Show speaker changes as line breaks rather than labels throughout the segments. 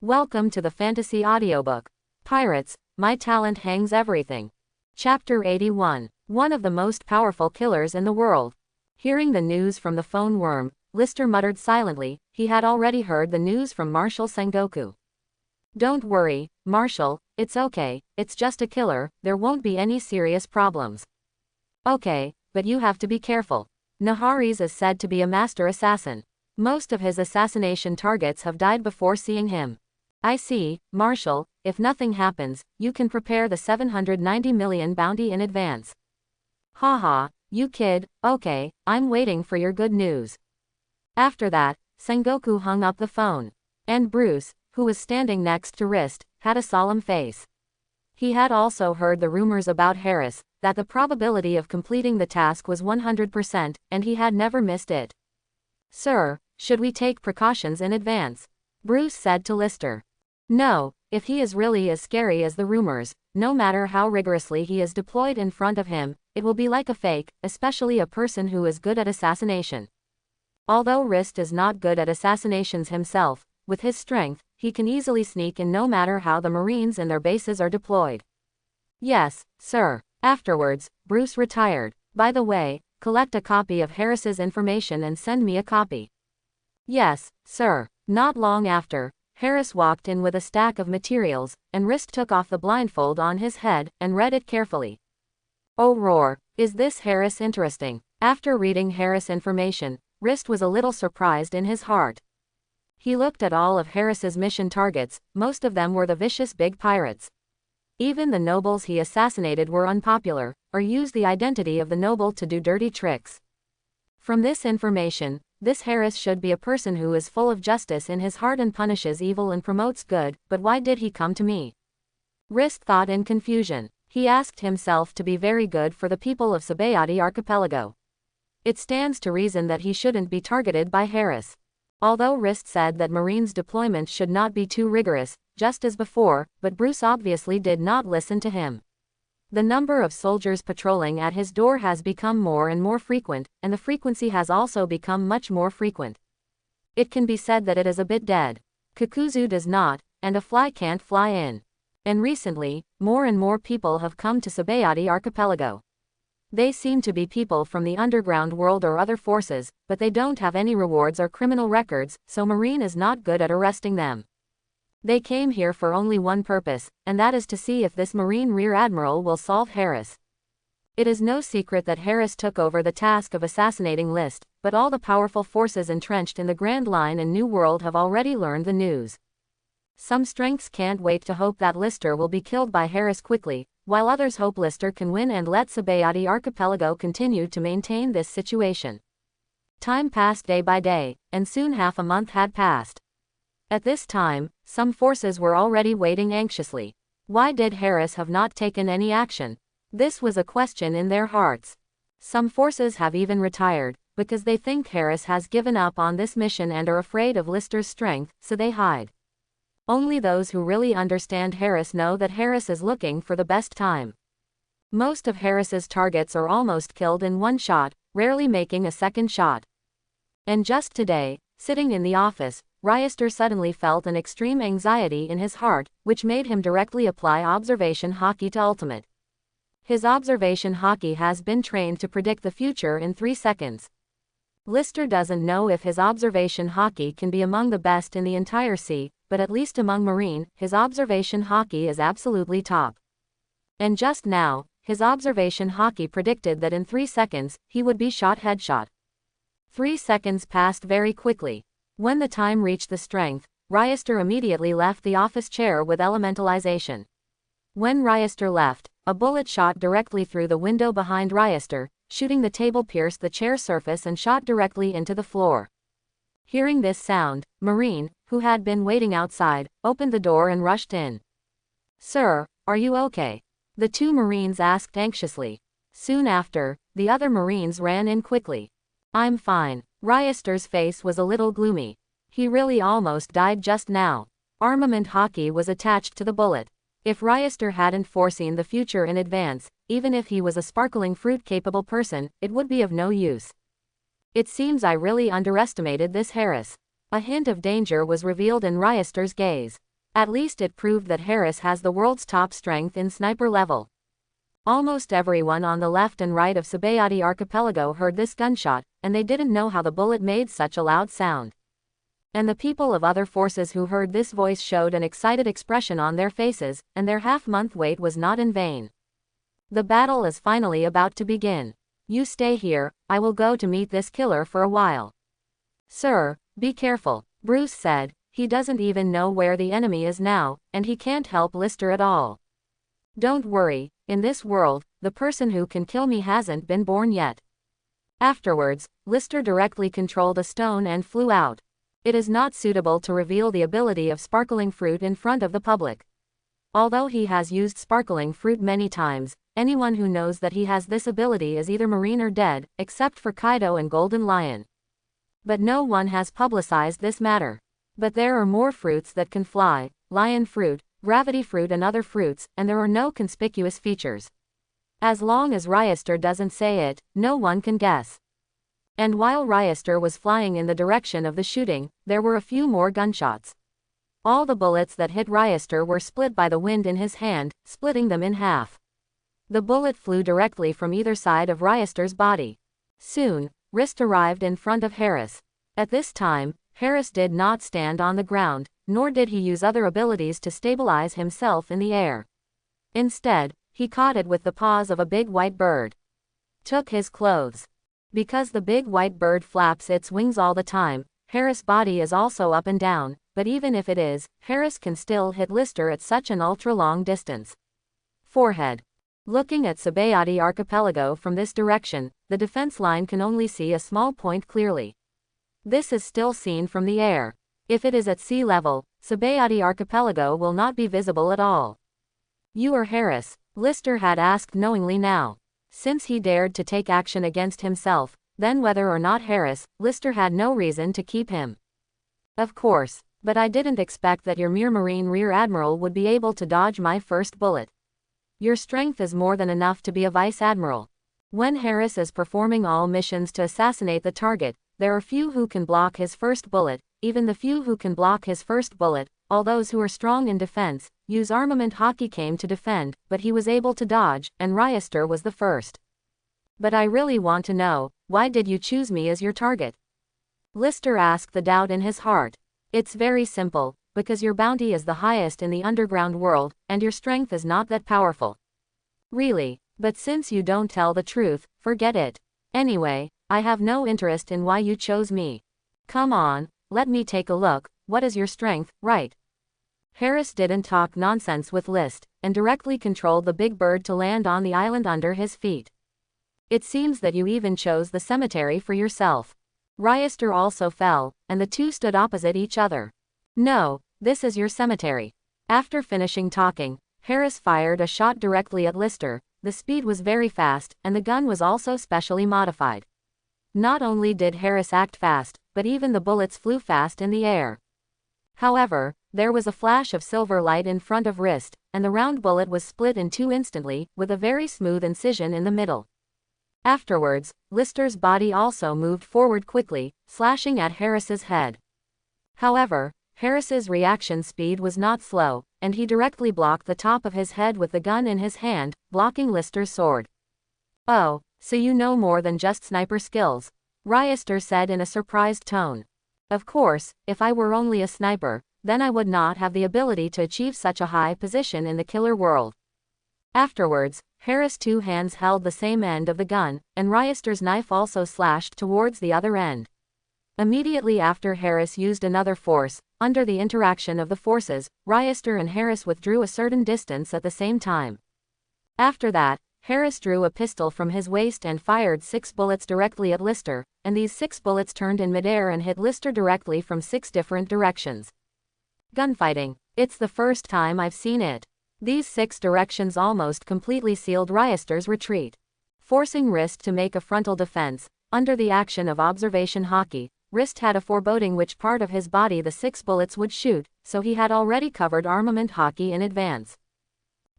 Welcome to the Fantasy Audiobook. Pirates, My Talent Hangs Everything. Chapter 81. One of the most powerful killers in the world. Hearing the news from the phone worm, Lister muttered silently. He had already heard the news from Marshal Sengoku. Don't worry, Marshal, it's okay, it's just a killer, there won't be any serious problems. Okay, but you have to be careful. Naharis is said to be a master assassin. Most of his assassination targets have died before seeing him. I see, Marshal, if nothing happens, you can prepare the 790 million bounty in advance. Haha, you kid, okay, I'm waiting for your good news. After that, Sengoku hung up the phone. And Bruce, who was standing next to Wrist, had a solemn face. He had also heard the rumors about Harris, that the probability of completing the task was 100%, and he had never missed it. Sir, should we take precautions in advance? Bruce said to Lister. No, if he is really as scary as the rumors, no matter how rigorously he is deployed in front of him, it will be like a fake, especially a person who is good at assassination. Although Wrist is not good at assassinations himself, with his strength, he can easily sneak in no matter how the Marines and their bases are deployed. Yes, sir. Afterwards, Bruce retired. By the way, collect a copy of Harris's information and send me a copy. Yes, sir. Not long after, Harris walked in with a stack of materials, and Wrist took off the blindfold on his head, and read it carefully. Oh roar, is this Harris interesting? After reading Harris' information, Wrist was a little surprised in his heart. He looked at all of Harris's mission targets, most of them were the vicious big pirates. Even the nobles he assassinated were unpopular, or used the identity of the noble to do dirty tricks. From this information, this Harris should be a person who is full of justice in his heart and punishes evil and promotes good, but why did he come to me? Wrist thought in confusion. He asked himself to be very good for the people of Sabayati Archipelago. It stands to reason that he shouldn't be targeted by Harris. Although Wrist said that Marines' deployment should not be too rigorous, just as before, but Bruce obviously did not listen to him. The number of soldiers patrolling at his door has become more and more frequent, and the frequency has also become much more frequent. It can be said that it is a bit dead. Kakuzu does not, and a fly can't fly in. And recently, more and more people have come to Sabayati Archipelago. They seem to be people from the underground world or other forces, but they don't have any rewards or criminal records, so Marine is not good at arresting them. They came here for only one purpose, and that is to see if this Marine Rear Admiral will solve Harris. It is no secret that Harris took over the task of assassinating List, but all the powerful forces entrenched in the Grand Line and New World have already learned the news. Some strengths can't wait to hope that Lister will be killed by Harris quickly, while others hope Lister can win and let Sabayati Archipelago continue to maintain this situation. Time passed day by day, and soon half a month had passed. At this time, some forces were already waiting anxiously. Why did Harris have not taken any action? This was a question in their hearts. Some forces have even retired, because they think Harris has given up on this mission and are afraid of Lister's strength, so they hide. Only those who really understand Harris know that Harris is looking for the best time. Most of Harris's targets are almost killed in one shot, rarely making a second shot. And just today, sitting in the office, Ryester suddenly felt an extreme anxiety in his heart, which made him directly apply observation hockey to ultimate. His observation hockey has been trained to predict the future in 3 seconds. Lister doesn't know if his observation hockey can be among the best in the entire sea, but at least among Marine, his observation hockey is absolutely top. And just now, his observation hockey predicted that in 3 seconds, he would be shot headshot. 3 seconds passed very quickly. When the time reached the strength, Ryester immediately left the office chair with elementalization. When Ryester left, a bullet shot directly through the window behind Ryester, shooting the table pierced the chair surface and shot directly into the floor. Hearing this sound, Marine, who had been waiting outside, opened the door and rushed in. Sir, are you okay? The 2 Marines asked anxiously. Soon after, the other Marines ran in quickly. I'm fine. Ryester's face was a little gloomy. He really almost died just now. Armament hockey was attached to the bullet. If Ryester hadn't foreseen the future in advance, even if he was a sparkling fruit-capable person, it would be of no use. It seems I really underestimated this Harris. A hint of danger was revealed in Ryester's gaze. At least it proved that Harris has the world's top strength in sniper level. Almost everyone on the left and right of Sabayati Archipelago heard this gunshot, and they didn't know how the bullet made such a loud sound. And the people of other forces who heard this voice showed an excited expression on their faces, and their half-month wait was not in vain. The battle is finally about to begin. You stay here, I will go to meet this killer for a while. Sir, be careful, Bruce said. He doesn't even know where the enemy is now, and he can't help Lister at all. Don't worry, in this world, the person who can kill me hasn't been born yet. Afterwards, Lister directly controlled a stone and flew out. It is not suitable to reveal the ability of sparkling fruit in front of the public. Although he has used sparkling fruit many times, anyone who knows that he has this ability is either marine or dead, except for Kaido and Golden Lion. But no one has publicized this matter. But there are more fruits that can fly, lion fruit, gravity fruit and other fruits, and there are no conspicuous features. As long as Ryester doesn't say it, no one can guess. And while Ryester was flying in the direction of the shooting, there were a few more gunshots. All the bullets that hit Ryester were split by the wind in his hand, splitting them in half. The bullet flew directly from either side of Ryester's body. Soon, Rist arrived in front of Harris. At this time, Harris did not stand on the ground, nor did he use other abilities to stabilize himself in the air. Instead, he caught it with the paws of a big white bird. Took his clothes. Because the big white bird flaps its wings all the time, Harris' body is also up and down, but even if it is, Harris can still hit Lister at such an ultra-long distance. Forehead. Looking at Sabayati Archipelago from this direction, the defense line can only see a small point clearly. This is still seen from the air. If it is at sea level, Sabayati Archipelago will not be visible at all. You are Harris, Lister had asked knowingly now. Since he dared to take action against himself, then whether or not Harris, Lister had no reason to keep him. Of course, but I didn't expect that your mere Marine Rear Admiral would be able to dodge my first bullet. Your strength is more than enough to be a Vice Admiral. When Harris is performing all missions to assassinate the target, there are few who can block his first bullet. Even the few who can block his first bullet, all those who are strong in defense, use armament hockey came to defend, but he was able to dodge, and Ryester was the first. But I really want to know, why did you choose me as your target? Lister asked the doubt in his heart. It's very simple, because your bounty is the highest in the underground world, and your strength is not that powerful. Really, but since you don't tell the truth, forget it. Anyway, I have no interest in why you chose me. Come on, let me take a look. What is your strength, right? Harris didn't talk nonsense with List, and directly controlled the big bird to land on the island under his feet. It seems that you even chose the cemetery for yourself. Ryester also fell, and the two stood opposite each other. No, this is your cemetery. After finishing talking, Harris fired a shot directly at Lister. The speed was very fast, and the gun was also specially modified. Not only did Harris act fast, but even the bullets flew fast in the air. However, there was a flash of silver light in front of Rist, and the round bullet was split in two instantly, with a very smooth incision in the middle. Afterwards, Lister's body also moved forward quickly, slashing at Harris's head. However, Harris's reaction speed was not slow, and he directly blocked the top of his head with the gun in his hand, blocking Lister's sword. Oh, so you know more than just sniper skills, Ryester said in a surprised tone. Of course, if I were only a sniper, then I would not have the ability to achieve such a high position in the killer world. Afterwards, Harris' two hands held the same end of the gun, and Ryester's knife also slashed towards the other end. Immediately after Harris used another force, under the interaction of the forces, Ryester and Harris withdrew a certain distance at the same time. After that, Harris drew a pistol from his waist and fired 6 bullets directly at Lister, and these 6 bullets turned in midair and hit Lister directly from 6 different directions. Gunfighting. It's the first time I've seen it. These 6 directions almost completely sealed Ryester's retreat. Forcing Rist to make a frontal defense, under the action of observation hockey, Rist had a foreboding which part of his body the 6 bullets would shoot, so he had already covered armament hockey in advance.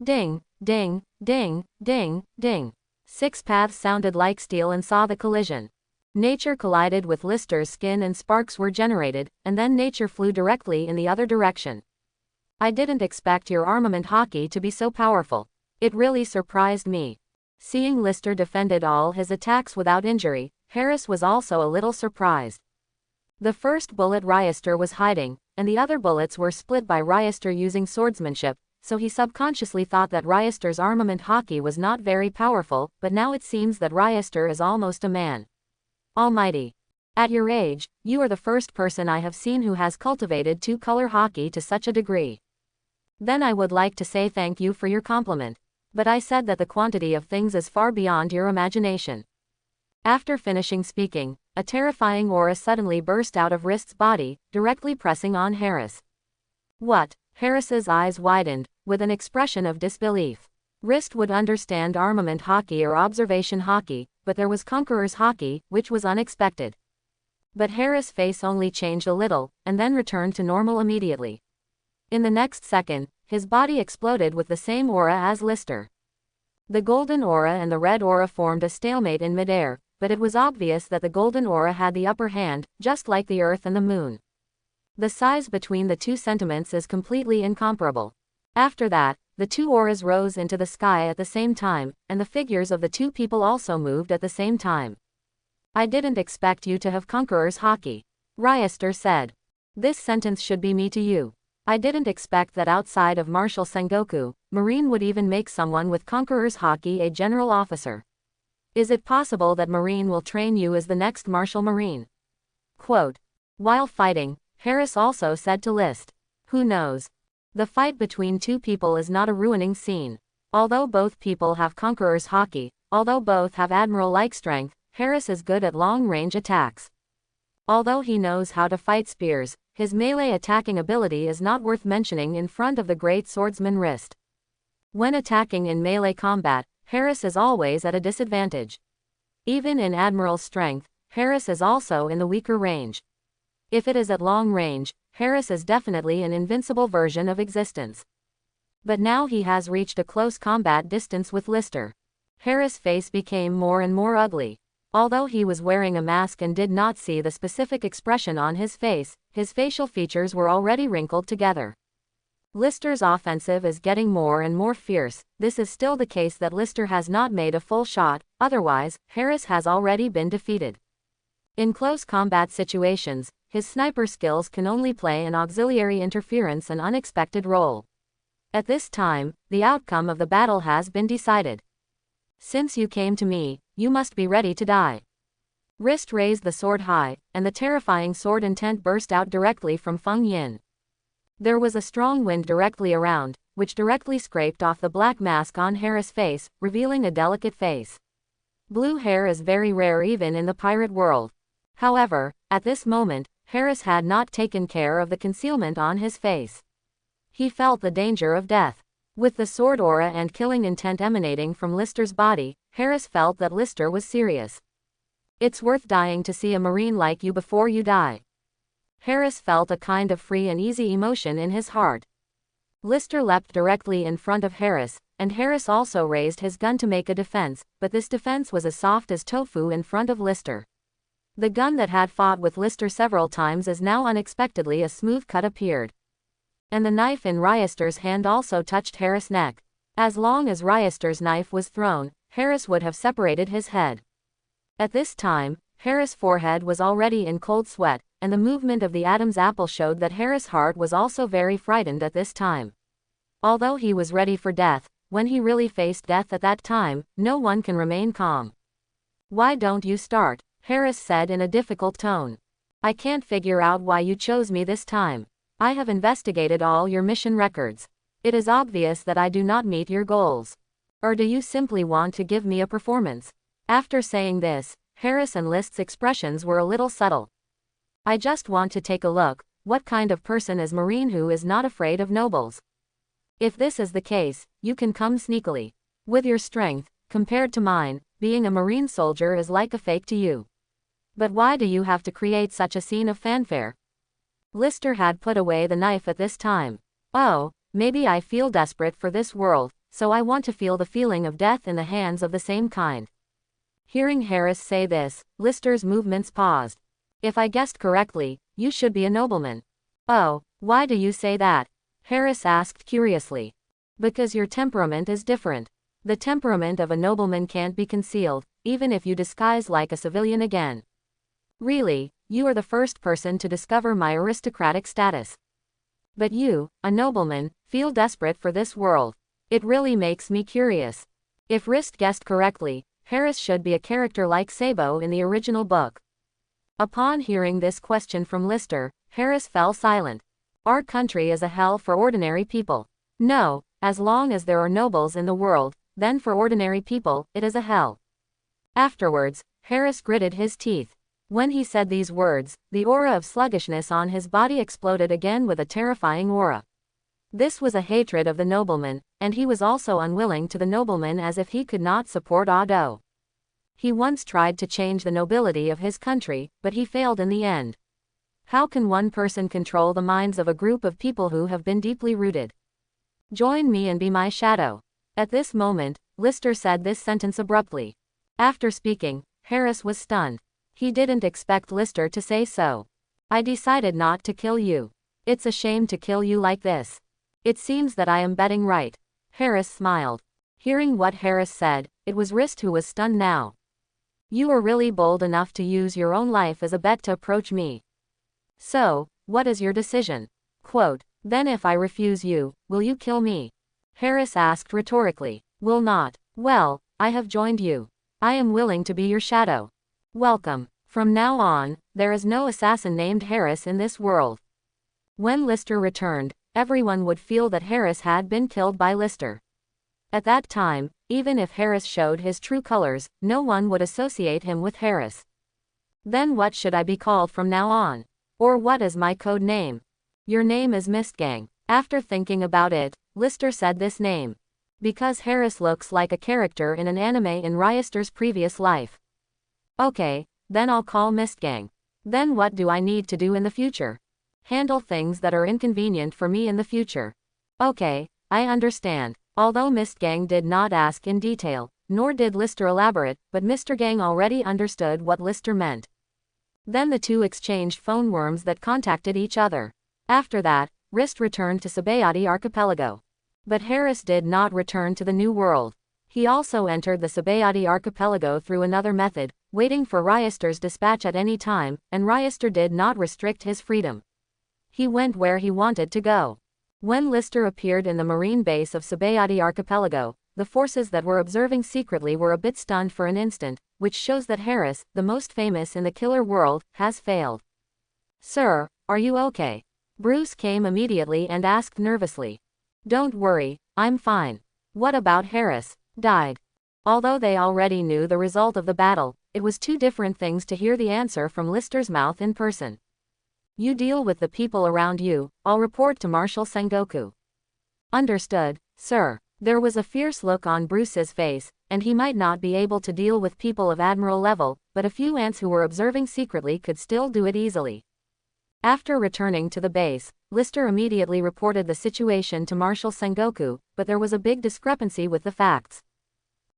Ding, ding, ding, ding, ding. 6 paths sounded like steel and saw the collision. Nature collided with Lister's skin and sparks were generated, and then nature flew directly in the other direction. I didn't expect your armament hockey to be so powerful. It really surprised me. Seeing Lister defended all his attacks without injury, Harris was also a little surprised. The first bullet Ryester was hiding, and the other bullets were split by Ryester using swordsmanship, so he subconsciously thought that Ryester's armament hockey was not very powerful, but now it seems that Ryester is almost a man. Almighty. At your age, you are the first person I have seen who has cultivated two-color hockey to such a degree. Then I would like to say thank you for your compliment. But I said that the quantity of things is far beyond your imagination. After finishing speaking, a terrifying aura suddenly burst out of Rist's body, directly pressing on Harris. What? Harris's eyes widened, with an expression of disbelief. Rist would understand armament hockey or observation hockey, but there was conqueror's hockey, which was unexpected. But Harris' face only changed a little, and then returned to normal immediately. In the next second, his body exploded with the same aura as Lister. The golden aura and the red aura formed a stalemate in midair, but it was obvious that the golden aura had the upper hand, just like the Earth and the Moon. The size between the two sentiments is completely incomparable. After that, the two auras rose into the sky at the same time, and the figures of the two people also moved at the same time. I didn't expect you to have conqueror's hockey, Ryester said. This sentence should be me to you. I didn't expect that outside of Marshal Sengoku, Marine would even make someone with conqueror's hockey a general officer. Is it possible that Marine will train you as the next Marshal Marine? Quote. While fighting, Harris also said to List. Who knows? The fight between two people is not a ruining scene. Although both people have conqueror's hockey, although both have admiral-like strength, Harris is good at long-range attacks. Although he knows how to fight spears, his melee attacking ability is not worth mentioning in front of the great swordsman Rist. When attacking in melee combat, Harris is always at a disadvantage. Even in admiral strength, Harris is also in the weaker range. If it is at long range, Harris is definitely an invincible version of existence. But now he has reached a close combat distance with Lister. Harris' face became more and more ugly. Although he was wearing a mask and did not see the specific expression on his face, his facial features were already wrinkled together. Lister's offensive is getting more and more fierce. This is still the case that Lister has not made a full shot, otherwise, Harris has already been defeated. In close combat situations, his sniper skills can only play an auxiliary interference and unexpected role. At this time, the outcome of the battle has been decided. Since you came to me, you must be ready to die. Rist raised the sword high, and the terrifying sword intent burst out directly from Feng Yin. There was a strong wind directly around, which directly scraped off the black mask on Harris' face, revealing a delicate face. Blue hair is very rare even in the pirate world. However, at this moment, Harris had not taken care of the concealment on his face. He felt the danger of death. With the sword aura and killing intent emanating from Lister's body, Harris felt that Lister was serious. It's worth dying to see a Marine like you before you die. Harris felt a kind of free and easy emotion in his heart. Lister leapt directly in front of Harris, and Harris also raised his gun to make a defense, but this defense was as soft as tofu in front of Lister. The gun that had fought with Lister several times is now unexpectedly a smooth cut appeared. And the knife in Ryester's hand also touched Harris' neck. As long as Ryester's knife was thrown, Harris would have separated his head. At this time, Harris' forehead was already in cold sweat, and the movement of the Adam's apple showed that Harris' heart was also very frightened at this time. Although he was ready for death, when he really faced death at that time, no one can remain calm. Why don't you start? Harris said in a difficult tone. I can't figure out why you chose me this time. I have investigated all your mission records. It is obvious that I do not meet your goals. Or do you simply want to give me a performance? After saying this, Harris and List's expressions were a little subtle. I just want to take a look. What kind of person is Marine who is not afraid of nobles? If this is the case, you can come sneakily. With your strength, compared to mine, being a Marine soldier is like a fake to you. But why do you have to create such a scene of fanfare? Lister had put away the knife at this time. Oh, maybe I feel desperate for this world, so I want to feel the feeling of death in the hands of the same kind. Hearing Harris say this, Lister's movements paused. If I guessed correctly, you should be a nobleman. Oh, why do you say that? Harris asked curiously. Because your temperament is different. The temperament of a nobleman can't be concealed, even if you disguise like a civilian again. Really, you are the first person to discover my aristocratic status. But you, a nobleman, feel desperate for this world. It really makes me curious. If Rist guessed correctly, Harris should be a character like Sabo in the original book. Upon hearing this question from Lister, Harris fell silent. Our country is a hell for ordinary people. No, as long as there are nobles in the world, then for ordinary people, it is a hell. Afterwards, Harris gritted his teeth. When he said these words, the aura of sluggishness on his body exploded again with a terrifying aura. This was a hatred of the nobleman, and he was also unwilling to the nobleman as if he could not support Ado. He once tried to change the nobility of his country, but he failed in the end. How can one person control the minds of a group of people who have been deeply rooted? Join me and be my shadow. At this moment, Lister said this sentence abruptly. After speaking, Harris was stunned. He didn't expect Lister to say so. I decided not to kill you. It's a shame to kill you like this. It seems that I am betting right. Harris smiled. Hearing what Harris said, it was Rist who was stunned now. You are really bold enough to use your own life as a bet to approach me. So, what is your decision? Quote, then if I refuse you, will you kill me? Harris asked rhetorically. Will not. Well, I have joined you. I am willing to be your shadow. Welcome. From now on, there is no assassin named Harris in this world. When Lister returned, everyone would feel that Harris had been killed by Lister. At that time, even if Harris showed his true colors, no one would associate him with Harris. Then what should I be called from now on? Or what is my code name? Your name is Mistgang. After thinking about it, Lister said this name. Because Harris looks like a character in an anime in Ryester's previous life. Okay, then I'll call Mistgang. Then what do I need to do in the future? Handle things that are inconvenient for me in the future. Okay, I understand. Although Mistgang did not ask in detail, nor did Lister elaborate, but Mr. Gang already understood what Lister meant. Then the two exchanged phone worms that contacted each other. After that, Rist returned to Sabayati Archipelago. But Harris did not return to the New World. He also entered the Sabayati Archipelago through another method, waiting for Ryester's dispatch at any time, and Ryester did not restrict his freedom. He went where he wanted to go. When Lister appeared in the marine base of Sabayati Archipelago, the forces that were observing secretly were a bit stunned for an instant, which shows that Harris, the most famous in the killer world, has failed. Sir, are you okay? Bruce came immediately and asked nervously. Don't worry, I'm fine. What about Harris? Died. Although they already knew the result of the battle, it was two different things to hear the answer from Lister's mouth in person. You deal with the people around you, I'll report to Marshal Sengoku. Understood, sir. There was a fierce look on Bruce's face, and he might not be able to deal with people of admiral level, but a few ants who were observing secretly could still do it easily. After returning to the base, Lister immediately reported the situation to Marshal Sengoku, but there was a big discrepancy with the facts.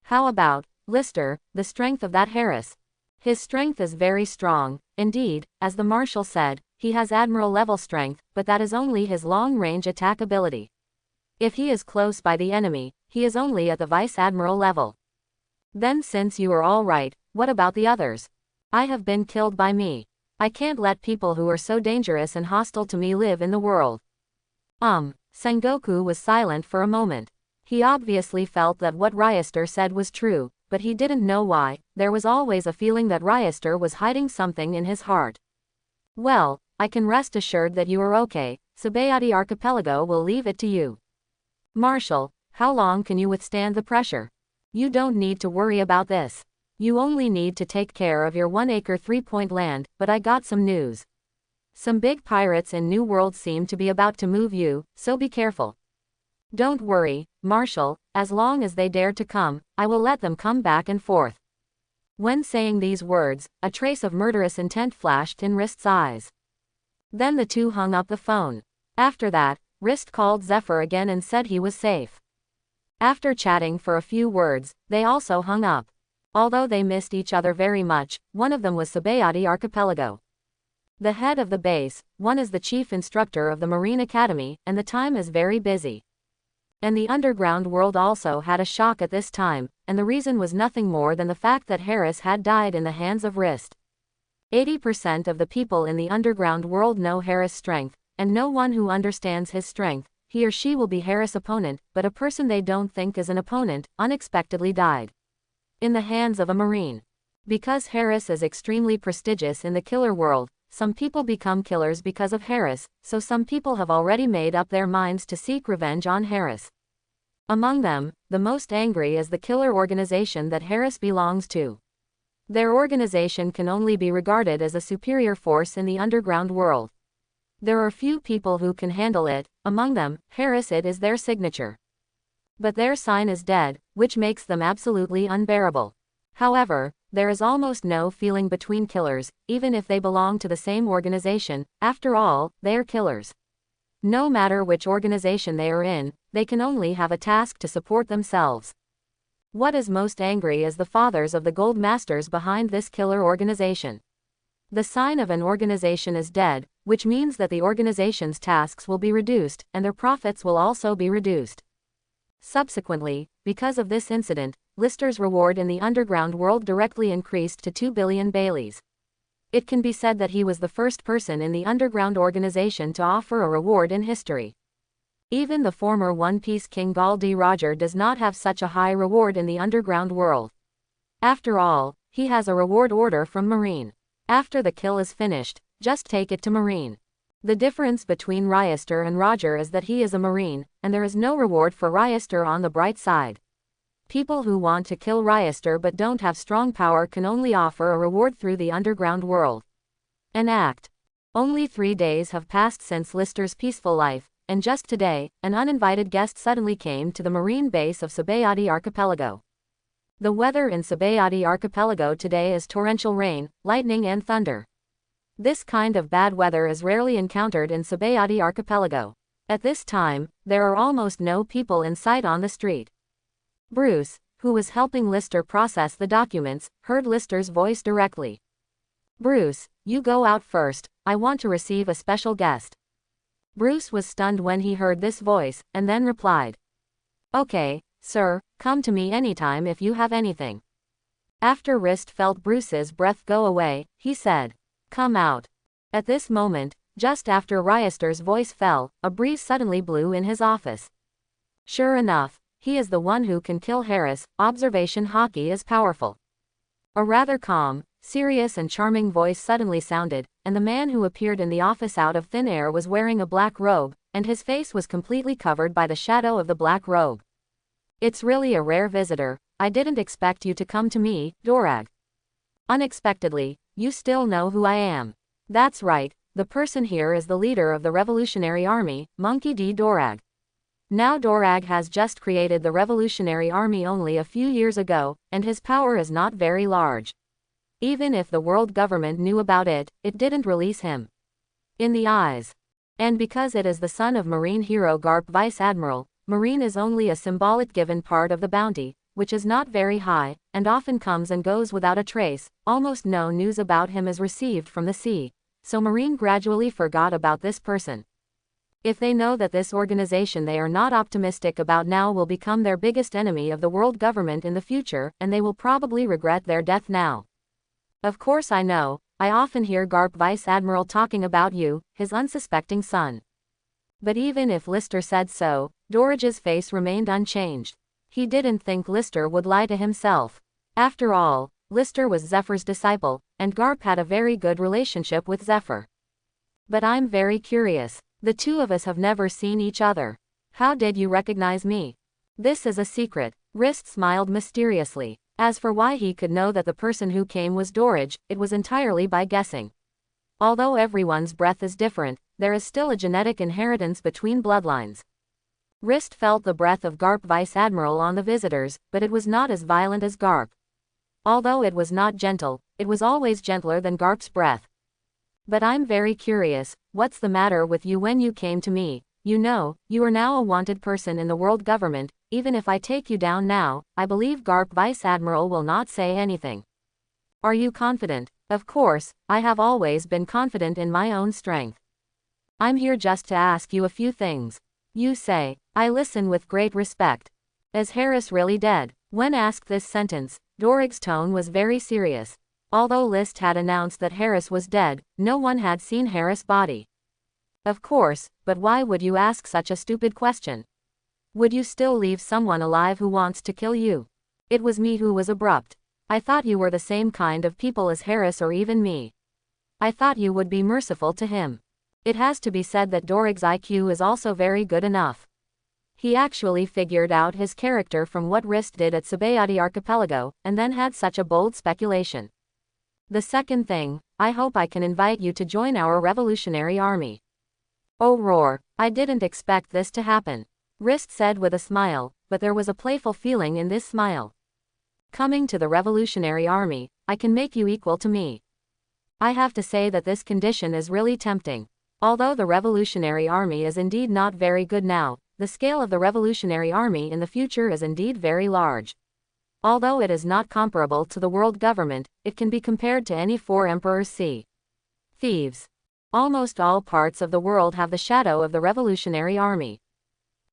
How about, Lister, the strength of that Harris? His strength is very strong. Indeed, as the Marshal said, he has admiral-level strength, but that is only his long-range attack ability. If he is close by the enemy, he is only at the vice-admiral level. Then since you are all right, what about the others? I have been killed by me. I can't let people who are so dangerous and hostile to me live in the world. Sengoku was silent for a moment. He obviously felt that what Ryester said was true, but he didn't know why. There was always a feeling that Ryester was hiding something in his heart. Well, I can rest assured that you are okay. Sabayati Archipelago will leave it to you. Marshal, how long can you withstand the pressure? You don't need to worry about this. You only need to take care of your 1-acre 3-point land, but I got some news. Some big pirates in New World seem to be about to move you, so be careful. Don't worry, Marshal, as long as they dare to come, I will let them come back and forth. When saying these words, a trace of murderous intent flashed in Rist's eyes. Then the two hung up the phone. After that, Rist called Zephyr again and said he was safe. After chatting for a few words, they also hung up. Although they missed each other very much, one of them was Sabayati Archipelago. The head of the base, one is the chief instructor of the Marine Academy, and the time is very busy. And the underground world also had a shock at this time, and the reason was nothing more than the fact that Harris had died in the hands of Rist. 80% of the people in the underground world know Harris' strength, and no one who understands his strength, he or she will be Harris' opponent, but a person they don't think is an opponent, unexpectedly died in the hands of a Marine. Because Harris is extremely prestigious in the killer world, some people become killers because of Harris, so some people have already made up their minds to seek revenge on Harris. Among them, the most angry is the killer organization that Harris belongs to. Their organization can only be regarded as a superior force in the underground world. There are few people who can handle it, among them, Harris. It is their signature. But their sign is dead, which makes them absolutely unbearable. However, there is almost no feeling between killers, even if they belong to the same organization. After all, they are killers. No matter which organization they are in, they can only have a task to support themselves. What is most angry is the fathers of the gold masters behind this killer organization. The sign of an organization is dead, which means that the organization's tasks will be reduced, and their profits will also be reduced. Subsequently, because of this incident, Lister's reward in the underground world directly increased to 2 billion Baileys. It can be said that he was the first person in the underground organization to offer a reward in history. Even the former One Piece king Gol D. Roger does not have such a high reward in the underground world. After all, he has a reward order from Marine. After the kill is finished, just take it to Marine. The difference between Ryester and Roger is that he is a Marine, and there is no reward for Ryester on the bright side. People who want to kill Ryester but don't have strong power can only offer a reward through the underground world. An act. Only 3 days have passed since Lister's peaceful life, and just today, an uninvited guest suddenly came to the marine base of Sabayati Archipelago. The weather in Sabayati Archipelago today is torrential rain, lightning and thunder. This kind of bad weather is rarely encountered in Sabayati Archipelago. At this time, there are almost no people in sight on the street. Bruce, who was helping Lister process the documents, heard Lister's voice directly. "Bruce, you go out first, I want to receive a special guest." Bruce was stunned when he heard this voice, and then replied, "Okay, sir, come to me anytime if you have anything." After Rist felt Bruce's breath go away, he said, "Come out." At this moment, just after Ryester's voice fell, a breeze suddenly blew in his office. Sure enough, he is the one who can kill Harris. Observation hockey is powerful. A rather calm, serious and charming voice suddenly sounded, and the man who appeared in the office out of thin air was wearing a black robe, and his face was completely covered by the shadow of the black robe. "It's really a rare visitor. I didn't expect you to come to me, Dorag." "Unexpectedly, you still know who I am." "That's right, the person here is the leader of the Revolutionary Army, Monkey D. Dorag." Now Dorag has just created the Revolutionary Army only a few years ago, and his power is not very large. Even if the world government knew about it, it didn't release him. In the eyes. And because it is the son of Marine hero Garp Vice Admiral, Marine is only a symbolic given part of the bounty, which is not very high, and often comes and goes without a trace. Almost no news about him is received from the sea, so Marine gradually forgot about this person. If they know that this organization they are not optimistic about now will become their biggest enemy of the world government in the future, and they will probably regret their death now. "Of course I know, I often hear Garp Vice Admiral talking about you, his unsuspecting son." But even if Lister said so, Dorag's face remained unchanged. He didn't think Lister would lie to himself. After all, Lister was Zephyr's disciple, and Garp had a very good relationship with Zephyr. "But I'm very curious. The two of us have never seen each other. How did you recognize me?" "This is a secret." Rist smiled mysteriously. As for why he could know that the person who came was Dorage, it was entirely by guessing. Although everyone's breath is different, there is still a genetic inheritance between bloodlines. Rist felt the breath of Garp Vice Admiral on the visitors, but it was not as violent as Garp. Although it was not gentle, it was always gentler than Garp's breath. "But I'm very curious, what's the matter with you when you came to me? You know, you are now a wanted person in the world government. Even if I take you down now, I believe Garp Vice Admiral will not say anything." "Are you confident?" Of course, I have always been confident in my own strength. I'm here just to ask you a few things. You say. I listen with great respect. Is Harris really dead? When asked this sentence, Dorig's tone was very serious. Although List had announced that Harris was dead, no one had seen Harris' body. Of course, but why would you ask such a stupid question? Would you still leave someone alive who wants to kill you? It was me who was abrupt. I thought you were the same kind of people as Harris or even me. I thought you would be merciful to him. It has to be said that Dorig's IQ is also very good enough. He actually figured out his character from what Rist did at Sabayati Archipelago, and then had such a bold speculation. The second thing, I hope I can invite you to join our revolutionary army. Oh roar, I didn't expect this to happen. Rist said with a smile, but there was a playful feeling in this smile. Coming to the revolutionary army, I can make you equal to me. I have to say that this condition is really tempting. Although the revolutionary army is indeed not very good now, the scale of the revolutionary army in the future is indeed very large. Although it is not comparable to the world government, it can be compared to any 4 emperors. See. Thieves. Almost all parts of the world have the shadow of the revolutionary army.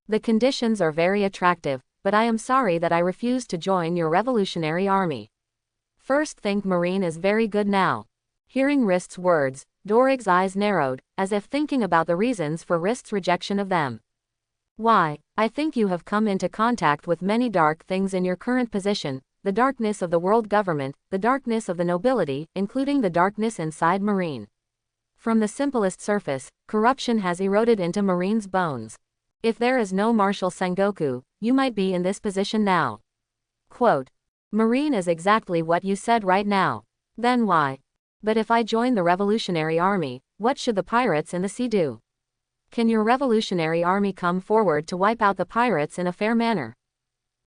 The conditions are very attractive, but I am sorry that I refuse to join your revolutionary army. First think Marine is very good now. Hearing Rist's words, Dorig's eyes narrowed, as if thinking about the reasons for Rist's rejection of them. Why, I think you have come into contact with many dark things in your current position, the darkness of the world government, the darkness of the nobility, including the darkness inside Marine. From the simplest surface, corruption has eroded into Marine's bones. If there is no Marshal Sengoku, you might be in this position now. Quote. Marine is exactly what you said right now. Then why? But if I join the revolutionary army, what should the pirates in the sea do? Can your revolutionary army come forward to wipe out the pirates in a fair manner?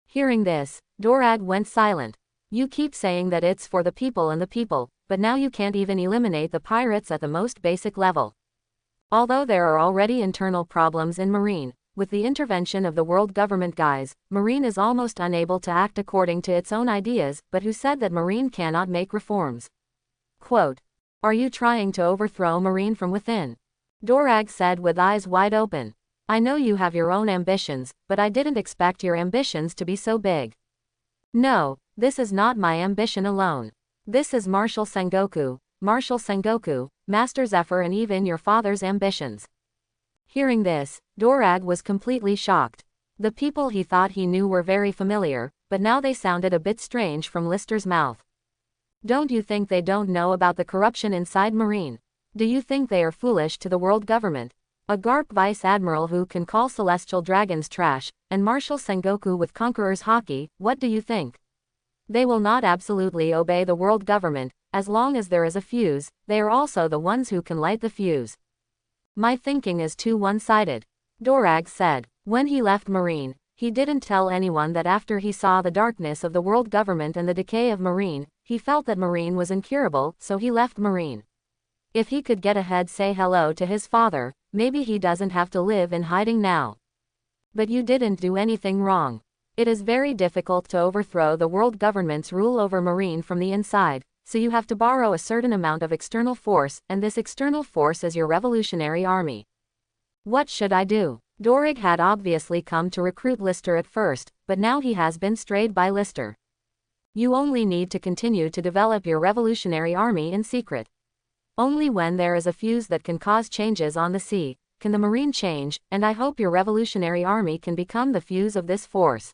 Hearing this, Dorag went silent. You keep saying that it's for the people and the people, but now you can't even eliminate the pirates at the most basic level. Although there are already internal problems in Marine, with the intervention of the world government guys, Marine is almost unable to act according to its own ideas, but who said that Marine cannot make reforms? Quote. Are you trying to overthrow Marine from within? Dorag said with eyes wide open. I know you have your own ambitions, but I didn't expect your ambitions to be so big. No, this is not my ambition alone. This is Marshal Sengoku, Master Zephyr, and even your father's ambitions. Hearing this, Dorag was completely shocked. The people he thought he knew were very familiar, but now they sounded a bit strange from Lister's mouth. Don't you think they don't know about the corruption inside Marine? Do you think they are foolish to the world government? A Garp Vice Admiral who can call Celestial Dragons trash, and Marshal Sengoku with Conqueror's Haki, what do you think? They will not absolutely obey the world government. As long as there is a fuse, they are also the ones who can light the fuse. My thinking is too one-sided. Dorag said. When he left Marine, he didn't tell anyone that after he saw the darkness of the world government and the decay of Marine, he felt that Marine was incurable, so he left Marine. If he could get ahead, say hello to his father, maybe he doesn't have to live in hiding now. But you didn't do anything wrong. It is very difficult to overthrow the world government's rule over Marine from the inside, so you have to borrow a certain amount of external force, and this external force is your revolutionary army. What should I do? Dorig had obviously come to recruit Lister at first, but now he has been strayed by Lister. You only need to continue to develop your revolutionary army in secret. Only when there is a fuse that can cause changes on the sea, can the Marine change, and I hope your revolutionary army can become the fuse of this force.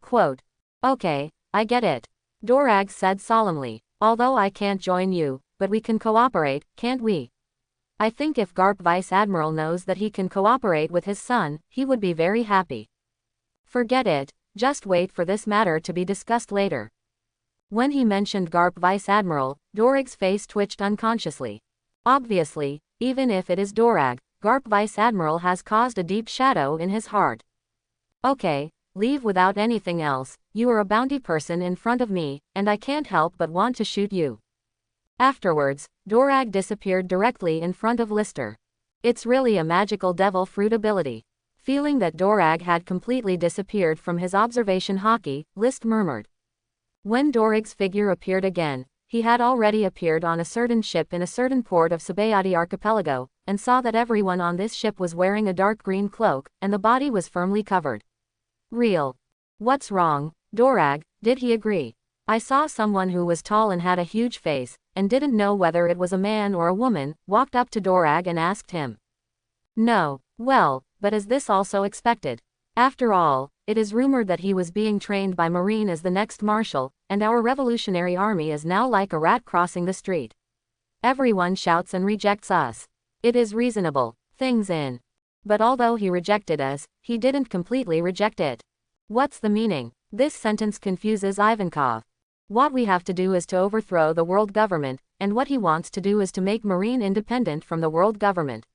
Quote. Okay, I get it. Dorag said solemnly. Although I can't join you, but we can cooperate, can't we? I think if Garp Vice Admiral knows that he can cooperate with his son, he would be very happy. Forget it, just wait for this matter to be discussed later. When he mentioned Garp Vice Admiral, Dorag's face twitched unconsciously. Obviously, even if it is Dorag, Garp Vice Admiral has caused a deep shadow in his heart. Okay, leave without anything else, you are a bounty person in front of me, and I can't help but want to shoot you. Afterwards, Dorag disappeared directly in front of Lister. It's really a magical devil fruit ability. Feeling that Dorag had completely disappeared from his observation Haki, List murmured. When Dorag's figure appeared again, he had already appeared on a certain ship in a certain port of Sabayati archipelago, and saw that everyone on this ship was wearing a dark green cloak, and the body was firmly covered. Real. What's wrong, Dorag? Did he agree? I saw someone who was tall and had a huge face, and didn't know whether it was a man or a woman, walked up to Dorag and asked him. No. Well, but is this also expected? After all, it is rumored that he was being trained by Marine as the next marshal, and our revolutionary army is now like a rat crossing the street. Everyone shouts and rejects us. It is reasonable. Things in. But although he rejected us, he didn't completely reject it. What's the meaning? This sentence confuses Ivankov. What we have to do is to overthrow the world government, and what he wants to do is to make Marine independent from the world government.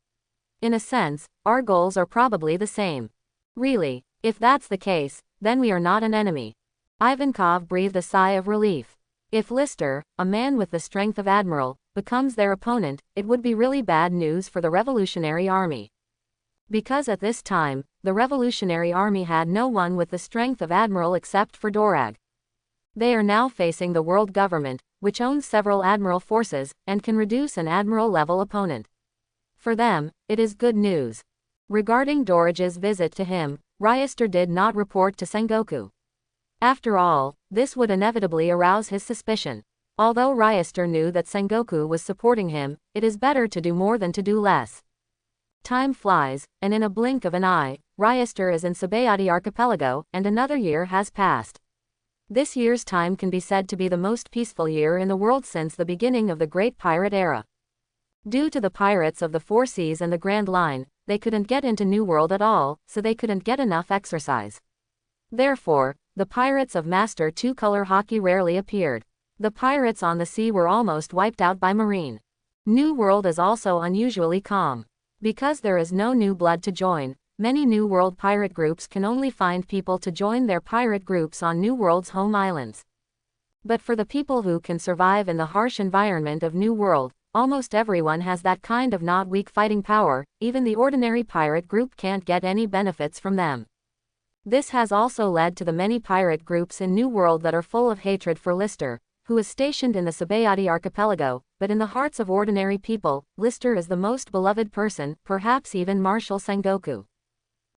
In a sense, our goals are probably the same. Really, if that's the case, then we are not an enemy. Ivankov breathed a sigh of relief. If Lister, a man with the strength of Admiral, becomes their opponent, it would be really bad news for the Revolutionary Army. Because at this time, the Revolutionary Army had no one with the strength of Admiral except for Dorag. They are now facing the world government, which owns several Admiral forces, and can reduce an Admiral-level opponent. For them, it is good news. Regarding Dorag's visit to him, Ryester did not report to Sengoku. After all, this would inevitably arouse his suspicion. Although Ryester knew that Sengoku was supporting him, it is better to do more than to do less. Time flies, and in a blink of an eye, Ryester is in Sabayati archipelago, and another year has passed. This year's time can be said to be the most peaceful year in the world since the beginning of the Great Pirate Era. Due to the pirates of the Four Seas and the Grand Line, they couldn't get into New World at all, so they couldn't get enough exercise. Therefore, the pirates of Master Two-Color Hockey rarely appeared. The pirates on the sea were almost wiped out by Marine. New World is also unusually calm. Because there is no new blood to join, many New World pirate groups can only find people to join their pirate groups on New World's home islands. But for the people who can survive in the harsh environment of New World, almost everyone has that kind of not weak fighting power, even the ordinary pirate group can't get any benefits from them. This has also led to the many pirate groups in New World that are full of hatred for Lister, who is stationed in the Sabayati archipelago, but in the hearts of ordinary people, Lister is the most beloved person, perhaps even Marshal Sengoku.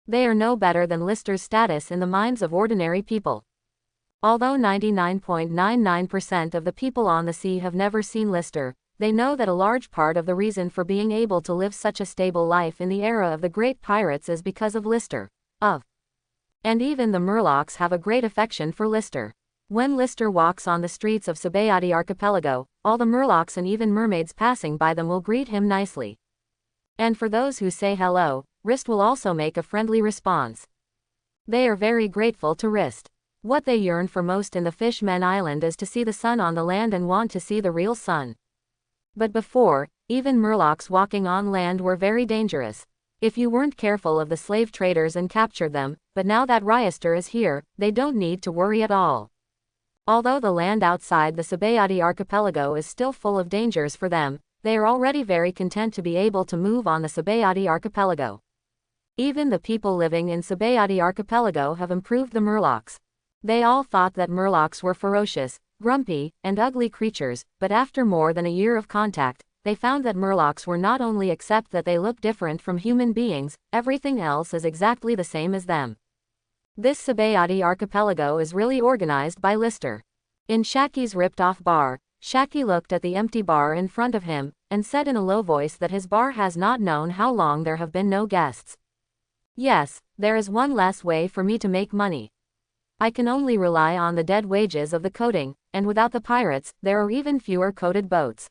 They are no better than Lister's status in the minds of ordinary people. Although 99.99% of the people on the sea have never seen Lister, they know that a large part of the reason for being able to live such a stable life in the era of the great pirates is because of Lister. And even the Murlocs have a great affection for Lister. When Lister walks on the streets of Sabayati archipelago, all the Murlocs and even mermaids passing by them will greet him nicely. And for those who say hello, Rist will also make a friendly response. They are very grateful to Rist. What they yearn for most in the Fishmen Island is to see the sun on the land and want to see the real sun. But before, even Murlocs walking on land were very dangerous. If you weren't careful of the slave traders and captured them, but now that Ryester is here, they don't need to worry at all. Although the land outside the Sabayati archipelago is still full of dangers for them, they are already very content to be able to move on the Sabayati archipelago. Even the people living in Sabayati archipelago have improved the Murlocs. They all thought that Murlocs were ferocious, grumpy, and ugly creatures, but after more than a year of contact, they found that Murlocs were not only except that they look different from human beings, everything else is exactly the same as them. This Sabayati archipelago is really organized by Lister. In Shaki's ripped-off bar, Shaki looked at the empty bar in front of him, and said in a low voice that his bar has not known how long there have been no guests. Yes, there is one less way for me to make money. I can only rely on the dead wages of the coating, and without the pirates, there are even fewer coated boats.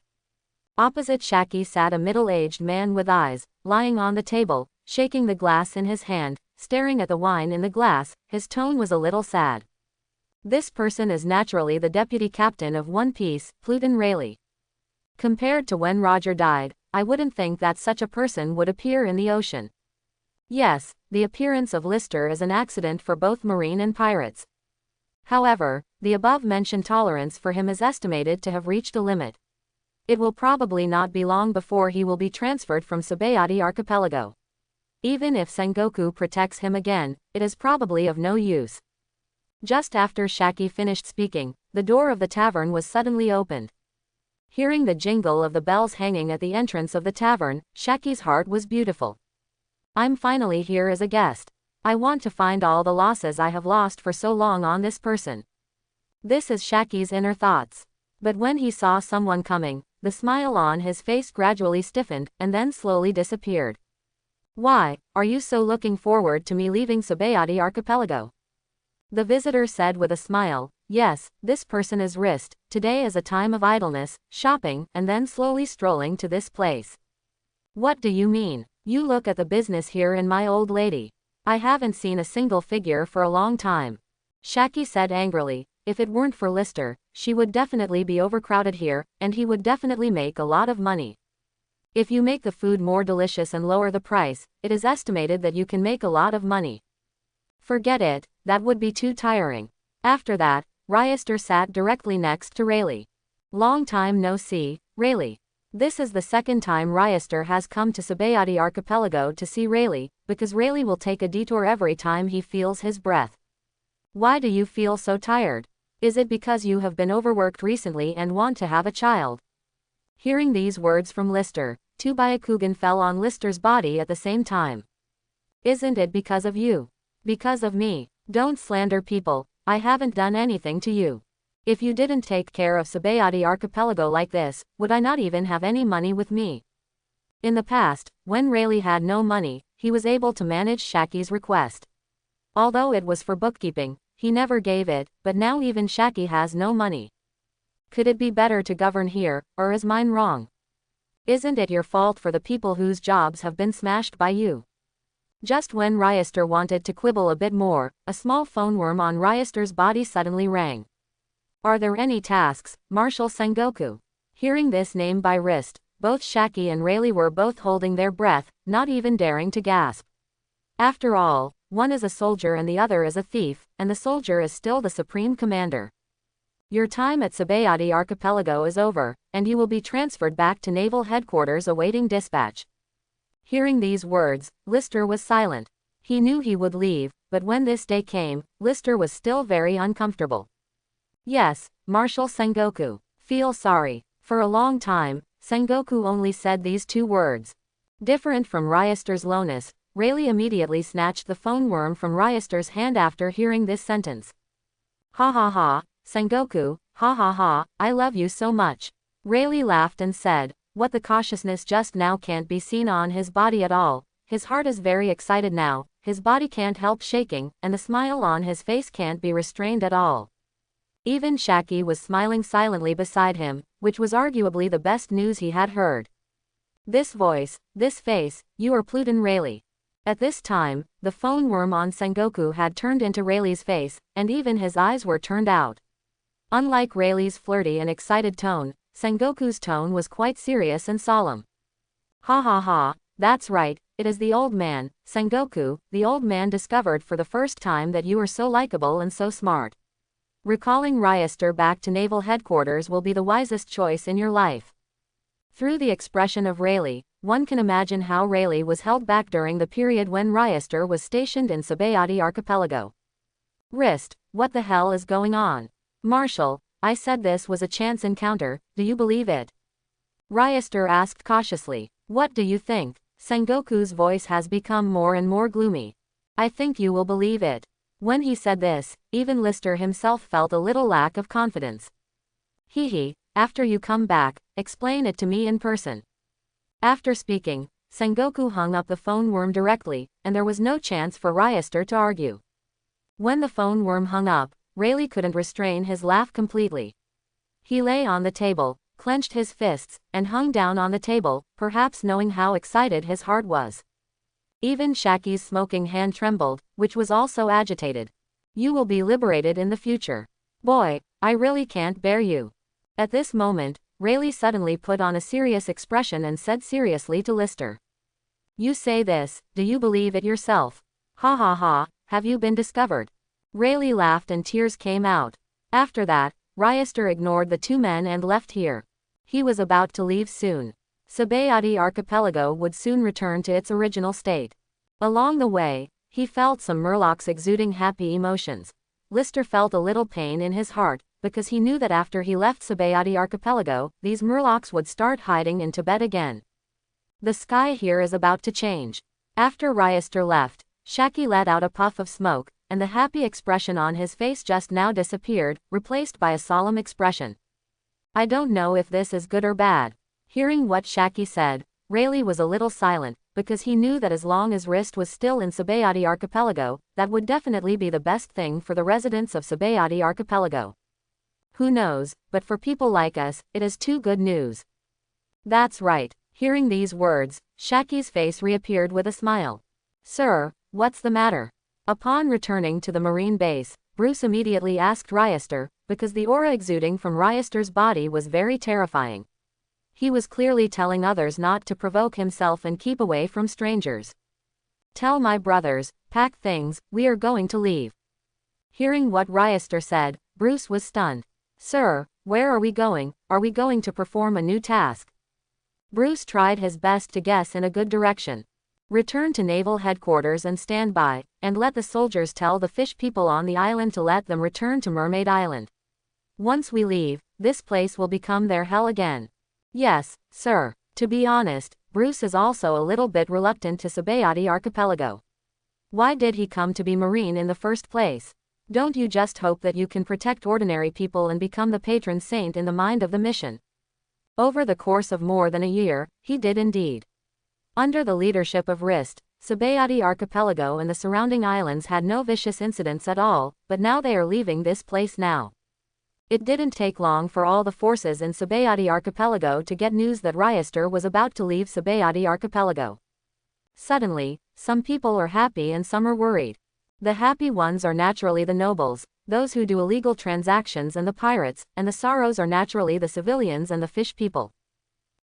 Opposite Shaki sat a middle-aged man with eyes, lying on the table, shaking the glass in his hand, staring at the wine in the glass. His tone was a little sad. This person is naturally the deputy captain of One Piece, Pluton Rayleigh. Compared to when Roger died, I wouldn't think that such a person would appear in the ocean. Yes, the appearance of Lister is an accident for both Marine and pirates. However, the above-mentioned tolerance for him is estimated to have reached a limit. It will probably not be long before he will be transferred from Sabayati archipelago. Even if Sengoku protects him again, it is probably of no use. Just after Shaki finished speaking, the door of the tavern was suddenly opened. Hearing the jingle of the bells hanging at the entrance of the tavern, Shaki's heart was beautiful. I'm finally here as a guest. I want to find all the losses I have lost for so long on this person. This is Shaki's inner thoughts. But when he saw someone coming, the smile on his face gradually stiffened, and then slowly disappeared. Why, are you so looking forward to me leaving Sabayati Archipelago? The visitor said with a smile. Yes, this person is Rist. Today is a time of idleness, shopping, and then slowly strolling to this place. What do you mean? You look at the business here in my old lady. I haven't seen a single figure for a long time. Shaki said angrily. If it weren't for Lister, she would definitely be overcrowded here, and he would definitely make a lot of money. If you make the food more delicious and lower the price, it is estimated that you can make a lot of money. Forget it, that would be too tiring. After that, Ryester sat directly next to Rayleigh. Long time no see, Rayleigh. This is the second time Ryester has come to Sabayati Archipelago to see Rayleigh, because Rayleigh will take a detour every time he feels his breath. Why do you feel so tired? Is it because you have been overworked recently and want to have a child? Hearing these words from Lister, two Byakugan fell on Lister's body at the same time. Isn't it because of you? Because of me? Don't slander people, I haven't done anything to you. If you didn't take care of Sabayati Archipelago like this, would I not even have any money with me? In the past, when Rayleigh had no money, he was able to manage Shaki's request. Although it was for bookkeeping, he never gave it, but now even Shaki has no money. Could it be better to govern here, or is mine wrong? Isn't it your fault for the people whose jobs have been smashed by you? Just when Ryester wanted to quibble a bit more, a small phone worm on Ryester's body suddenly rang. Are there any tasks, Marshal Sengoku? Hearing this name by Rist, both Shaki and Rayleigh were both holding their breath, not even daring to gasp. After all, one is a soldier and the other is a thief, and the soldier is still the supreme commander. Your time at Sabayati Archipelago is over, and you will be transferred back to naval headquarters awaiting dispatch. Hearing these words, Lister was silent. He knew he would leave, but when this day came, Lister was still very uncomfortable. Yes, Marshal Sengoku. Feel sorry. For a long time, Sengoku only said these two words. Different from Ryester's lowness, Rayleigh immediately snatched the phone worm from Ryester's hand after hearing this sentence. Ha ha ha, Sengoku, ha ha ha, I love you so much. Rayleigh laughed and said, what the cautiousness just now can't be seen on his body at all, his heart is very excited now, his body can't help shaking, and the smile on his face can't be restrained at all. Even Shaki was smiling silently beside him, which was arguably the best news he had heard. This voice, this face, you are Pluton Rayleigh. At this time, the phone worm on Sengoku had turned into Rayleigh's face, and even his eyes were turned out. Unlike Rayleigh's flirty and excited tone, Sengoku's tone was quite serious and solemn. Ha ha ha, that's right, it is the old man, Sengoku. The old man discovered for the first time that you are so likable and so smart. Recalling Ryester back to naval headquarters will be the wisest choice in your life. Through the expression of Rayleigh, one can imagine how Rayleigh was held back during the period when Ryester was stationed in Sabayati Archipelago. Rist, what the hell is going on? Marshal, I said this was a chance encounter, do you believe it? Ryester asked cautiously. What do you think? Sengoku's voice has become more and more gloomy. I think you will believe it. When he said this, even Lister himself felt a little lack of confidence. Hee, after you come back, explain it to me in person. After speaking, Sengoku hung up the phone worm directly, and there was no chance for Ryester to argue. When the phone worm hung up, Rayleigh couldn't restrain his laugh completely. He lay on the table, clenched his fists, and hung down on the table, perhaps knowing how excited his heart was. Even Shaki's smoking hand trembled, which was also agitated. You will be liberated in the future. Boy, I really can't bear you. At this moment, Rayleigh suddenly put on a serious expression and said seriously to Lister. You say this, do you believe it yourself? Ha ha ha, have you been discovered? Rayleigh laughed and tears came out. After that, Ryester ignored the two men and left here. He was about to leave soon. Sabayati Archipelago would soon return to its original state. Along the way, he felt some murlocs exuding happy emotions. Lister felt a little pain in his heart, because he knew that after he left Sabayati Archipelago, these murlocs would start hiding in Tibet again. The sky here is about to change. After Ryester left, Shaki let out a puff of smoke, and the happy expression on his face just now disappeared, replaced by a solemn expression. I don't know if this is good or bad. Hearing what Shaki said, Rayleigh was a little silent, because he knew that as long as Rist was still in Sabayati Archipelago, that would definitely be the best thing for the residents of Sabayati Archipelago. Who knows, but for people like us, it is too good news. That's right. Hearing these words, Shaki's face reappeared with a smile. Sir, what's the matter? Upon returning to the Marine base, Bruce immediately asked Ryester, because the aura exuding from Ryester's body was very terrifying. He was clearly telling others not to provoke himself and keep away from strangers. Tell my brothers, pack things, we are going to leave. Hearing what Ryester said, Bruce was stunned. Sir, where are we going? Are we going to perform a new task? Bruce tried his best to guess in a good direction. Return to naval headquarters and stand by, and let the soldiers tell the fish people on the island to let them return to Mermaid Island. Once we leave, this place will become their hell again. Yes, sir. To be honest, Bruce is also a little bit reluctant to Sabayati Archipelago. Why did he come to be Marine in the first place? Don't you just hope that you can protect ordinary people and become the patron saint in the mind of the mission? Over the course of more than a year, he did indeed. Under the leadership of Rist, Sabayati Archipelago and the surrounding islands had no vicious incidents at all, but now they are leaving this place now. It didn't take long for all the forces in Sabayati Archipelago to get news that Ryester was about to leave Sabayati Archipelago. Suddenly, some people are happy and some are worried. The happy ones are naturally the nobles, those who do illegal transactions and the pirates, and the sorrows are naturally the civilians and the fish people.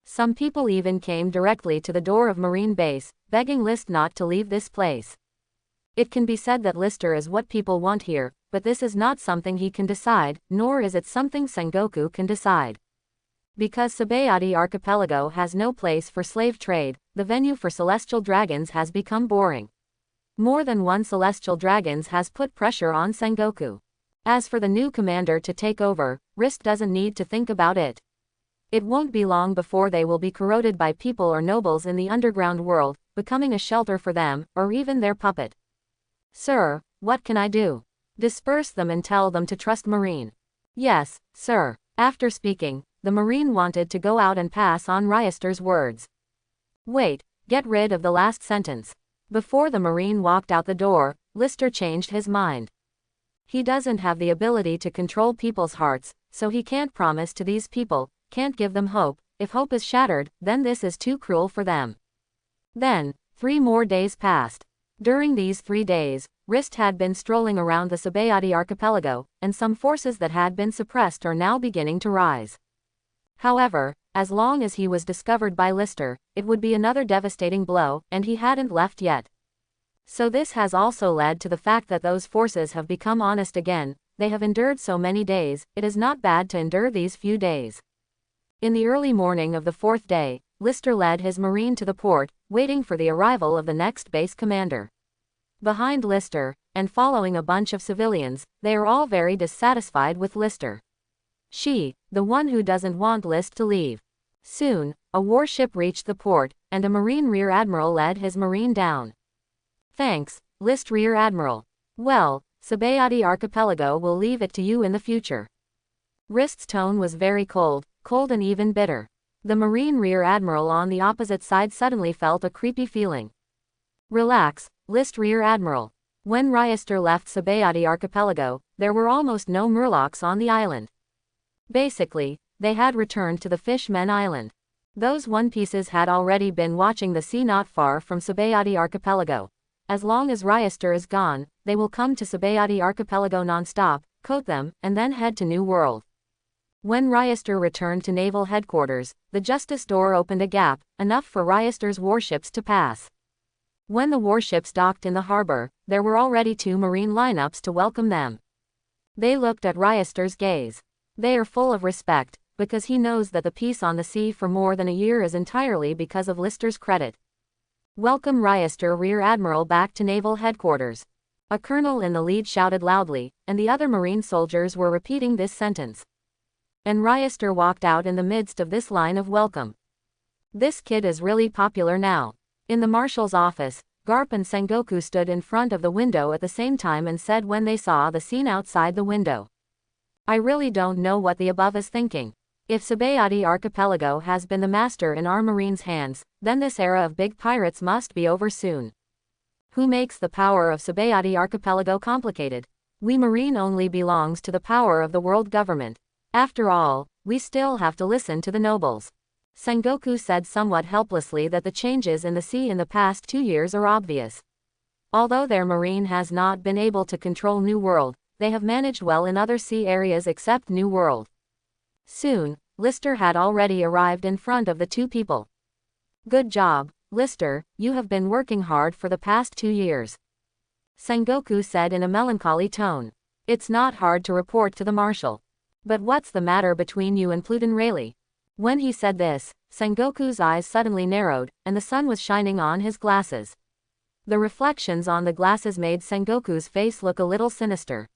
Some people even came directly to the door of Marine Base, begging List not to leave this place. It can be said that Lister is what people want here, but this is not something he can decide, nor is it something Sengoku can decide. Because Sabayati Archipelago has no place for slave trade, the venue for celestial dragons has become boring. More than one celestial dragons has put pressure on Sengoku. As for the new commander to take over, Rist doesn't need to think about it. It won't be long before they will be corroded by people or nobles in the underground world, becoming a shelter for them, or even their puppet. Sir, what can I do? Disperse them and tell them to trust Marine. Yes, sir. After speaking, the Marine wanted to go out and pass on Ryester's words. Wait, get rid of the last sentence. Before the Marine walked out the door, Lister changed his mind. He doesn't have the ability to control people's hearts, so he can't promise to these people, can't give them hope. If hope is shattered, then this is too cruel for them. Then, 3 more days passed. During these 3 days, Rist had been strolling around the Sabayati Archipelago, and some forces that had been suppressed are now beginning to rise. However, as long as he was discovered by Lister, it would be another devastating blow, and he hadn't left yet. So this has also led to the fact that those forces have become honest again. They have endured so many days, it is not bad to endure these few days. In the early morning of the 4th day, Lister led his marine to the port, waiting for the arrival of the next base commander. Behind Lister, and following a bunch of civilians, they are all very dissatisfied with Lister. She, the one who doesn't want List to leave. Soon, a warship reached the port, and a Marine Rear Admiral led his marine down. Thanks, List Rear Admiral. Well, Sabayati Archipelago will leave it to you in the future. Rist's tone was very cold and even bitter. The Marine Rear Admiral on the opposite side suddenly felt a creepy feeling. Relax, List Rear Admiral. When Ryester left Sabayati Archipelago, there were almost no murlocs on the island. Basically, they had returned to the Fishmen Island. Those One Pieces had already been watching the sea not far from Sabayati Archipelago. As long as Ryester is gone, they will come to Sabayati Archipelago non-stop, coat them, and then head to New World. When Ryester returned to naval headquarters, the Justice door opened a gap, enough for Ryester's warships to pass. When the warships docked in the harbor, there were already 2 marine lineups to welcome them. They looked at Ryester's gaze. They are full of respect, because he knows that the peace on the sea for more than a year is entirely because of Lister's credit. Welcome Ryester Rear Admiral back to naval headquarters. A colonel in the lead shouted loudly, and the other Marine soldiers were repeating this sentence. And Ryester walked out in the midst of this line of welcome. This kid is really popular now. In the marshal's office, Garp and Sengoku stood in front of the window at the same time and said when they saw the scene outside the window. I really don't know what the above is thinking. If Tsubayati Archipelago has been the master in our Marines' hands, then this era of big pirates must be over soon. Who makes the power of Tsubayati Archipelago complicated? We Marine only belongs to the power of the world government. After all, we still have to listen to the nobles. Sengoku said somewhat helplessly that the changes in the sea in the past 2 years are obvious. Although their Marine has not been able to control New World, they have managed well in other sea areas except New World. Soon, Lister had already arrived in front of the two people. Good job, Lister, you have been working hard for the past 2 years. Sengoku said in a melancholy tone. It's not hard to report to the marshal. But what's the matter between you and Pluton Rayleigh? When he said this, Sengoku's eyes suddenly narrowed, and the sun was shining on his glasses. The reflections on the glasses made Sengoku's face look a little sinister.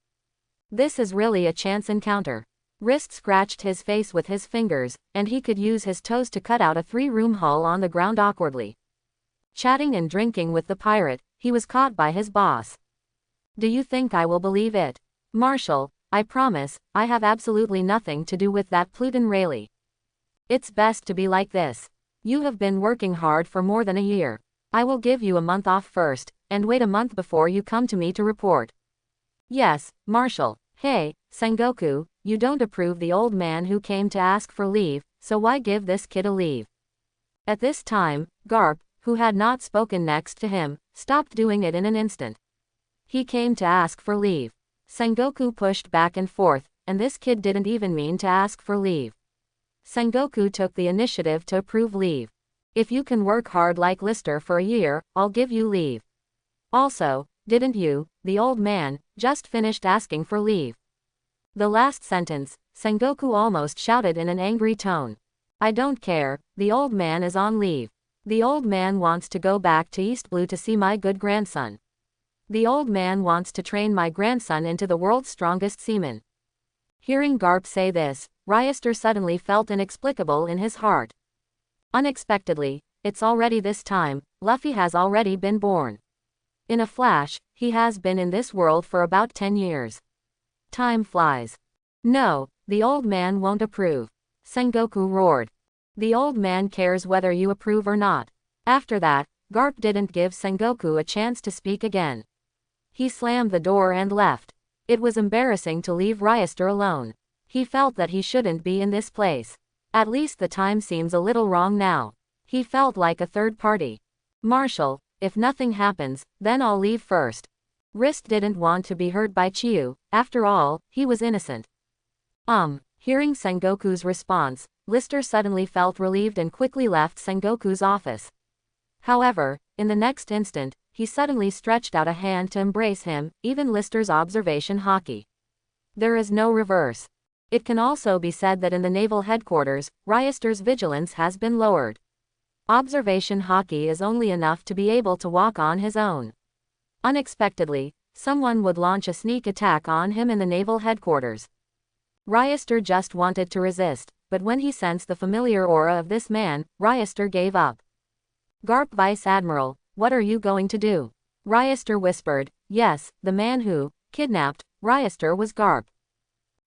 This is really a chance encounter. Wrist scratched his face with his fingers, and he could use his toes to cut out a 3-room hole on the ground awkwardly. Chatting and drinking with the pirate, he was caught by his boss. Do you think I will believe it? Marshal, I promise, I have absolutely nothing to do with that Pluton Rayleigh. It's best to be like this. You have been working hard for more than a year. I will give you a month off first, and wait a month before you come to me to report. Yes, Marshal. Hey, Sengoku, you don't approve the old man who came to ask for leave, so why give this kid a leave? At this time, Garp, who had not spoken next to him, stopped doing it in an instant. He came to ask for leave. Sengoku pushed back and forth, and this kid didn't even mean to ask for leave. Sengoku took the initiative to approve leave. If you can work hard like Lister for a year, I'll give you leave. Also, didn't you, the old man, just finished asking for leave? The last sentence, Sengoku almost shouted in an angry tone. I don't care, the old man is on leave. The old man wants to go back to East Blue to see my good grandson. The old man wants to train my grandson into the world's strongest seaman. Hearing Garp say this, Ryester suddenly felt inexplicable in his heart. Unexpectedly, it's already this time, Luffy has already been born. In a flash, he has been in this world for about 10 years. Time flies. No, the old man won't approve. Sengoku roared. The old man cares whether you approve or not. After that, Garp didn't give Sengoku a chance to speak again. He slammed the door and left. It was embarrassing to leave Ryester alone. He felt that he shouldn't be in this place. At least the time seems a little wrong now. He felt like a third party. Marshal, if nothing happens, then I'll leave first. Wrist didn't want to be hurt by Chiyu, after all, he was innocent. Hearing Sengoku's response, Lister suddenly felt relieved and quickly left Sengoku's office. However, in the next instant, he suddenly stretched out a hand to embrace him, even Lister's observation haki. There is no reverse. It can also be said that in the naval headquarters, Ryester's vigilance has been lowered. Observation haki is only enough to be able to walk on his own. Unexpectedly, someone would launch a sneak attack on him in the naval headquarters. Ryester just wanted to resist, but when he sensed the familiar aura of this man, Ryester gave up. Garp Vice Admiral, what are you going to do? Ryester whispered. Yes, the man who kidnapped Ryester was Garp.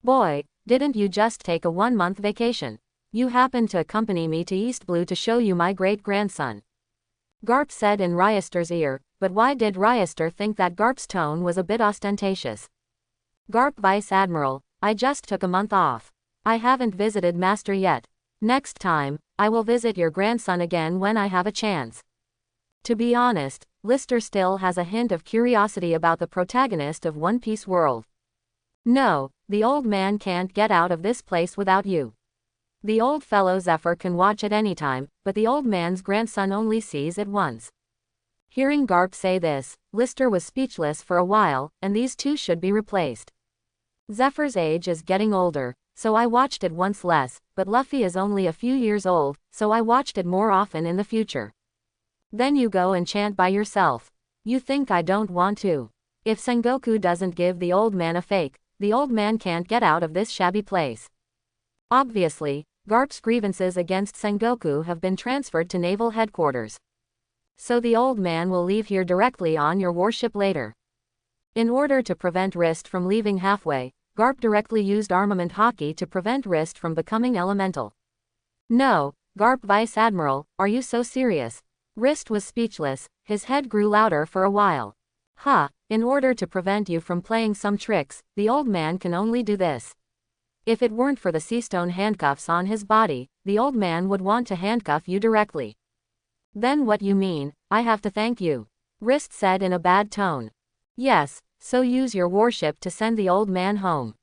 Boy, didn't you just take a 1-month vacation? You happened to accompany me to East Blue to show you my great-grandson. Garp said in Ryester's ear, but why did Ryester think that Garp's tone was a bit ostentatious? Garp Vice Admiral, I just took a month off. I haven't visited Master yet. Next time, I will visit your grandson again when I have a chance. To be honest, Lister still has a hint of curiosity about the protagonist of One Piece World. No, the old man can't get out of this place without you. The old fellow Zephyr can watch at any time, but the old man's grandson only sees it once. Hearing Garp say this, Lister was speechless for a while, and these two should be replaced. Zephyr's age is getting older, so I watched it once less, but Luffy is only a few years old, so I watched it more often in the future. Then you go and chant by yourself. You think I don't want to? If Sengoku doesn't give the old man a fake, the old man can't get out of this shabby place. Obviously, Garp's grievances against Sengoku have been transferred to naval headquarters. So the old man will leave here directly on your warship later. In order to prevent Wrist from leaving halfway, Garp directly used armament hockey to prevent Wrist from becoming elemental. No, Garp Vice Admiral, are you so serious? Wrist was speechless, his head grew louder for a while. In order to prevent you from playing some tricks, the old man can only do this. If it weren't for the seastone handcuffs on his body, the old man would want to handcuff you directly. Then what you mean, I have to thank you? Wrist said in a bad tone. Yes, so use your warship to send the old man home.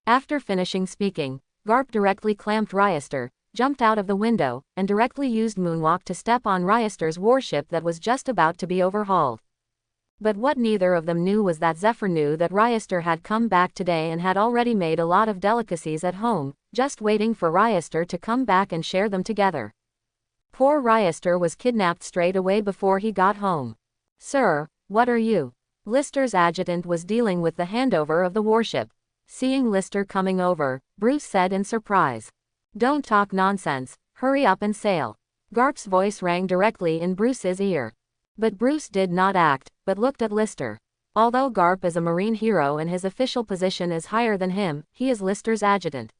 After finishing speaking, Garp directly clamped Ryester, jumped out of the window, and directly used Moonwalk to step on Ryester's warship that was just about to be overhauled. But what neither of them knew was that Zephyr knew that Ryester had come back today and had already made a lot of delicacies at home, just waiting for Ryester to come back and share them together. Poor Ryester was kidnapped straight away before he got home. Sir, what are you? Lister's adjutant was dealing with the handover of the warship. Seeing Lister coming over, Bruce said in surprise. Don't talk nonsense, hurry up and sail. Garp's voice rang directly in Bruce's ear. But Bruce did not act, but looked at Lister. Although Garp is a marine hero and his official position is higher than him, he is Lister's adjutant.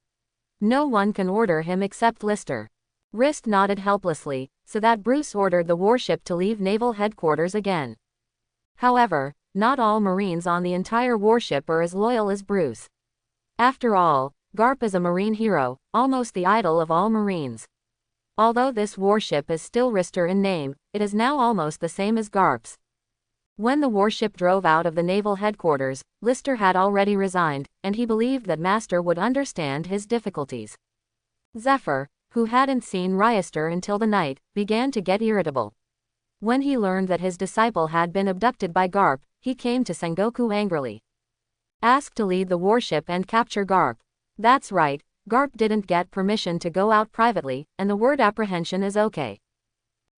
No one can order him except Lister. Wrist nodded helplessly, so that Bruce ordered the warship to leave naval headquarters again. However, not all Marines on the entire warship are as loyal as Bruce. After all, Garp is a marine hero, almost the idol of all Marines. Although this warship is still Rister in name, it is now almost the same as Garp's. When the warship drove out of the naval headquarters, Lister had already resigned, and he believed that Master would understand his difficulties. Zephyr, who hadn't seen Ryester until the night, began to get irritable. When he learned that his disciple had been abducted by Garp, he came to Sengoku angrily. Asked to lead the warship and capture Garp. That's right, Garp didn't get permission to go out privately, and the word apprehension is okay.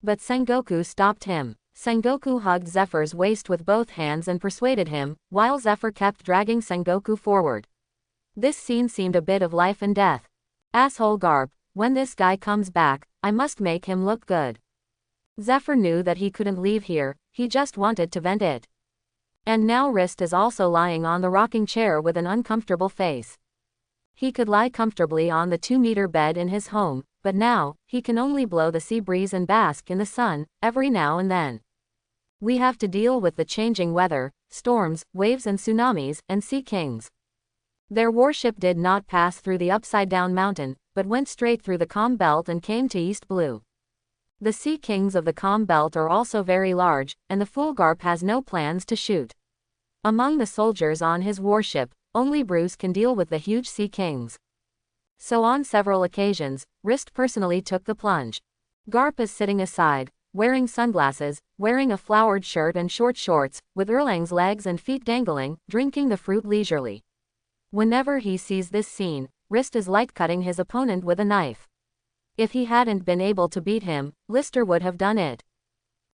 But Sengoku stopped him. Sengoku hugged Zephyr's waist with both hands and persuaded him, while Zephyr kept dragging Sengoku forward. This scene seemed a bit of life and death. Asshole Garp, when this guy comes back, I must make him look good. Zephyr knew that he couldn't leave here, he just wanted to vent it. And now Wrist is also lying on the rocking chair with an uncomfortable face. He could lie comfortably on the 2-meter bed in his home, but now, he can only blow the sea breeze and bask in the sun, every now and then. We have to deal with the changing weather, storms, waves and tsunamis, and sea kings. Their warship did not pass through the upside-down mountain, but went straight through the calm belt and came to East Blue. The sea kings of the calm belt are also very large, and the fool Garp has no plans to shoot. Among the soldiers on his warship, only Bruce can deal with the huge sea kings. So on several occasions, Wrist personally took the plunge. Garp is sitting aside, wearing sunglasses, wearing a flowered shirt and short shorts, with Erlang's legs and feet dangling, drinking the fruit leisurely. Whenever he sees this scene, Wrist is like cutting his opponent with a knife. If he hadn't been able to beat him, Lister would have done it.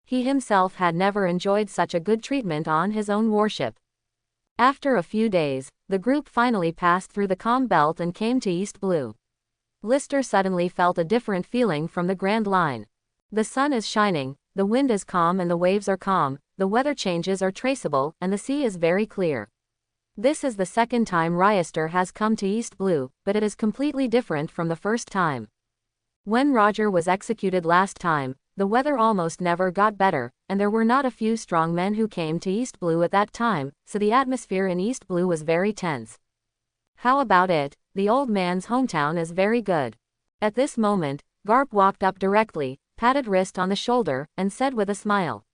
He himself had never enjoyed such a good treatment on his own warship. After a few days, the group finally passed through the calm belt and came to East Blue. Lister suddenly felt a different feeling from the Grand Line. The sun is shining, the wind is calm and the waves are calm, the weather changes are traceable, and the sea is very clear. This is the second time Ryester has come to East Blue, but it is completely different from the first time. When Roger was executed last time, the weather almost never got better, and there were not a few strong men who came to East Blue at that time, so the atmosphere in East Blue was very tense. How about it? The old man's hometown is very good. At this moment, Garp walked up directly, patted Wrist on the shoulder, and said with a smile.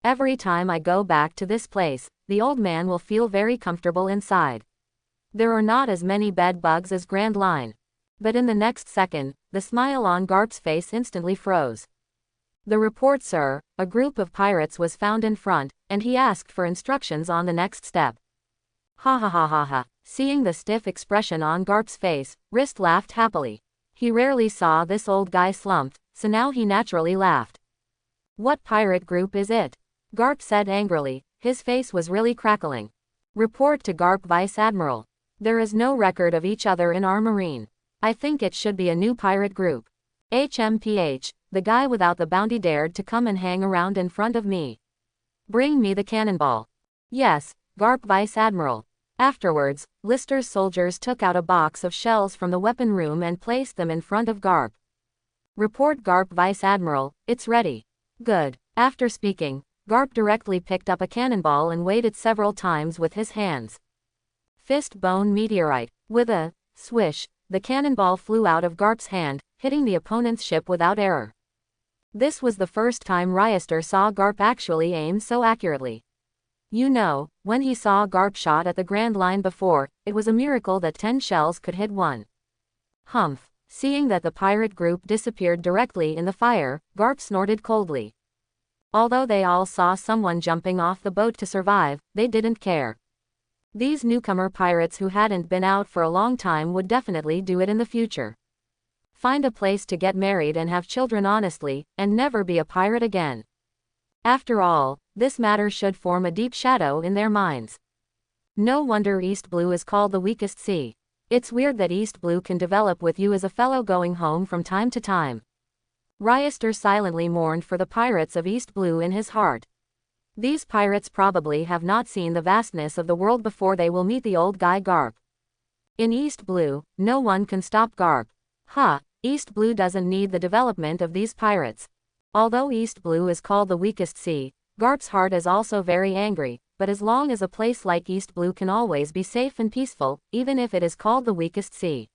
Every time I go back to this place, the old man will feel very comfortable inside. There are not as many bed bugs as Grand Line. But in the next second, the smile on Garp's face instantly froze. The report, sir, a group of pirates was found in front, and he asked for instructions on the next step. Ha ha ha ha ha. Seeing the stiff expression on Garp's face, Wrist laughed happily. He rarely saw this old guy slumped, so now he naturally laughed. What pirate group is it? Garp said angrily, his face was really crackling. Report to Garp Vice Admiral. There is no record of each other in our marine. I think it should be a new pirate group. HMPH, the guy without the bounty dared to come and hang around in front of me. Bring me the cannonball. Yes, Garp Vice Admiral. Afterwards, Lister's soldiers took out a box of shells from the weapon room and placed them in front of Garp. Report Garp Vice Admiral, it's ready. Good. After speaking, Garp directly picked up a cannonball and weighed it several times with his hands. Fist bone meteorite. With a swish, the cannonball flew out of Garp's hand, hitting the opponent's ship without error. This was the first time Ryester saw Garp actually aim so accurately. You know, when he saw Garp shot at the Grand Line before, it was a miracle that 10 shells could hit one. Humph. Seeing that the pirate group disappeared directly in the fire, Garp snorted coldly. Although they all saw someone jumping off the boat to survive, they didn't care. These newcomer pirates who hadn't been out for a long time would definitely do it in the future. Find a place to get married and have children honestly, and never be a pirate again. After all, this matter should form a deep shadow in their minds. No wonder East Blue is called the weakest sea. It's weird that East Blue can develop with you as a fellow going home from time to time. Ryester silently mourned for the pirates of East Blue in his heart. These pirates probably have not seen the vastness of the world before they will meet the old guy Garp. In East Blue, no one can stop Garp. East Blue doesn't need the development of these pirates. Although East Blue is called the weakest sea, Garp's heart is also very angry, but as long as a place like East Blue can always be safe and peaceful, even if it is called the weakest sea.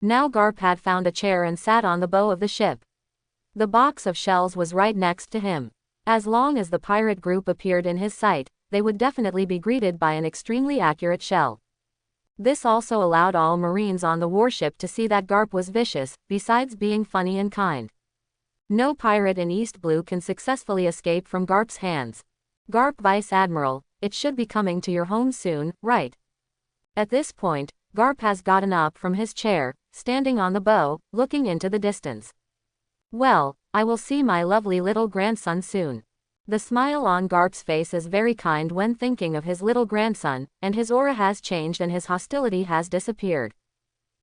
Now Garp had found a chair and sat on the bow of the ship. The box of shells was right next to him. As long as the pirate group appeared in his sight, they would definitely be greeted by an extremely accurate shell. This also allowed all Marines on the warship to see that Garp was vicious, besides being funny and kind. No pirate in East Blue can successfully escape from Garp's hands. Garp Vice Admiral, it should be coming to your home soon, right? At this point, Garp has gotten up from his chair, standing on the bow, looking into the distance. Well, I will see my lovely little grandson soon. The smile on Garp's face is very kind when thinking of his little grandson, and his aura has changed and his hostility has disappeared.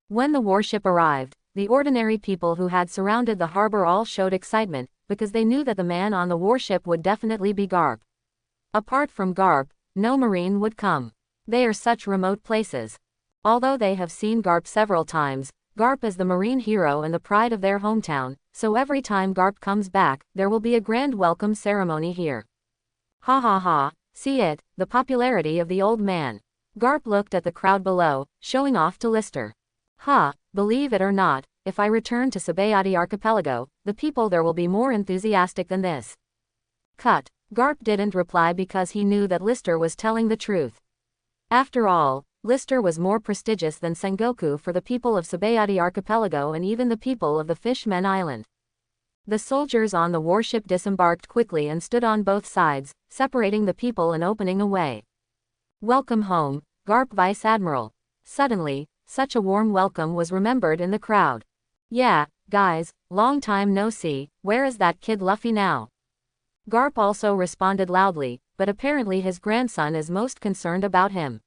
When the warship arrived, the ordinary people who had surrounded the harbor all showed excitement, because they knew that the man on the warship would definitely be Garp. Apart from Garp, no Marine would come. They are such remote places. Although they have seen Garp several times, Garp is the Marine hero and the pride of their hometown, so every time Garp comes back, there will be a grand welcome ceremony here. Ha ha ha, see it, the popularity of the old man. Garp looked at the crowd below, showing off to Lister. Believe it or not, if I return to Sabayati Archipelago, the people there will be more enthusiastic than this. Cut. Garp didn't reply because he knew that Lister was telling the truth. After all, Lister was more prestigious than Sengoku for the people of Sabayati Archipelago and even the people of the Fishmen Island. The soldiers on the warship disembarked quickly and stood on both sides, separating the people and opening a way. Welcome home, Garp Vice Admiral. Suddenly, such a warm welcome was remembered in the crowd. Yeah, guys, long time no see, where is that kid Luffy now? Garp also responded loudly, but apparently his grandson is most concerned about him.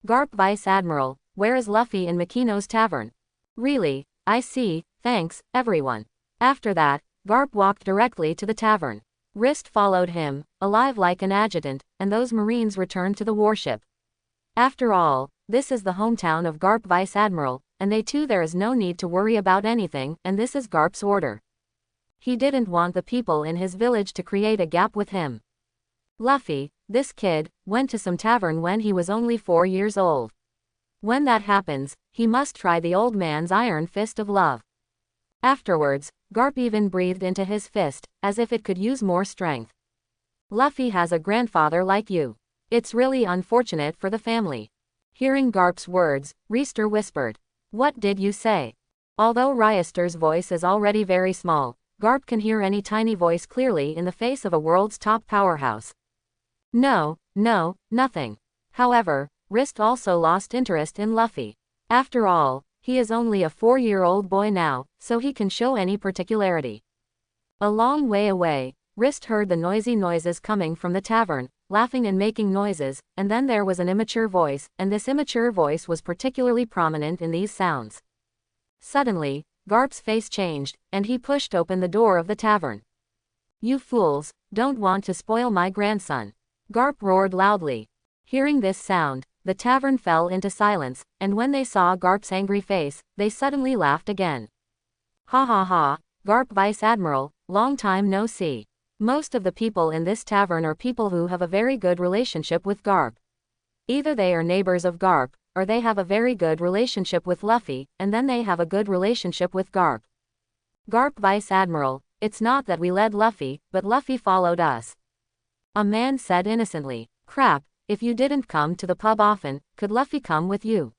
Garp Vice Admiral, where is Luffy in Makino's tavern? Really, I see, thanks, everyone. After that, Garp walked directly to the tavern. Wrist followed him, alive like an adjutant, and those Marines returned to the warship. After all, this is the hometown of Garp Vice Admiral, and they too there is no need to worry about anything, and this is Garp's order. He didn't want the people in his village to create a gap with him. Luffy, this kid, went to some tavern when he was only 4 years old. When that happens, he must try the old man's iron fist of love. Afterwards, Garp even breathed into his fist, as if it could use more strength. Luffy has a grandfather like you. It's really unfortunate for the family. Hearing Garp's words, Reister whispered. What did you say? Although Ryester's voice is already very small, Garp can hear any tiny voice clearly in the face of a world's top powerhouse. No, nothing. However, Wrist also lost interest in Luffy. After all, he is only a 4-year-old boy now, so he can show any particularity. A long way away, Wrist heard the noisy noises coming from the tavern, laughing and making noises, and then there was an immature voice, and this immature voice was particularly prominent in these sounds. Suddenly, Garp's face changed, and he pushed open the door of the tavern. "You fools, don't want to spoil my grandson," Garp roared loudly. Hearing this sound, the tavern fell into silence, and when they saw Garp's angry face, they suddenly laughed again. "Ha ha ha, Garp Vice Admiral, long time no see." Most of the people in this tavern are people who have a very good relationship with Garp. Either they are neighbors of Garp, or they have a very good relationship with Luffy, and then they have a good relationship with Garp. "Garp Vice Admiral, it's not that we led Luffy, but Luffy followed us," a man said innocently. "Crap, if you didn't come to the pub often, could Luffy come with you?"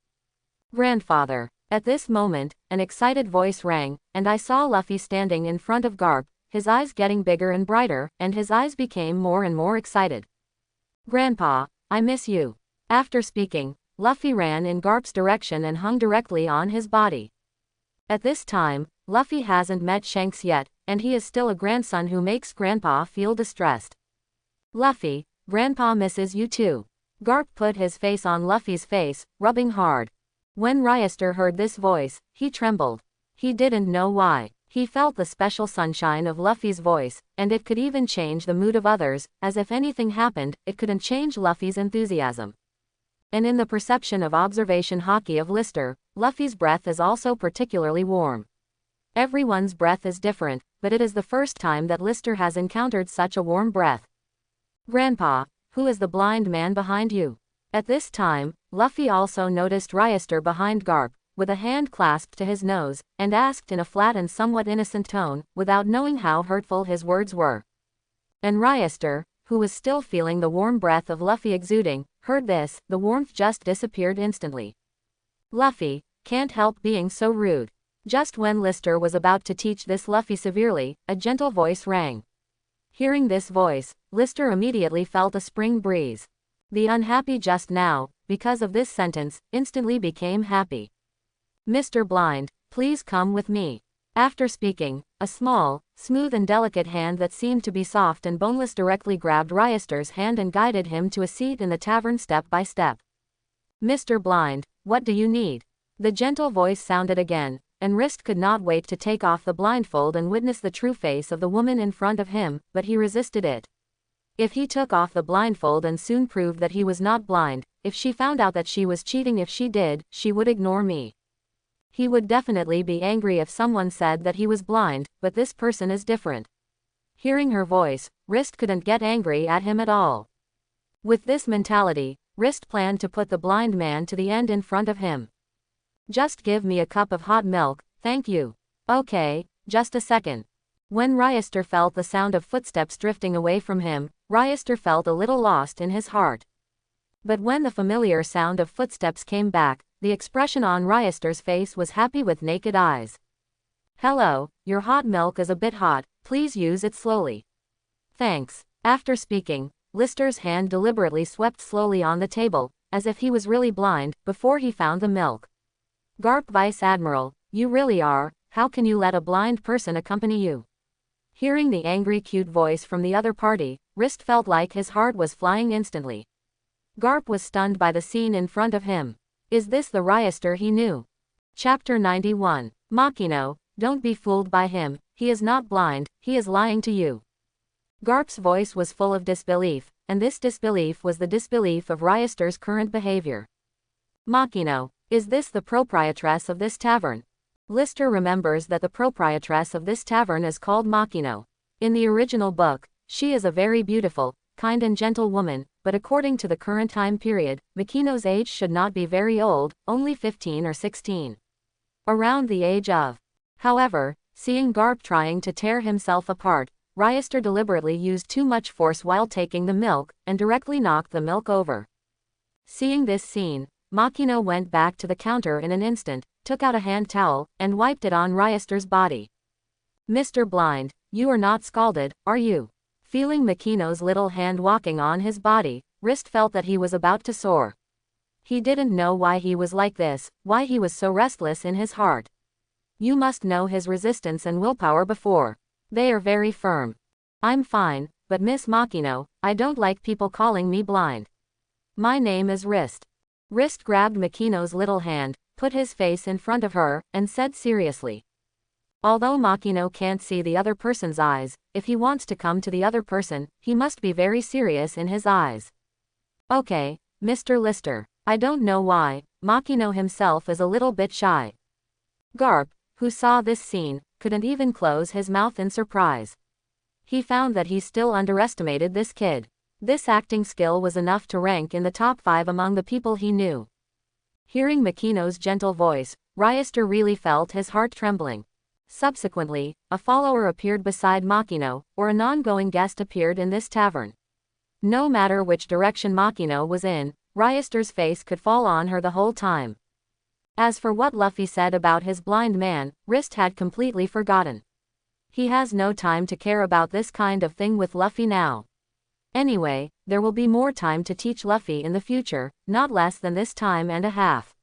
"Grandfather." At this moment, an excited voice rang, and I saw Luffy standing in front of Garp, his eyes getting bigger and brighter, and his eyes became more and more excited. "Grandpa, I miss you." After speaking, Luffy ran in Garp's direction and hung directly on his body. At this time, Luffy hasn't met Shanks yet, and he is still a grandson who makes Grandpa feel distressed. "Luffy, Grandpa misses you too." Garp put his face on Luffy's face, rubbing hard. When Ryoster heard this voice, he trembled. He didn't know why. He felt the special sunshine of Luffy's voice, and it could even change the mood of others, as if anything happened, it couldn't change Luffy's enthusiasm. And in the perception of observation hockey of Lister, Luffy's breath is also particularly warm. Everyone's breath is different, but it is the first time that Lister has encountered such a warm breath. "Grandpa, who is the blind man behind you?" At this time, Luffy also noticed Ryoster behind Garp, with a hand clasped to his nose, and asked in a flat and somewhat innocent tone, without knowing how hurtful his words were. And Ryoster, who was still feeling the warm breath of Luffy exuding, heard this, the warmth just disappeared instantly. "Luffy, can't help being so rude." Just when Lister was about to teach this Luffy severely, a gentle voice rang. Hearing this voice, Lister immediately felt a spring breeze. The unhappy just now, because of this sentence, instantly became happy. "Mr. Blind, please come with me." After speaking, a small, smooth and delicate hand that seemed to be soft and boneless directly grabbed Ryoster's hand and guided him to a seat in the tavern step by step. "Mr. Blind, what do you need?" The gentle voice sounded again, and Wrist could not wait to take off the blindfold and witness the true face of the woman in front of him, but he resisted it. If he took off the blindfold and soon proved that he was not blind, if she found out that she was cheating, if she did, she would ignore me. He would definitely be angry if someone said that he was blind, but this person is different. Hearing her voice, Wrist couldn't get angry at him at all. With this mentality, Wrist planned to put the blind man to the end in front of him. "Just give me a cup of hot milk, thank you." "Okay, just a second." When Ryoster felt the sound of footsteps drifting away from him, Ryoster felt a little lost in his heart. But when the familiar sound of footsteps came back, the expression on Ryoster's face was happy with naked eyes. "Hello, your hot milk is a bit hot, please use it slowly." "Thanks." After speaking, Lister's hand deliberately swept slowly on the table, as if he was really blind, before he found the milk. "Garp Vice Admiral, you really are, how can you let a blind person accompany you?" Hearing the angry cute voice from the other party, Wrist felt like his heart was flying instantly. Garp was stunned by the scene in front of him. Is this the Ryoster he knew? Chapter 91. Makino, don't be fooled by him, he is not blind, he is lying to you. Garp's voice was full of disbelief, and this disbelief was the disbelief of Ryoster's current behavior. "Makino, is this the proprietress of this tavern?" Lister remembers that the proprietress of this tavern is called Makino. In the original book, she is a very beautiful, kind and gentle woman, but according to the current time period, Makino's age should not be very old, only 15 or 16. Around the age of. However, seeing Garp trying to tear himself apart, Ryoster deliberately used too much force while taking the milk, and directly knocked the milk over. Seeing this scene, Makino went back to the counter in an instant, took out a hand towel, and wiped it on Ryoster's body. "Mr. Blind, you are not scalded, are you?" Feeling Makino's little hand walking on his body, Wrist felt that he was about to soar. He didn't know why he was like this, why he was so restless in his heart. You must know his resistance and willpower before. They are very firm. "I'm fine, but Miss Makino, I don't like people calling me blind. My name is Wrist. Wrist grabbed Makino's little hand, put his face in front of her, and said seriously. Although Makino can't see the other person's eyes, if he wants to come to the other person, he must be very serious in his eyes. Okay, Mr. Lister. I don't know why, Makino himself is a little bit shy. Garp, who saw this scene, couldn't even close his mouth in surprise. He found that he still underestimated this kid. This acting skill was enough to rank in the top 5 among the people he knew. Hearing Makino's gentle voice, Ryester really felt his heart trembling. Subsequently, a follower appeared beside Makino, or a non-going guest appeared in this tavern. No matter which direction Makino was in, Ryester's face could fall on her the whole time. As for what Luffy said about his blind man, Wrist had completely forgotten. He has no time to care about this kind of thing with Luffy now. Anyway, there will be more time to teach Luffy in the future, not less than this time and a half.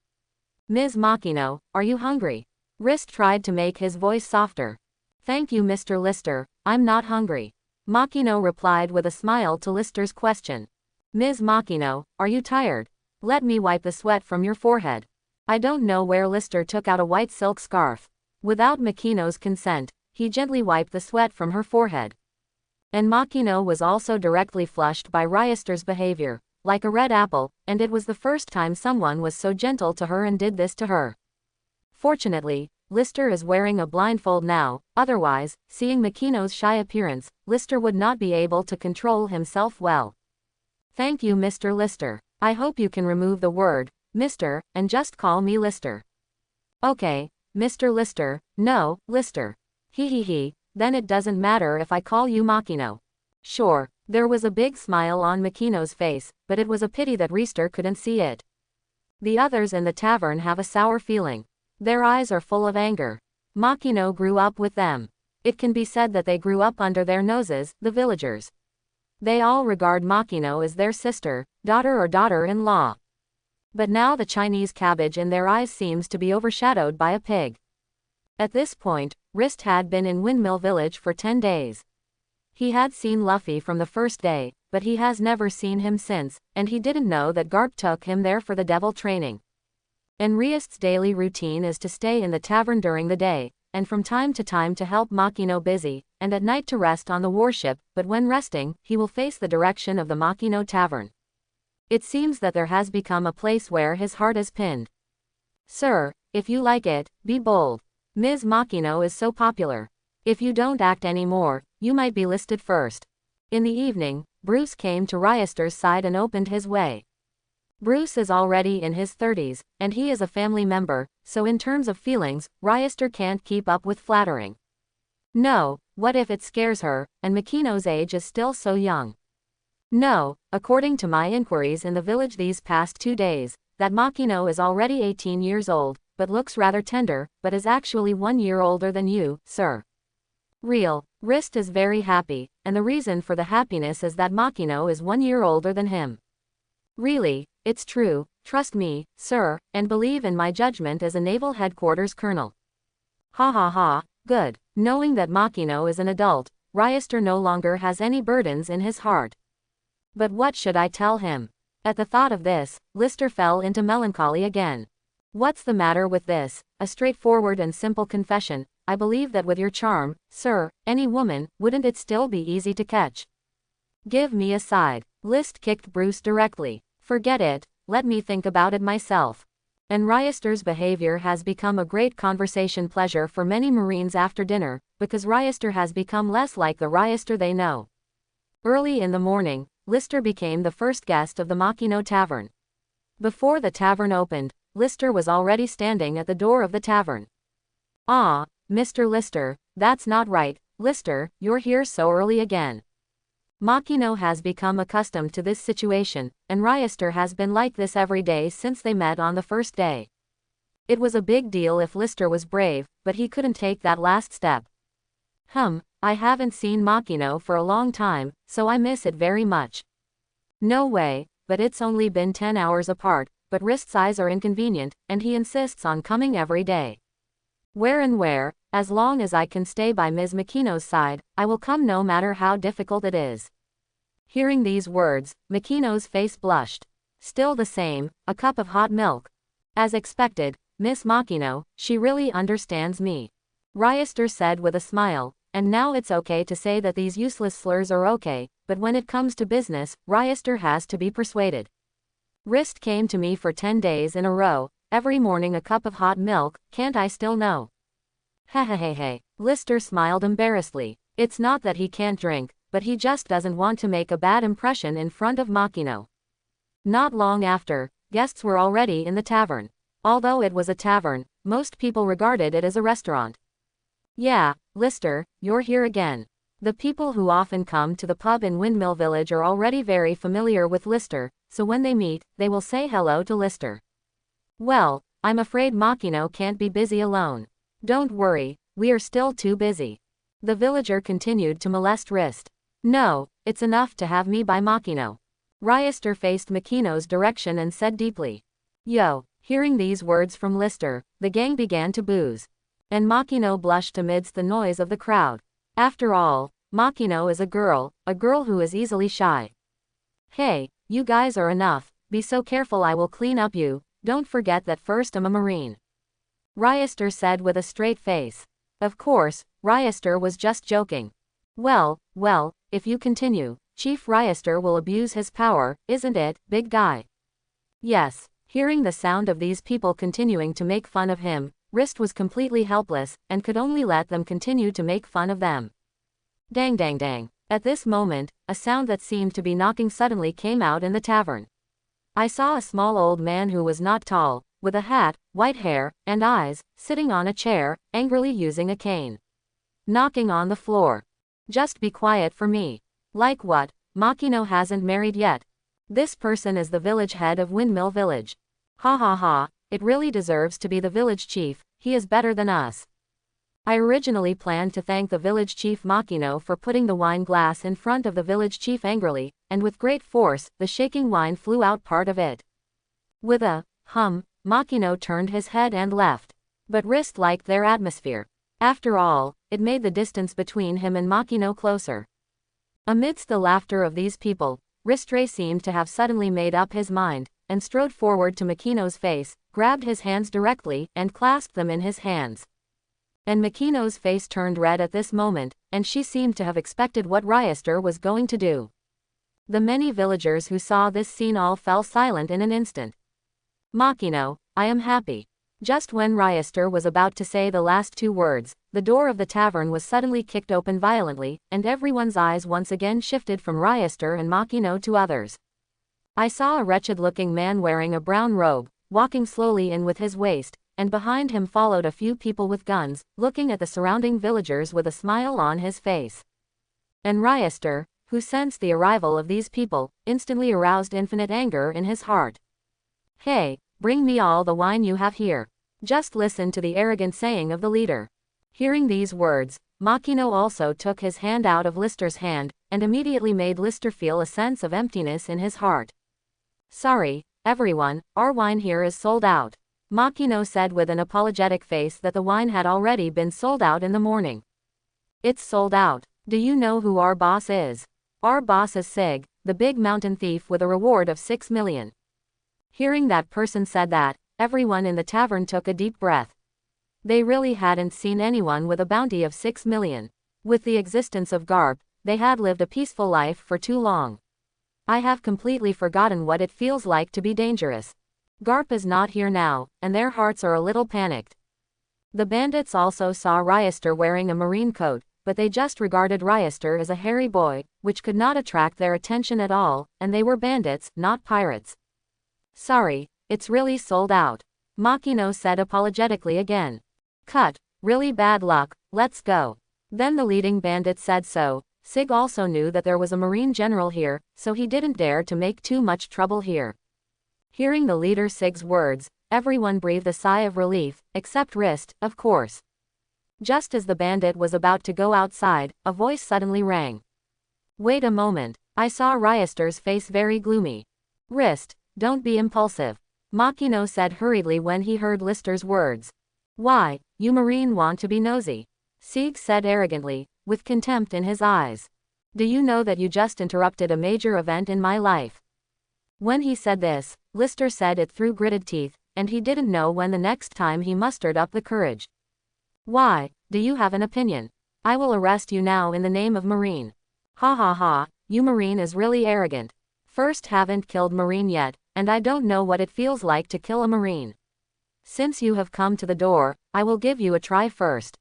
Ms. Makino, are you hungry? Wrist tried to make his voice softer. Thank you, Mr. Lister, I'm not hungry. Makino replied with a smile to Lister's question. Ms. Makino, are you tired? Let me wipe the sweat from your forehead. I don't know where Lister took out a white silk scarf. Without Makino's consent, he gently wiped the sweat from her forehead. And Makino was also directly flushed by Ryester's behavior, like a red apple, and it was the first time someone was so gentle to her and did this to her. Fortunately, Lister is wearing a blindfold now, otherwise, seeing Makino's shy appearance, Lister would not be able to control himself well. Thank you, Mr. Lister. I hope you can remove the word, Mr., and just call me Lister. Okay, Mr. Lister, no, Lister. He, then it doesn't matter if I call you Makino. Sure, there was a big smile on Makino's face, but it was a pity that Ryester couldn't see it. The others in the tavern have a sour feeling. Their eyes are full of anger. Makino grew up with them. It can be said that they grew up under their noses, the villagers. They all regard Makino as their sister, daughter or daughter-in-law. But now the Chinese cabbage in their eyes seems to be overshadowed by a pig. At this point, Wrist had been in Windmill Village for 10 days. He had seen Luffy from the first day, but he has never seen him since, and he didn't know that Garp took him there for the devil training. And Wrist's daily routine is to stay in the tavern during the day, and from time to time to help Makino busy, and at night to rest on the warship, but when resting, he will face the direction of the Makino tavern. It seems that there has become a place where his heart is pinned. Sir, if you like it, be bold. Ms. Makino is so popular. If you don't act anymore, you might be listed first. In the evening, Bruce came to Ryester's side and opened his way. Bruce is already in his 30s, and he is a family member, so in terms of feelings, Ryester can't keep up with flattering. No, what if it scares her, and Makino's age is still so young? No, according to my inquiries in the village these past 2 days, that Makino is already 18 years old, but looks rather tender, but is actually 1 year older than you, sir. Real, Wrist is very happy, and the reason for the happiness is that Makino is 1 year older than him. Really, it's true, trust me, sir, and believe in my judgment as a naval headquarters colonel. Ha ha ha, good. Knowing that Makino is an adult, Ryester no longer has any burdens in his heart. But what should I tell him? At the thought of this, Lister fell into melancholy again. What's the matter with this? A straightforward and simple confession. I believe that with your charm, sir, any woman, wouldn't it still be easy to catch? Give me a side. List kicked Bruce directly. Forget it, let me think about it myself. And Ryester's behavior has become a great conversation pleasure for many Marines after dinner, because Ryester has become less like the Ryester they know. Early in the morning, Lister became the first guest of the Makino Tavern. Before the tavern opened, Lister was already standing at the door of the tavern. Ah, Mr. Lister, that's not right, Lister, you're here so early again. Makino has become accustomed to this situation, and Ryester has been like this every day since they met on the first day. It was a big deal if Lister was brave, but he couldn't take that last step. I haven't seen Makino for a long time, so I miss it very much. No way, but it's only been 10 hours apart, but Wrist's eyes are inconvenient, and he insists on coming every day. Where? As long as I can stay by Ms. Makino's side, I will come no matter how difficult it is. Hearing these words, Makino's face blushed. Still the same, a cup of hot milk. As expected, Miss Makino, she really understands me. Ryester said with a smile, and now it's okay to say that these useless slurs are okay, but when it comes to business, Ryester has to be persuaded. Wrist came to me for 10 days in a row, every morning a cup of hot milk, can't I still know? Hehehehe. Lister smiled embarrassedly. It's not that he can't drink, but he just doesn't want to make a bad impression in front of Makino. Not long after, guests were already in the tavern. Although it was a tavern, most people regarded it as a restaurant. Yeah, Lister, you're here again. The people who often come to the pub in Windmill Village are already very familiar with Lister, so when they meet, they will say hello to Lister. Well, I'm afraid Makino can't be busy alone. Don't worry, we are still too busy. The villager continued to molest Wrist. No, it's enough to have me by Makino. Ryester faced Makino's direction and said deeply. Yo. Hearing these words from Lister, the gang began to booze. And Makino blushed amidst the noise of the crowd. After all, Makino is a girl who is easily shy. Hey, you guys are enough, be so careful, I will clean up you, don't forget that first I'm a marine. Ryester said with a straight face. Of course, Ryester was just joking. Well, if you continue, Chief Ryester will abuse his power, isn't it, big guy? Yes. Hearing the sound of these people continuing to make fun of him, Wrist was completely helpless, and could only let them continue to make fun of them. Dang dang dang. At this moment, a sound that seemed to be knocking suddenly came out in the tavern. I saw a small old man who was not tall, with a hat, white hair, and eyes, sitting on a chair, angrily using a cane. Knocking on the floor. Just be quiet for me. Like what? Makino hasn't married yet. This person is the village head of Windmill Village. Ha ha ha, it really deserves to be the village chief, he is better than us. I originally planned to thank the village chief Makino for putting the wine glass in front of the village chief angrily, and with great force, the shaking wine flew out part of it. With a hum, Makino turned his head and left. But Wrist liked their atmosphere. After all, it made the distance between him and Makino closer. Amidst the laughter of these people, Ristre seemed to have suddenly made up his mind, and strode forward to Makino's face, grabbed his hands directly, and clasped them in his hands. And Makino's face turned red at this moment, and she seemed to have expected what Ryester was going to do. The many villagers who saw this scene all fell silent in an instant. Makino, I am happy. Just when Ryester was about to say the last two words, the door of the tavern was suddenly kicked open violently, and everyone's eyes once again shifted from Ryester and Makino to others. I saw a wretched-looking man wearing a brown robe, walking slowly in with his waist, and behind him followed a few people with guns, looking at the surrounding villagers with a smile on his face. And Ryester, who sensed the arrival of these people, instantly aroused infinite anger in his heart. Hey, bring me all the wine you have here. Just listen to the arrogant saying of the leader. Hearing these words, Makino also took his hand out of Lister's hand, and immediately made Lister feel a sense of emptiness in his heart. Sorry, everyone, our wine here is sold out. Makino said with an apologetic face that the wine had already been sold out in the morning. It's sold out. Do you know who our boss is? Our boss is Sig, the big mountain thief with a reward of 6 million. Hearing that person said that, everyone in the tavern took a deep breath. They really hadn't seen anyone with a bounty of 6 million. With the existence of Garp, they had lived a peaceful life for too long. I have completely forgotten what it feels like to be dangerous. Garp is not here now, and their hearts are a little panicked. The bandits also saw Ryester wearing a marine coat, but they just regarded Ryester as a hairy boy, which could not attract their attention at all, and they were bandits, not pirates. Sorry, it's really sold out. Makino said apologetically again. Cut, really bad luck, let's go. Then the leading bandit said so. Sig also knew that there was a marine general here, so he didn't dare to make too much trouble here. Hearing the leader Sig's words, everyone breathed a sigh of relief, except Wrist, of course. Just as the bandit was about to go outside, a voice suddenly rang. Wait a moment, I saw Ryester's face very gloomy. Wrist, don't be impulsive. Makino said hurriedly when he heard Lister's words. Why, you Marine want to be nosy? Sieg said arrogantly, with contempt in his eyes. Do you know that you just interrupted a major event in my life? When he said this, Lister said it through gritted teeth, and he didn't know when the next time he mustered up the courage. Why, do you have an opinion? I will arrest you now in the name of Marine. Ha ha ha, you Marine is really arrogant. First, haven't killed Marine yet, and I don't know what it feels like to kill a Marine. Since you have come to the door, I will give you a try first.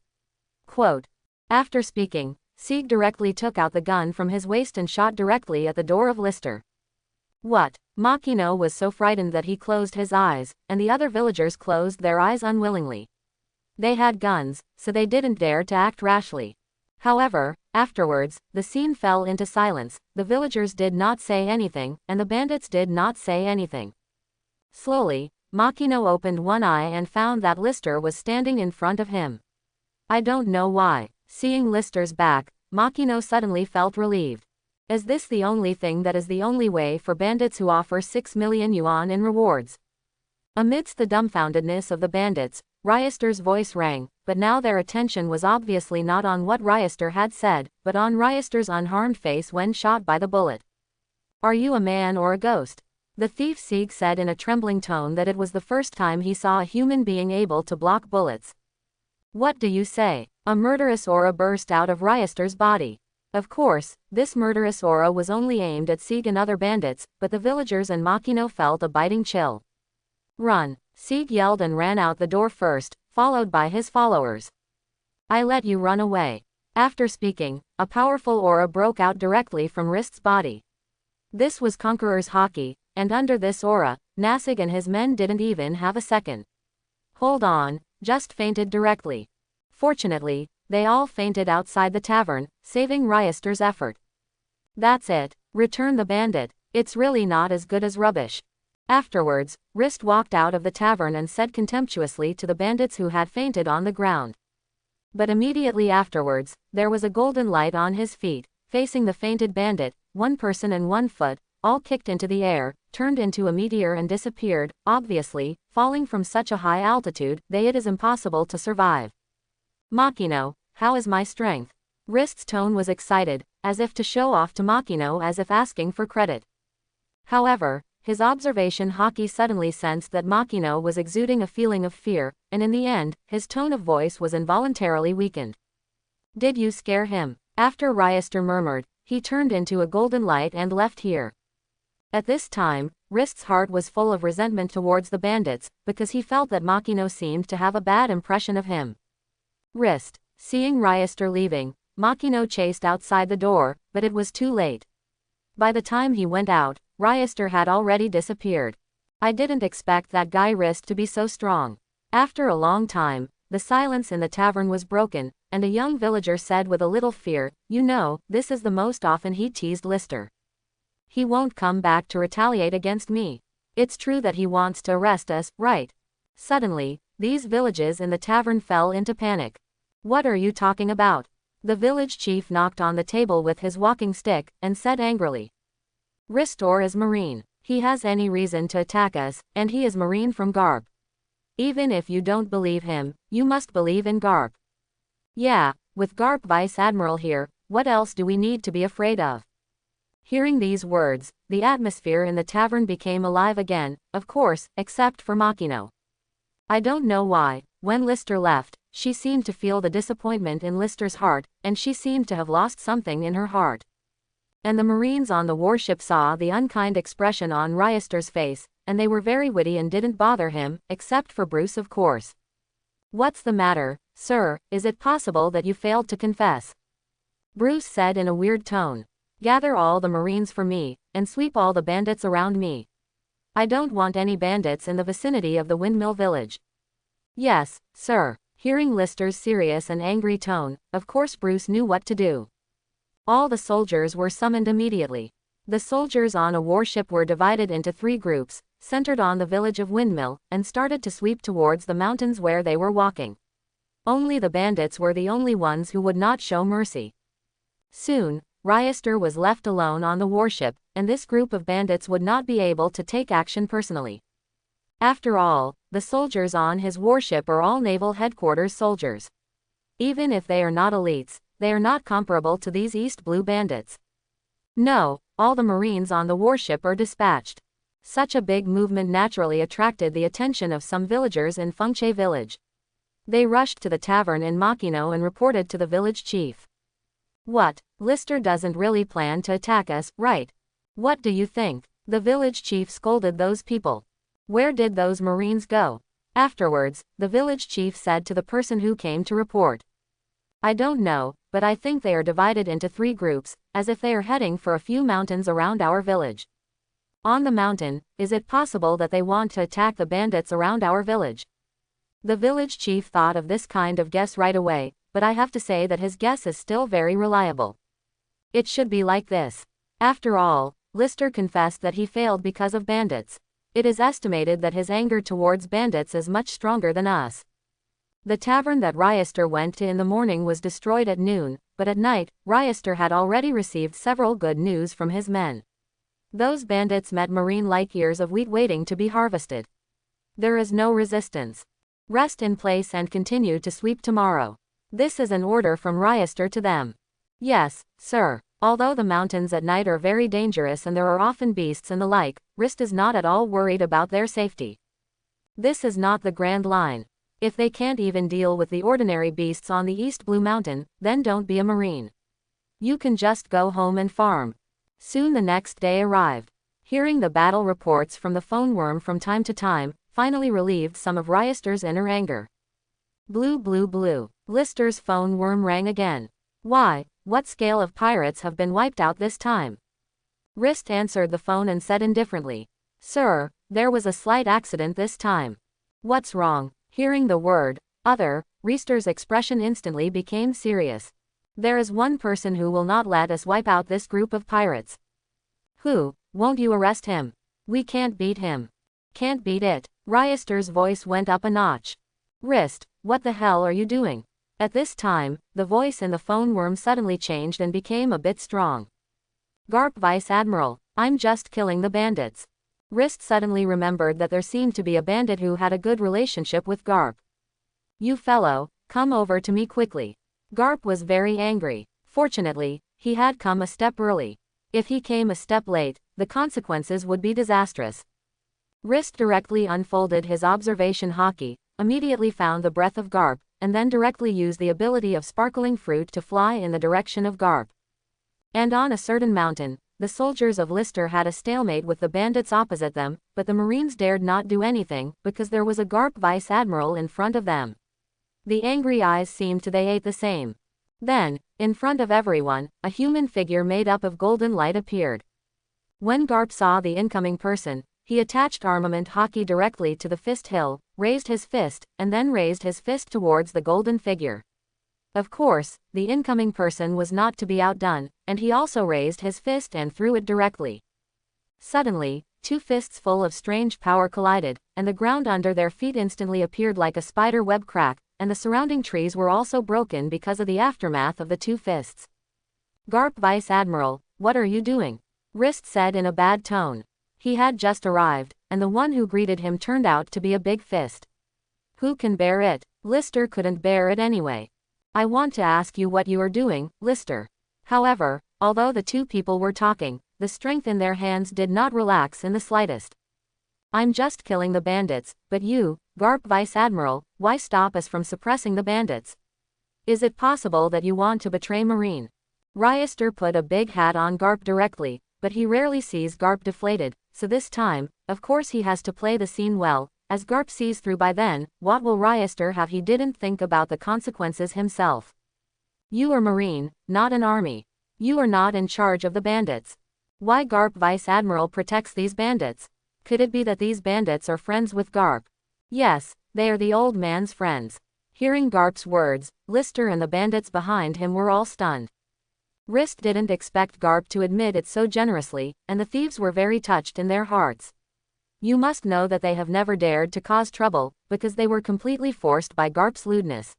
Quote. After speaking, Sieg directly took out the gun from his waist and shot directly at the door of Lister. What? Makino was so frightened that he closed his eyes, and the other villagers closed their eyes unwillingly. They had guns, so they didn't dare to act rashly. However, afterwards, the scene fell into silence, the villagers did not say anything, and the bandits did not say anything. Slowly, Makino opened one eye and found that Lister was standing in front of him. I don't know why. Seeing Lister's back, Makino suddenly felt relieved. Is this the only thing that is the only way for bandits who offer 6 million yuan in rewards? Amidst the dumbfoundedness of the bandits, Ryester's voice rang, but now their attention was obviously not on what Ryester had said, but on Ryester's unharmed face when shot by the bullet. Are you a man or a ghost? The thief Sieg said in a trembling tone that it was the first time he saw a human being able to block bullets. What do you say? A murderous aura burst out of Ryester's body. Of course, this murderous aura was only aimed at Sieg and other bandits, but the villagers and Makino felt a biting chill. Run! Sieg yelled and ran out the door first, followed by his followers. I let you run away. After speaking, a powerful aura broke out directly from Rist's body. This was Conqueror's Haki, and under this aura, Nasig and his men didn't even have a second. Hold on, just fainted directly. Fortunately, they all fainted outside the tavern, saving Ryester's effort. That's it, returned the bandit, it's really not as good as rubbish. Afterwards, Rist walked out of the tavern and said contemptuously to the bandits who had fainted on the ground. But immediately afterwards, there was a golden light on his feet, facing the fainted bandit, one person and one foot, all kicked into the air, turned into a meteor and disappeared. Obviously, falling from such a high altitude, it is impossible to survive. Makino, how is my strength? Rist's tone was excited, as if to show off to Makino, as if asking for credit. However, his observation Haki suddenly sensed that Makino was exuding a feeling of fear, and in the end, his tone of voice was involuntarily weakened. Did you scare him? After Ryester murmured, he turned into a golden light and left here. At this time, Rist's heart was full of resentment towards the bandits, because he felt that Makino seemed to have a bad impression of him. Rist, seeing Ryester leaving, Makino chased outside the door, but it was too late. By the time he went out, Ryester had already disappeared. I didn't expect that guy Rist to be so strong. After a long time, the silence in the tavern was broken, and a young villager said with a little fear, you know, this is the most often he teased Lister. He won't come back to retaliate against me. It's true that he wants to arrest us, right? Suddenly, these villages in the tavern fell into panic. What are you talking about? The village chief knocked on the table with his walking stick, and said angrily. Ristor is Marine. He has any reason to attack us, and he is Marine from Garp. Even if you don't believe him, you must believe in Garp. Yeah, with Garp Vice Admiral here, what else do we need to be afraid of? Hearing these words, the atmosphere in the tavern became alive again, of course, except for Makino. I don't know why, when Lister left, she seemed to feel the disappointment in Lister's heart, and she seemed to have lost something in her heart. And the Marines on the warship saw the unkind expression on Ryester's face, and they were very witty and didn't bother him, except for Bruce of course. What's the matter, sir, is it possible that you failed to confess? Bruce said in a weird tone. Gather all the Marines for me, and sweep all the bandits around me. I don't want any bandits in the vicinity of the windmill village. Yes, sir. Hearing Lister's serious and angry tone, of course Bruce knew what to do. All the soldiers were summoned immediately. The soldiers on a warship were divided into 3 groups, centered on the village of Windmill, and started to sweep towards the mountains where they were walking. Only the bandits were the only ones who would not show mercy. Soon, Ryester was left alone on the warship, and this group of bandits would not be able to take action personally. After all, the soldiers on his warship are all naval headquarters soldiers. Even if they are not elites, they are not comparable to these East Blue bandits. No, all the Marines on the warship are dispatched. Such a big movement naturally attracted the attention of some villagers in Fengche village. They rushed to the tavern in Makino and reported to the village chief. What? Lister doesn't really plan to attack us, right? What do you think? The village chief scolded those people. Where did those Marines go? Afterwards, the village chief said to the person who came to report. I don't know, but I think they are divided into 3 groups, as if they are heading for a few mountains around our village. On the mountain, is it possible that they want to attack the bandits around our village? The village chief thought of this kind of guess right away, but I have to say that his guess is still very reliable. It should be like this. After all, Lister confessed that he failed because of bandits. It is estimated that his anger towards bandits is much stronger than us. The tavern that Ryester went to in the morning was destroyed at noon, but at night, Ryester had already received several good news from his men. Those bandits met Marine-like ears of wheat waiting to be harvested. There is no resistance. Rest in place and continue to sweep tomorrow. This is an order from Ryester to them. Yes, sir. Although the mountains at night are very dangerous and there are often beasts and the like, Rist is not at all worried about their safety. This is not the Grand Line. If they can't even deal with the ordinary beasts on the East Blue Mountain, then don't be a Marine. You can just go home and farm. Soon the next day arrived. Hearing the battle reports from the phone worm from time to time, finally relieved some of Ryester's inner anger. Blue blue blue. Lister's phone worm rang again. Why, what scale of pirates have been wiped out this time? Rist answered the phone and said indifferently. Sir, there was a slight accident this time. What's wrong? Hearing the word, other, Riester's expression instantly became serious. There is one person who will not let us wipe out this group of pirates. Who? Won't you arrest him? We can't beat him. Can't beat it. Ryester's voice went up a notch. Rist, what the hell are you doing? At this time, the voice in the phone worm suddenly changed and became a bit strong. Garp Vice Admiral, I'm just killing the bandits. Rist suddenly remembered that there seemed to be a bandit who had a good relationship with Garp. You fellow, come over to me quickly. Garp was very angry. Fortunately, he had come a step early. If he came a step late, the consequences would be disastrous. Rist directly unfolded his observation hockey, immediately found the breath of Garp, and then directly used the ability of sparkling fruit to fly in the direction of Garp. And on a certain mountain, the soldiers of Lister had a stalemate with the bandits opposite them, but the Marines dared not do anything, because there was a Garp Vice Admiral in front of them. The angry eyes seemed to they ate the same. Then, in front of everyone, a human figure made up of golden light appeared. When Garp saw the incoming person, he attached armament hockey directly to the fist hill, raised his fist, and then raised his fist towards the golden figure. Of course, the incoming person was not to be outdone, and he also raised his fist and threw it directly. Suddenly, 2 fists full of strange power collided, and the ground under their feet instantly appeared like a spider web crack, and the surrounding trees were also broken because of the aftermath of the 2 fists. Garp Vice Admiral, what are you doing? Rist said in a bad tone. He had just arrived, and the one who greeted him turned out to be a big fist. Who can bear it? Lister couldn't bear it anyway. I want to ask you what you are doing, Lister. However, although the 2 people were talking, the strength in their hands did not relax in the slightest. I'm just killing the bandits, but you, Garp Vice Admiral, why stop us from suppressing the bandits? Is it possible that you want to betray Marine? Ryester put a big hat on Garp directly, but he rarely sees Garp deflated, so this time, of course he has to play the scene well. As Garp sees through by then, what will Ryester have? He didn't think about the consequences himself. You are Marine, not an army. You are not in charge of the bandits. Why Garp Vice Admiral protects these bandits? Could it be that these bandits are friends with Garp? Yes, they are the old man's friends. Hearing Garp's words, Lister and the bandits behind him were all stunned. Rist didn't expect Garp to admit it so generously, and the thieves were very touched in their hearts. You must know that they have never dared to cause trouble, because they were completely forced by Garp's lewdness.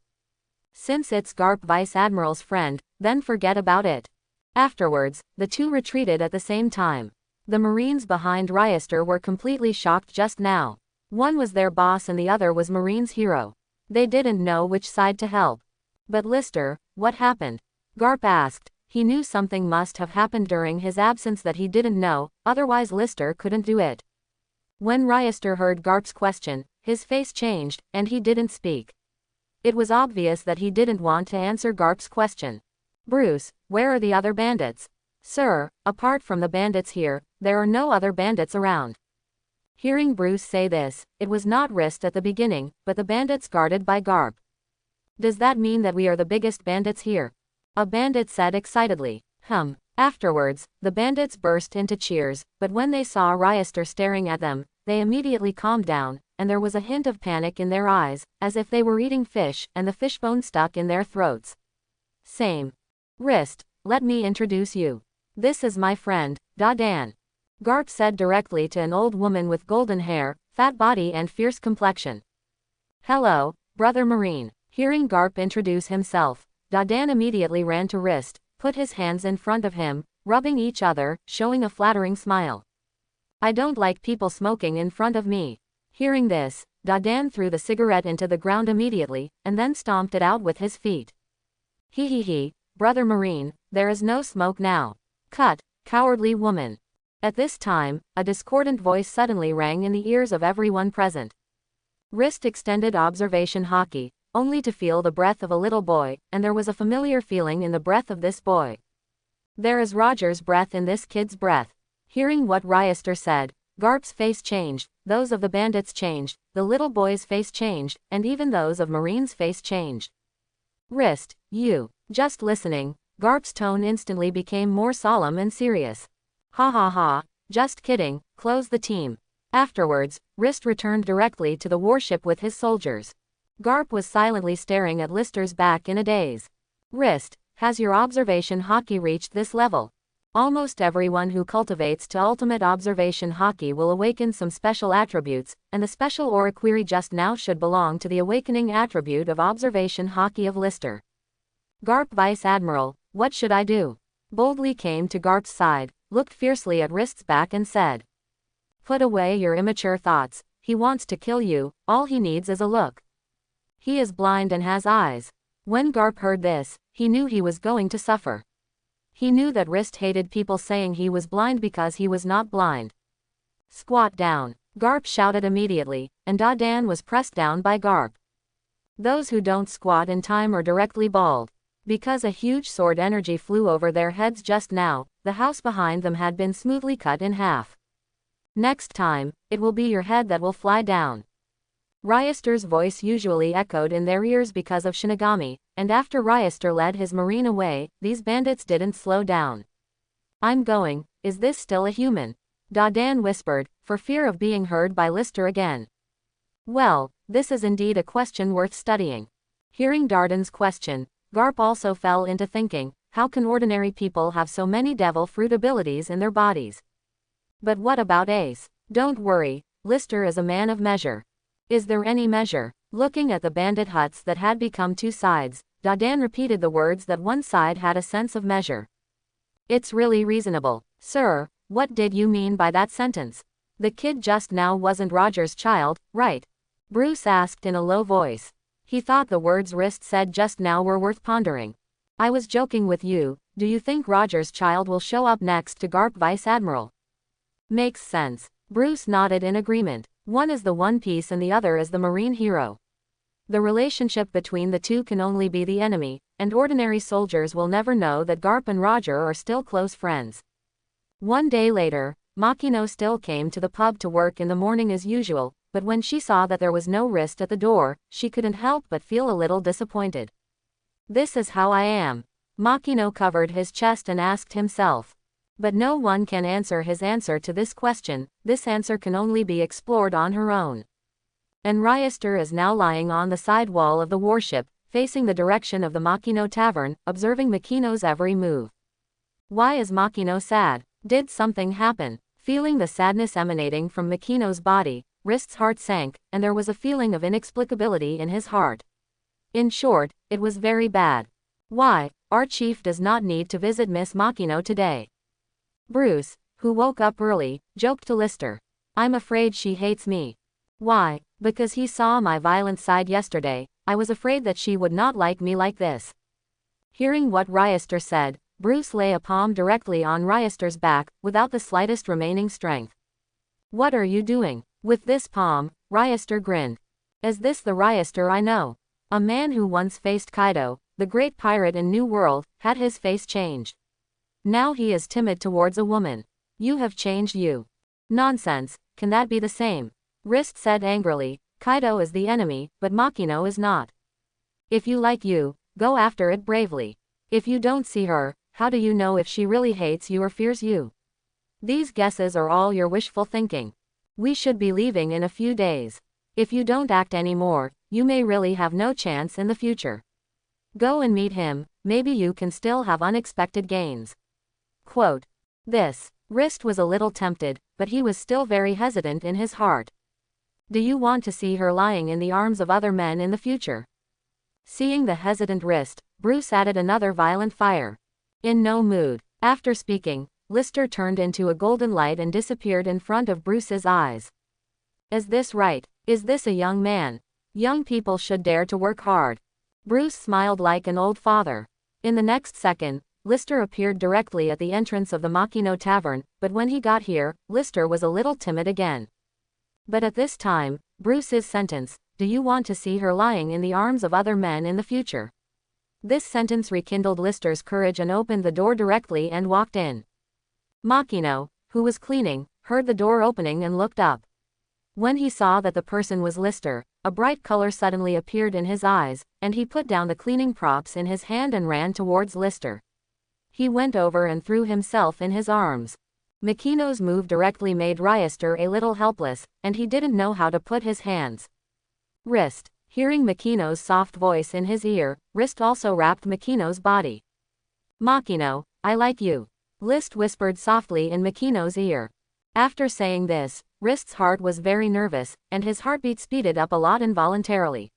Since it's Garp Vice Admiral's friend, then forget about it. Afterwards, the 2 retreated at the same time. The Marines behind Ryester were completely shocked just now. One was their boss and the other was Marine's hero. They didn't know which side to help. But Lister, what happened? Garp asked. He knew something must have happened during his absence that he didn't know, otherwise Lister couldn't do it. When Rhystor heard Garp's question, his face changed, and he didn't speak. It was obvious that he didn't want to answer Garp's question. Bruce, where are the other bandits? Sir, apart from the bandits here, there are no other bandits around. Hearing Bruce say this, it was not Rist at the beginning, but the bandits guarded by Garp. Does that mean that we are the biggest bandits here? A bandit said excitedly. Afterwards, the bandits burst into cheers, but when they saw Rhystor staring at them, they immediately calmed down, and there was a hint of panic in their eyes, as if they were eating fish and the fishbone stuck in their throats. Same. Rist, let me introduce you. This is my friend, Dadan. Garp said directly to an old woman with golden hair, fat body and fierce complexion. Hello, Brother Marine. Hearing Garp introduce himself, Dadan immediately ran to Rist, put his hands in front of him, rubbing each other, showing a flattering smile. I don't like people smoking in front of me. Hearing this, Dadan threw the cigarette into the ground immediately, and then stomped it out with his feet. He, Brother Marine, there is no smoke now. Cut, cowardly woman. At this time, a discordant voice suddenly rang in the ears of everyone present. Rist extended observation hockey, only to feel the breath of a little boy, and there was a familiar feeling in the breath of this boy. There is Roger's breath in this kid's breath. Hearing what Rhystor said, Garp's face changed, those of the bandits changed, the little boy's face changed, and even those of Marine's face changed. Rist, you. Just listening, Garp's tone instantly became more solemn and serious. Ha, just kidding, close the team. Afterwards, Rist returned directly to the warship with his soldiers. Garp was silently staring at Lister's back in a daze. Rist, has your observation hockey reached this level? Almost everyone who cultivates to ultimate observation hockey will awaken some special attributes, and the special aura query just now should belong to the awakening attribute of observation hockey of Lister. Garp Vice Admiral, what should I do? Boldly came to Garp's side, looked fiercely at Rist's back and said. Put away your immature thoughts, he wants to kill you, all he needs is a look. He is blind and has eyes. When Garp heard this, he knew he was going to suffer. He knew that Rist hated people saying he was blind because he was not blind. Squat down. Garp shouted immediately, and Dadan was pressed down by Garp. Those who don't squat in time are directly bald. Because a huge sword energy flew over their heads just now, the house behind them had been smoothly cut in half. Next time, it will be your head that will fly down. Rhystor's voice usually echoed in their ears because of Shinigami, and after Rhystor led his marine away, these bandits didn't slow down. I'm going, is this still a human? Dadan whispered, for fear of being heard by Lister again. Well, this is indeed a question worth studying. Hearing Dardan's question, Garp also fell into thinking, how can ordinary people have so many devil fruit abilities in their bodies? But what about Ace? Don't worry, Lister is a man of measure. Is there any measure? Looking at the bandit huts that had become two sides, Dadan repeated the words that one side had a sense of measure. It's really reasonable. Sir, what did you mean by that sentence? The kid just now wasn't Roger's child, right? Bruce asked in a low voice. He thought the words Rist said just now were worth pondering. I was joking with you, do you think Roger's child will show up next to Garp Vice Admiral? Makes sense. Bruce nodded in agreement. One is the One Piece and the other is the Marine hero. The relationship between the two can only be the enemy, and ordinary soldiers will never know that Garp and Roger are still close friends. One day later, Makino still came to the pub to work in the morning as usual, but when she saw that there was no Rist at the door, she couldn't help but feel a little disappointed. This is how I am. Makino covered his chest and asked himself. But no one can answer his answer to this question, this answer can only be explored on her own. And Rhystor is now lying on the side wall of the warship, facing the direction of the Makino Tavern, observing Makino's every move. Why is Makino sad? Did something happen? Feeling the sadness emanating from Makino's body, Rist's heart sank, and there was a feeling of inexplicability in his heart. In short, it was very bad. Why, our chief does not need to visit Miss Makino today. Bruce, who woke up early, joked to Lister. I'm afraid she hates me. Why? Because he saw my violent side yesterday. I was afraid that she would not like me like this. Hearing what Ryester said, Bruce lay a palm directly on Ryester's back, without the slightest remaining strength. What are you doing? With this palm, Ryester grinned. Is this the Ryester I know? A man who once faced Kaido, the great pirate in New World, had his face changed. Now he is timid towards a woman. You have changed you. Nonsense, can that be the same? Wrist said angrily, Kaido is the enemy, but Makino is not. If you like you, go after it bravely. If you don't see her, how do you know if she really hates you or fears you? These guesses are all your wishful thinking. We should be leaving in a few days. If you don't act anymore, you may really have no chance in the future. Go and meet him, maybe you can still have unexpected gains. Quote. This. Wrist was a little tempted, but he was still very hesitant in his heart. Do you want to see her lying in the arms of other men in the future? Seeing the hesitant Wrist, Bruce added another violent fire. In no mood. After speaking, Lister turned into a golden light and disappeared in front of Bruce's eyes. Is this right? Is this a young man? Young people should dare to work hard. Bruce smiled like an old father. In the next second, Lister appeared directly at the entrance of the Makino Tavern, but when he got here, Lister was a little timid again. But at this time, Bruce's sentence, do you want to see her lying in the arms of other men in the future? This sentence rekindled Lister's courage and opened the door directly and walked in. Makino, who was cleaning, heard the door opening and looked up. When he saw that the person was Lister, a bright color suddenly appeared in his eyes, and he put down the cleaning props in his hand and ran towards Lister. He went over and threw himself in his arms. Makino's move directly made Ryester a little helpless, and he didn't know how to put his hands. Wrist. Hearing Makino's soft voice in his ear, Wrist also wrapped Makino's body. Makino, I like you. List whispered softly in Makino's ear. After saying this, Wrist's heart was very nervous, and his heartbeat speeded up a lot involuntarily.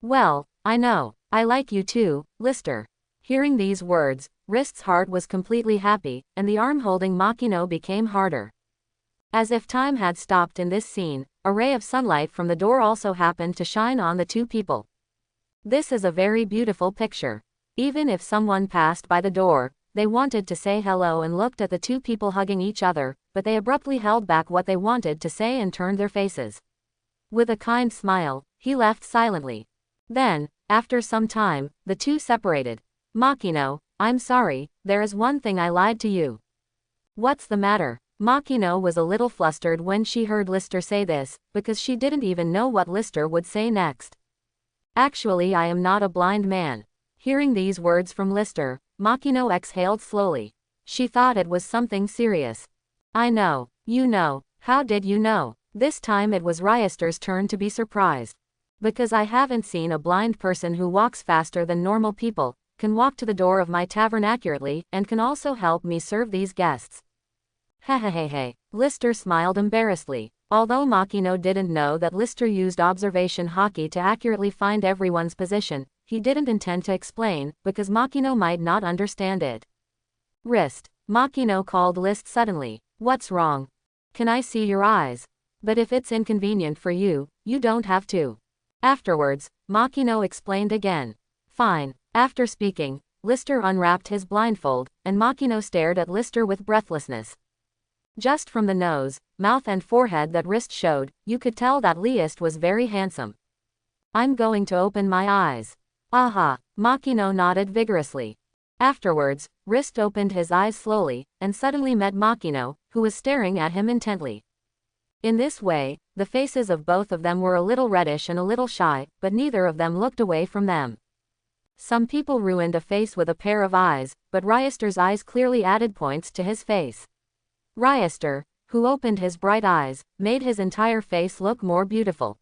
Well, I know. I like you too, Lister. Hearing these words, Wrist's heart was completely happy, and the arm holding Makino became harder. As if time had stopped in this scene, a ray of sunlight from the door also happened to shine on the two people. This is a very beautiful picture. Even if someone passed by the door, they wanted to say hello and looked at the two people hugging each other, but they abruptly held back what they wanted to say and turned their faces. With a kind smile, he left silently. Then, after some time, the two separated. Makino, I'm sorry, there is one thing I lied to you. What's the matter? Makino was a little flustered when she heard Lister say this, because she didn't even know what Lister would say next. Actually, I am not a blind man. Hearing these words from Lister, Makino exhaled slowly. She thought it was something serious. I know. You know. How did you know? This time it was Ryester's turn to be surprised. Because I haven't seen a blind person who walks faster than normal people, can walk to the door of my tavern accurately, and can also help me serve these guests. Hehehehe. Lister smiled embarrassedly. Although Makino didn't know that Lister used observation hockey to accurately find everyone's position, he didn't intend to explain, because Makino might not understand it. Wrist. Makino called List suddenly. What's wrong? Can I see your eyes? But if it's inconvenient for you, you don't have to. Afterwards, Makino explained again. Fine. After speaking, Lister unwrapped his blindfold, and Makino stared at Lister with breathlessness. Just from the nose, mouth and forehead that Wrist showed, you could tell that List was very handsome. I'm going to open my eyes. Aha! Makino nodded vigorously. Afterwards, Wrist opened his eyes slowly, and suddenly met Makino, who was staring at him intently. In this way, the faces of both of them were a little reddish and a little shy, but neither of them looked away from them. Some people ruined a face with a pair of eyes, but Ryester's eyes clearly added points to his face. Ryester, who opened his bright eyes, made his entire face look more beautiful.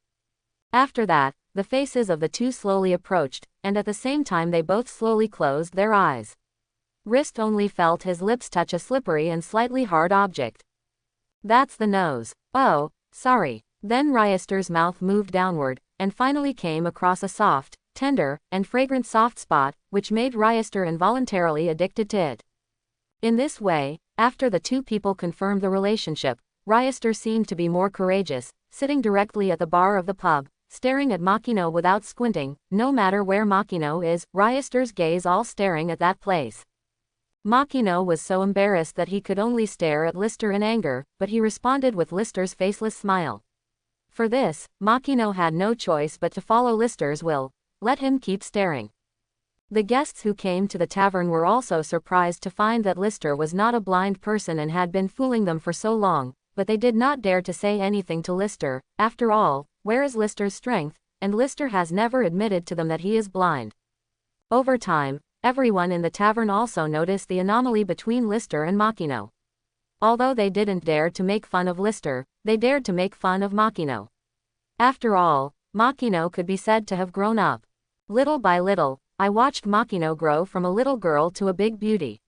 After that, the faces of the two slowly approached, and at the same time they both slowly closed their eyes. Wrist only felt his lips touch a slippery and slightly hard object. That's the nose. Oh, sorry. Then Ryester's mouth moved downward, and finally came across a soft, tender, and fragrant soft spot, which made Ryester involuntarily addicted to it. In this way, after the two people confirmed the relationship, Ryester seemed to be more courageous, sitting directly at the bar of the pub, staring at Makino without squinting, no matter where Makino is, Ryester's gaze all staring at that place. Makino was so embarrassed that he could only stare at Lister in anger, but he responded with Lister's faceless smile. For this, Makino had no choice but to follow Lister's will. Let him keep staring. The guests who came to the tavern were also surprised to find that Lister was not a blind person and had been fooling them for so long, but they did not dare to say anything to Lister. After all, where is Lister's strength? And Lister has never admitted to them that he is blind. Over time, everyone in the tavern also noticed the anomaly between Lister and Makino. Although they didn't dare to make fun of Lister, they dared to make fun of Makino. After all, Makino could be said to have grown up. Little by little, I watched Makino grow from a little girl to a big beauty.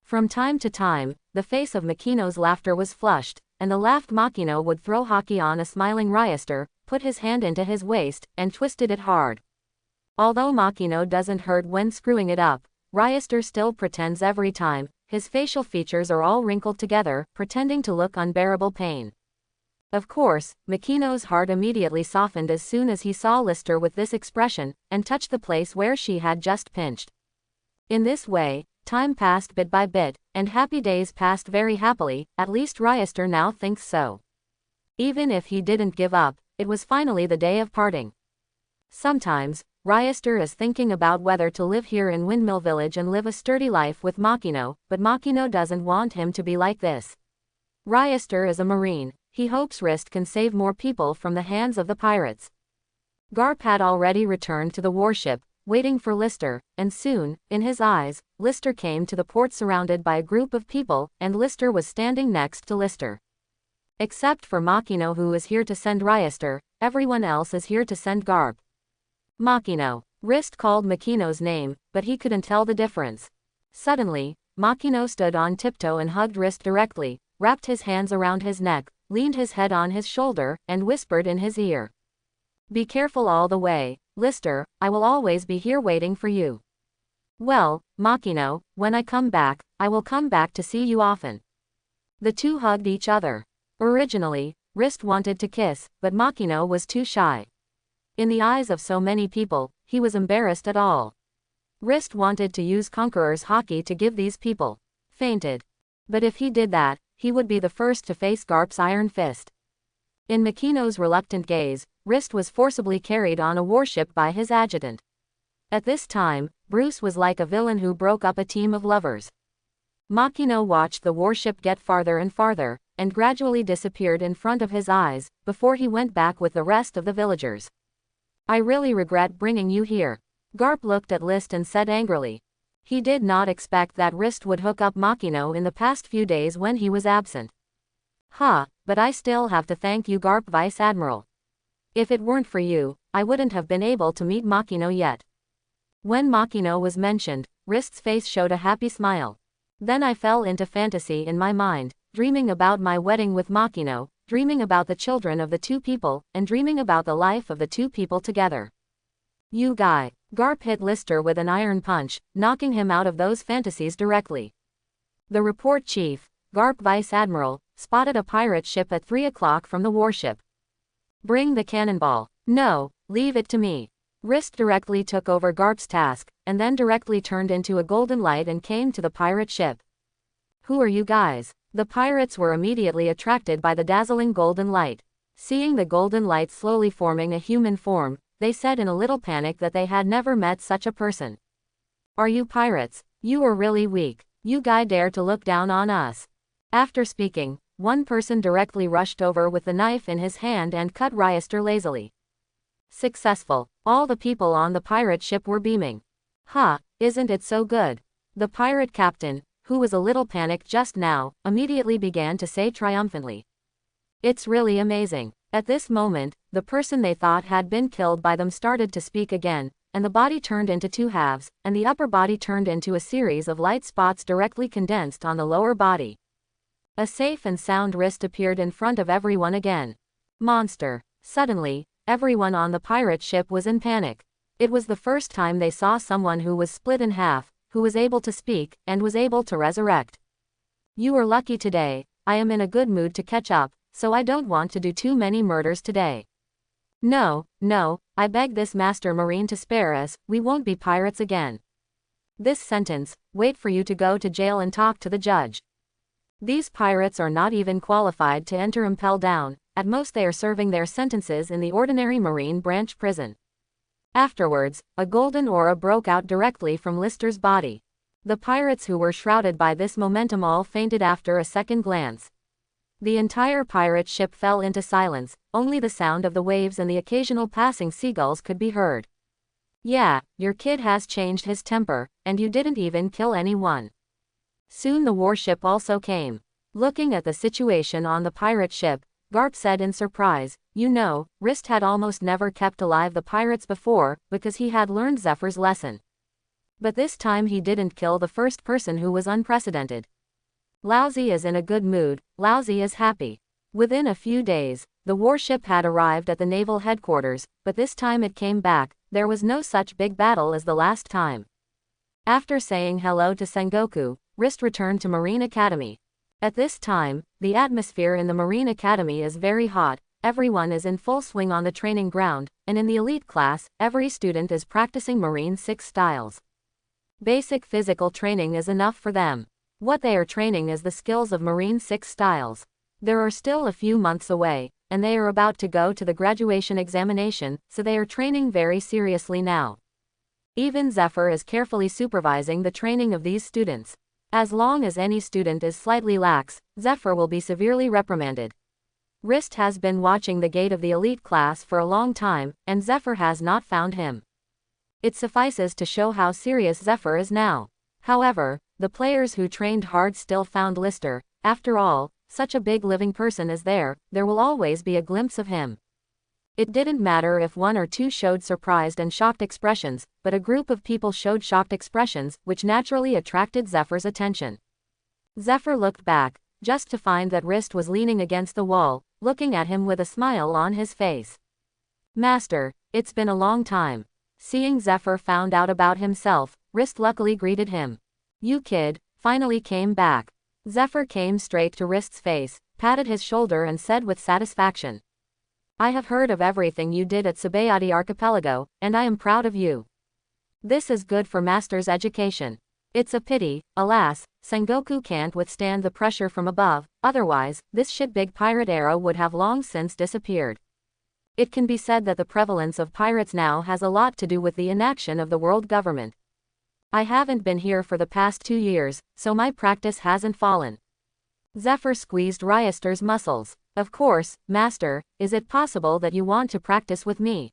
From time to time, the face of Makino's laughter was flushed, and the laughed Makino would throw hockey on a smiling Ryester, put his hand into his waist, and twisted it hard. Although Makino doesn't hurt when screwing it up, Ryester still pretends every time. His facial features are all wrinkled together, pretending to look unbearable pain. Of course, Makino's heart immediately softened as soon as he saw Lister with this expression, and touched the place where she had just pinched. In this way, time passed bit by bit, and happy days passed very happily, at least Ryester now thinks so. Even if he didn't give up, it was finally the day of parting. Sometimes, Ryester is thinking about whether to live here in Windmill Village and live a sturdy life with Makino, but Makino doesn't want him to be like this. Ryester is a marine. He hopes Rist can save more people from the hands of the pirates. Garp had already returned to the warship, waiting for Lister, and soon, in his eyes, Lister came to the port surrounded by a group of people, and Lister was standing next to Lister. Except for Makino, who is here to send Ryester, everyone else is here to send Garp. Makino. Rist called Makino's name, but he couldn't tell the difference. Suddenly, Makino stood on tiptoe and hugged Rist directly, wrapped his hands around his neck, leaned his head on his shoulder, and whispered in his ear. Be careful all the way, Lister, I will always be here waiting for you. Well, Makino, when I come back, I will come back to see you often. The two hugged each other. Originally, Rist wanted to kiss, but Makino was too shy. In the eyes of so many people, he was embarrassed at all. Rist wanted to use Conqueror's hockey to give these people fainted. But if he did that, he would be the first to face Garp's iron fist. In Makino's reluctant gaze, Rist was forcibly carried on a warship by his adjutant. At this time, Bruce was like a villain who broke up a team of lovers. Makino watched the warship get farther and farther, and gradually disappeared in front of his eyes, before he went back with the rest of the villagers. I really regret bringing you here. Garp looked at List and said angrily. He did not expect that Rist would hook up Makino in the past few days when he was absent. But I still have to thank you, Garp Vice Admiral. If it weren't for you, I wouldn't have been able to meet Makino yet. When Makino was mentioned, Rist's face showed a happy smile. Then I fell into fantasy in my mind, dreaming about my wedding with Makino, dreaming about the children of the two people, and dreaming about the life of the two people together. You guy. Garp hit Lister with an iron punch, knocking him out of those fantasies directly. The report chief, Garp Vice Admiral, spotted a pirate ship at 3 o'clock from the warship. Bring the cannonball. No, leave it to me. Rist directly took over Garp's task, and then directly turned into a golden light and came to the pirate ship. Who are you guys? The pirates were immediately attracted by the dazzling golden light. Seeing the golden light slowly forming a human form, they said in a little panic that they had never met such a person. Are you pirates? You are really weak. You guys dare to look down on us. After speaking, one person directly rushed over with the knife in his hand and cut Ryester lazily. Successful. All the people on the pirate ship were beaming. Isn't it so good? The pirate captain, who was a little panicked just now, immediately began to say triumphantly. It's really amazing. At this moment, the person they thought had been killed by them started to speak again, and the body turned into two halves, and the upper body turned into a series of light spots directly condensed on the lower body. A safe and sound Rist appeared in front of everyone again. Monster. Suddenly, everyone on the pirate ship was in panic. It was the first time they saw someone who was split in half, who was able to speak, and was able to resurrect. You are lucky today. I am in a good mood to catch up, so I don't want to do too many murders today. No, no, I beg this Master Marine to spare us, we won't be pirates again. This sentence, wait for you to go to jail and talk to the judge. These pirates are not even qualified to enter Impel Down, at most they are serving their sentences in the ordinary Marine branch prison. Afterwards, a golden aura broke out directly from Lister's body. The pirates who were shrouded by this momentum all fainted after a second glance. The entire pirate ship fell into silence, only the sound of the waves and the occasional passing seagulls could be heard. Yeah, your kid has changed his temper, and you didn't even kill anyone. Soon the warship also came. Looking at the situation on the pirate ship, Garp said in surprise, you know, Rist had almost never kept alive the pirates before, because he had learned Zephyr's lesson. But this time he didn't kill the first person who was unprecedented. Lousy is in a good mood, Lousy is happy. Within a few days, the warship had arrived at the naval headquarters, but this time it came back, there was no such big battle as the last time. After saying hello to Sengoku, Rist returned to Marine Academy. At this time, the atmosphere in the Marine Academy is very hot, everyone is in full swing on the training ground, and in the elite class, every student is practicing Marine 6 styles. Basic physical training is enough for them. What they are training is the skills of Marine 6 styles. There are still a few months away, and they are about to go to the graduation examination, so they are training very seriously now. Even Zephyr is carefully supervising the training of these students. As long as any student is slightly lax, Zephyr will be severely reprimanded. Rist has been watching the gate of the elite class for a long time, and Zephyr has not found him. It suffices to show how serious Zephyr is now. However, the players who trained hard still found Lister. After all, such a big living person is there will always be a glimpse of him. It didn't matter if one or two showed surprised and shocked expressions, but a group of people showed shocked expressions, which naturally attracted Zephyr's attention. Zephyr looked back, just to find that Rist was leaning against the wall, looking at him with a smile on his face. Master, it's been a long time. Seeing Zephyr found out about himself, Rist luckily greeted him. You kid, finally came back. Zephyr came straight to Rist's face, patted his shoulder and said with satisfaction. I have heard of everything you did at Tsubayati Archipelago, and I am proud of you. This is good for Master's education. It's a pity, alas, Sengoku can't withstand the pressure from above, otherwise, this shitbig pirate era would have long since disappeared. It can be said that the prevalence of pirates now has a lot to do with the inaction of the world government. I haven't been here for the past 2 years, so my practice hasn't fallen. Zephyr squeezed Ryester's muscles. Of course, Master, is it possible that you want to practice with me?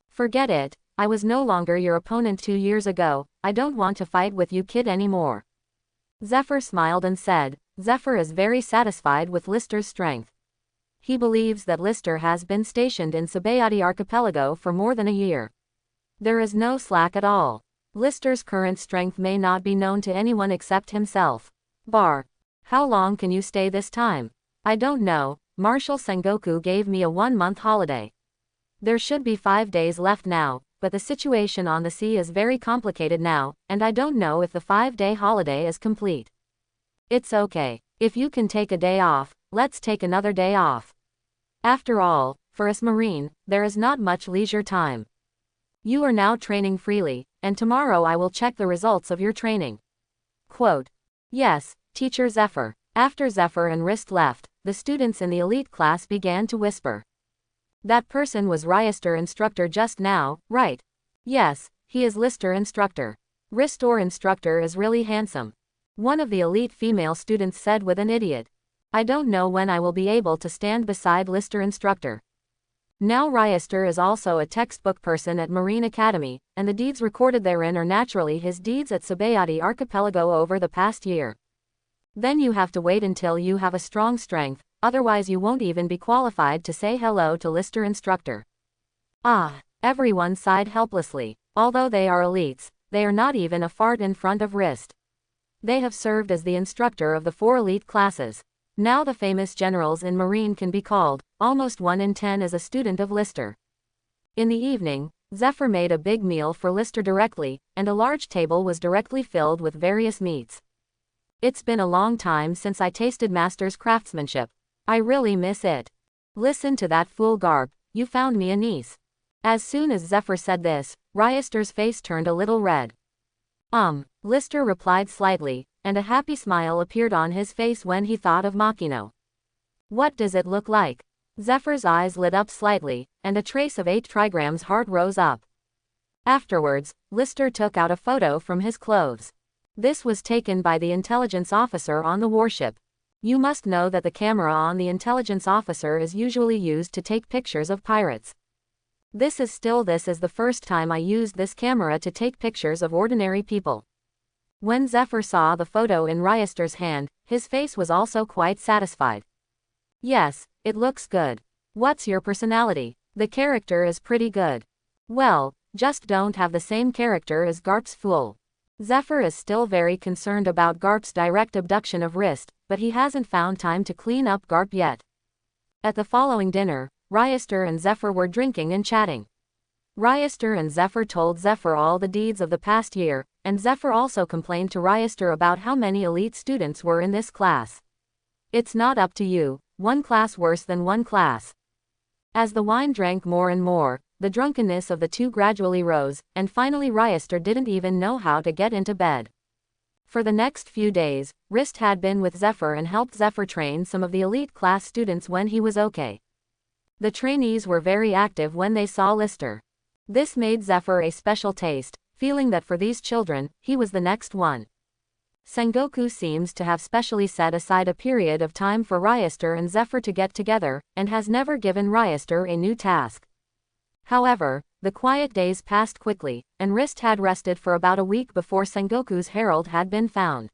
Forget it, I was no longer your opponent 2 years ago, I don't want to fight with you kid anymore. Zephyr smiled and said, Zephyr is very satisfied with Lister's strength. He believes that Lister has been stationed in Tsubayati Archipelago for more than a year. There is no slack at all. Lister's current strength may not be known to anyone except himself. How long can you stay this time? I don't know, Marshal Sengoku gave me a 1-month holiday. There should be 5 days left now, but the situation on the sea is very complicated now, and I don't know if the 5-day holiday is complete. It's okay. If you can take a day off, let's take another day off. After all, for us Marine, there is not much leisure time. You are now training freely, and tomorrow I will check the results of your training. Quote. Yes, Teacher Zephyr. After Zephyr and Rist left, the students in the elite class began to whisper. That person was Ryester instructor just now, right? Yes, he is Lister instructor. Ristor instructor is really handsome. One of the elite female students said with an idiot. I don't know when I will be able to stand beside Lister instructor. Now Ryester is also a textbook person at Marine Academy, and the deeds recorded therein are naturally his deeds at Tsubayati Archipelago over the past year. Then you have to wait until you have a strong strength, otherwise you won't even be qualified to say hello to Lister instructor. Ah, everyone sighed helplessly. Although they are elites, they are not even a fart in front of Rist. They have served as the instructor of the 4 elite classes. Now the famous generals in Marine can be called, almost 1 in 10 is a student of Lister. In the evening, Zephyr made a big meal for Lister directly, and a large table was directly filled with various meats. It's been a long time since I tasted Master's craftsmanship. I really miss it. Listen to that fool Garp, you found me a niece. As soon as Zephyr said this, Ryester's face turned a little red. Lister replied slightly, and a happy smile appeared on his face when he thought of Makino. What does it look like? Zephyr's eyes lit up slightly, and a trace of 8 trigrams heart rose up. Afterwards, Lister took out a photo from his clothes. This was taken by the intelligence officer on the warship. You must know that the camera on the intelligence officer is usually used to take pictures of pirates. This is the first time I used this camera to take pictures of ordinary people. When Zephyr saw the photo in Ryester's hand, his face was also quite satisfied. Yes, it looks good. What's your personality? The character is pretty good. Well, just don't have the same character as Garp's fool. Zephyr is still very concerned about Garp's direct abduction of Wrist, but he hasn't found time to clean up Garp yet. At the following dinner, Ryester and Zephyr were drinking and chatting. Ryester and Zephyr told Zephyr all the deeds of the past year, and Zephyr also complained to Ryester about how many elite students were in this class. It's not up to you, one class worse than one class. As the wine drank more and more, the drunkenness of the two gradually rose, and finally Ryester didn't even know how to get into bed. For the next few days, Wrist had been with Zephyr and helped Zephyr train some of the elite class students when he was okay. The trainees were very active when they saw Lister. This made Zephyr a special taste, feeling that for these children, he was the next one. Sengoku seems to have specially set aside a period of time for Ryester and Zephyr to get together, and has never given Ryester a new task. However, the quiet days passed quickly, and Wrist had rested for about a week before Sengoku's herald had been found.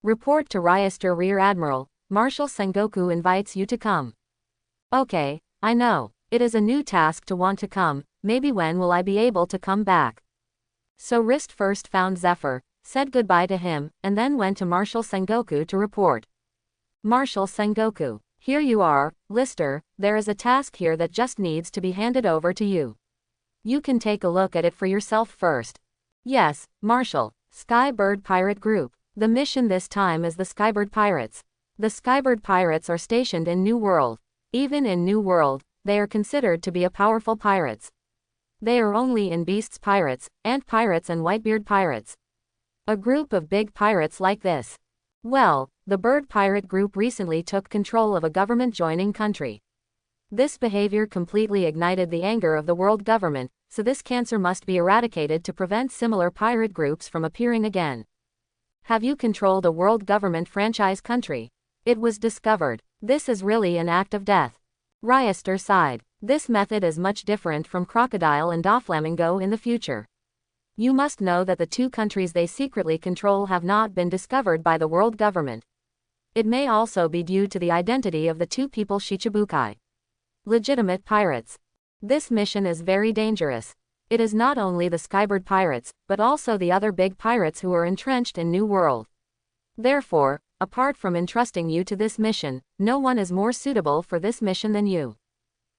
Report to Ryester Rear Admiral, Marshal Sengoku invites you to come. Okay, I know. It is a new task to want to come, maybe when will I be able to come back? So Wrist first found Zephyr, said goodbye to him, and then went to Marshal Sengoku to report. Marshal Sengoku, here you are, Lister, there is a task here that just needs to be handed over to you. You can take a look at it for yourself first. Yes, Marshal, Skybird Pirate Group. The mission this time is the Skybird Pirates. The Skybird Pirates are stationed in New World. Even in New World, they are considered to be a powerful pirates. They are only in Beasts Pirates, Ant Pirates and Whitebeard Pirates. A group of big pirates like this. Well, the Bird Pirate Group recently took control of a government-joining country. This behavior completely ignited the anger of the world government, so this cancer must be eradicated to prevent similar pirate groups from appearing again. Have you controlled a world government franchise country? It was discovered. This is really an act of death. Ryester sighed. This method is much different from Crocodile and Doflamingo in the future. You must know that the two countries they secretly control have not been discovered by the world government. It may also be due to the identity of the two people Shichibukai. Legitimate pirates. This mission is very dangerous. It is not only the Skybird Pirates, but also the other big pirates who are entrenched in New World. Therefore, apart from entrusting you to this mission, no one is more suitable for this mission than you.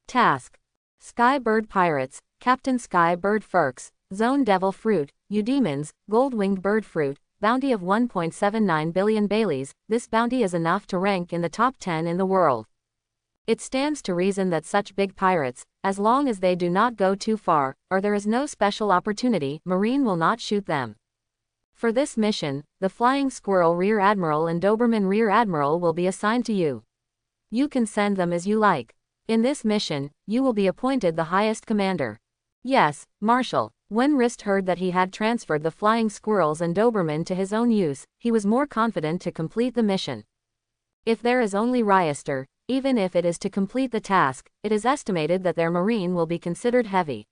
Task. Skybird Pirates, Captain Skybird Ferks, Zone Devil Fruit, Eudemons, Gold-Winged Bird Fruit, bounty of 1.79 billion Baileys. This bounty is enough to rank in the top 10 in the world. It stands to reason that such big pirates, as long as they do not go too far, or there is no special opportunity, Marine will not shoot them. For this mission, the Flying Squirrel Rear Admiral and Doberman Rear Admiral will be assigned to you. You can send them as you like. In this mission, you will be appointed the highest commander. Yes, Marshal. When Wrist heard that he had transferred the Flying Squirrels and Doberman to his own use, he was more confident to complete the mission. If there is only Ryester, even if it is to complete the task, it is estimated that their marine will be considered heavy.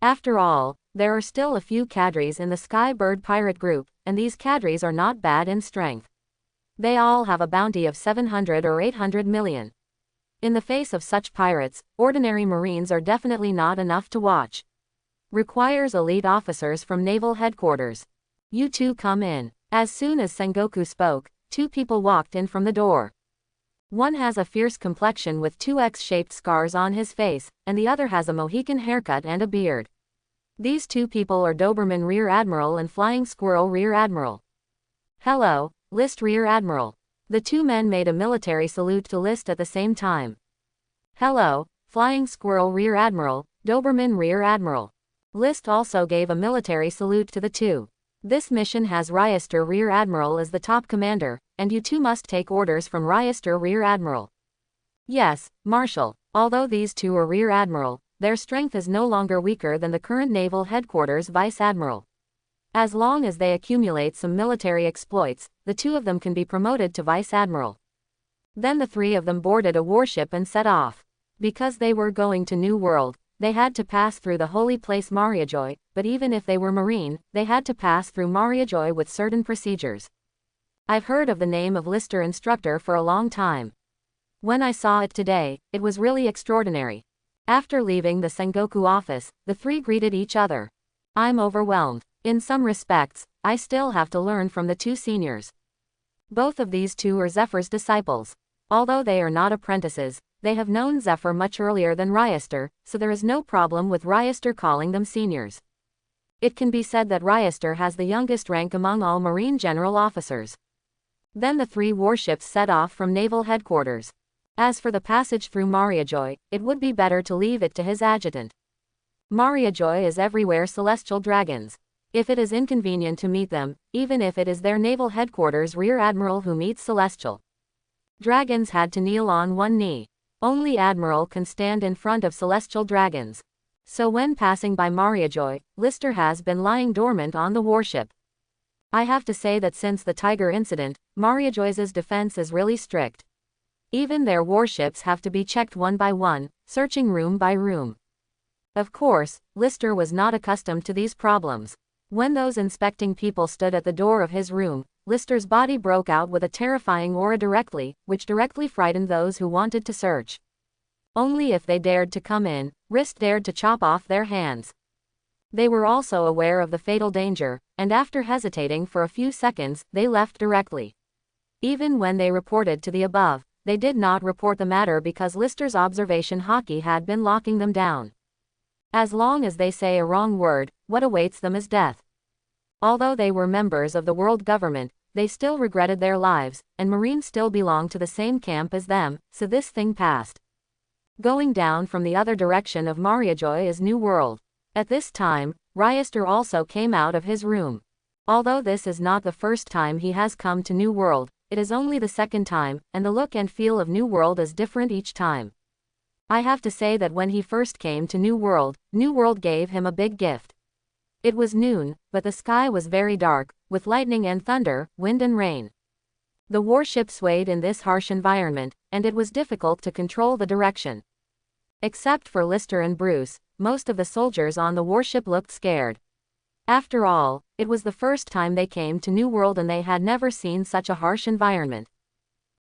After all, there are still a few cadres in the Skybird Pirate Group, and these cadres are not bad in strength. They all have a bounty of 700 or 800 million. In the face of such pirates, ordinary marines are definitely not enough to watch. Requires elite officers from naval headquarters. You two come in. As soon as Sengoku spoke, two people walked in from the door. One has a fierce complexion with two X-shaped scars on his face, and the other has a Mohican haircut and a beard. These two people are Doberman Rear Admiral and Flying Squirrel Rear Admiral. Hello, List Rear Admiral. The two men made a military salute to List at the same time. "Hello, Flying Squirrel Rear Admiral, Doberman Rear Admiral." List also gave a military salute to the two. "This mission has Ryister Rear Admiral as the top commander, and you two must take orders from Ryister Rear Admiral." "Yes, Marshal." Although these two are Rear Admiral, their strength is no longer weaker than the current Naval Headquarters Vice Admiral. As long as they accumulate some military exploits, the two of them can be promoted to Vice Admiral. Then the three of them boarded a warship and set off. Because they were going to New World, they had to pass through the holy place Mariajoy, but even if they were Marine, they had to pass through Mariajoy with certain procedures. I've heard of the name of Lister Instructor for a long time. When I saw it today, it was really extraordinary. After leaving the Sengoku office, the three greeted each other. "I'm overwhelmed. In some respects, I still have to learn from the two seniors." Both of these two are Zephyr's disciples. Although they are not apprentices, they have known Zephyr much earlier than Ryister, so there is no problem with Ryister calling them seniors. It can be said that Ryister has the youngest rank among all Marine general officers. Then the three warships set off from Naval Headquarters. As for the passage through Mariajoy, it would be better to leave it to his adjutant. Mariajoy is everywhere celestial dragons. If it is inconvenient to meet them, even if it is their Naval Headquarters Rear Admiral who meets celestial dragons had to kneel on one knee. Only Admiral can stand in front of celestial dragons. So when passing by Mariajoy, Lister has been lying dormant on the warship. I have to say that since the Tiger incident, Mariajoy's defense is really strict. Even their warships have to be checked one by one, searching room by room. Of course, Lister was not accustomed to these problems. When those inspecting people stood at the door of his room, Lister's body broke out with a terrifying aura which directly frightened those who wanted to search. Only if they dared to come in, Rist dared to chop off their hands. They were also aware of the fatal danger, and after hesitating for a few seconds, they left directly. Even when they reported to the above, they did not report the matter because Lister's observation hockey had been locking them down. As long as they say a wrong word, what awaits them is death. Although they were members of the world government, they still regretted their lives, and Marines still belonged to the same camp as them, so this thing passed. Going down from the other direction of Mariajoy is New World. At this time, Ryister also came out of his room. Although this is not the first time he has come to New World, it is only the second time, and the look and feel of New World is different each time. I have to say that when he first came to New World gave him a big gift. It was noon, but the sky was very dark, with lightning and thunder, wind and rain. The warship swayed in this harsh environment, and it was difficult to control the direction. Except for Lister and Bruce, most of the soldiers on the warship looked scared. After all, it was the first time they came to New World and they had never seen such a harsh environment.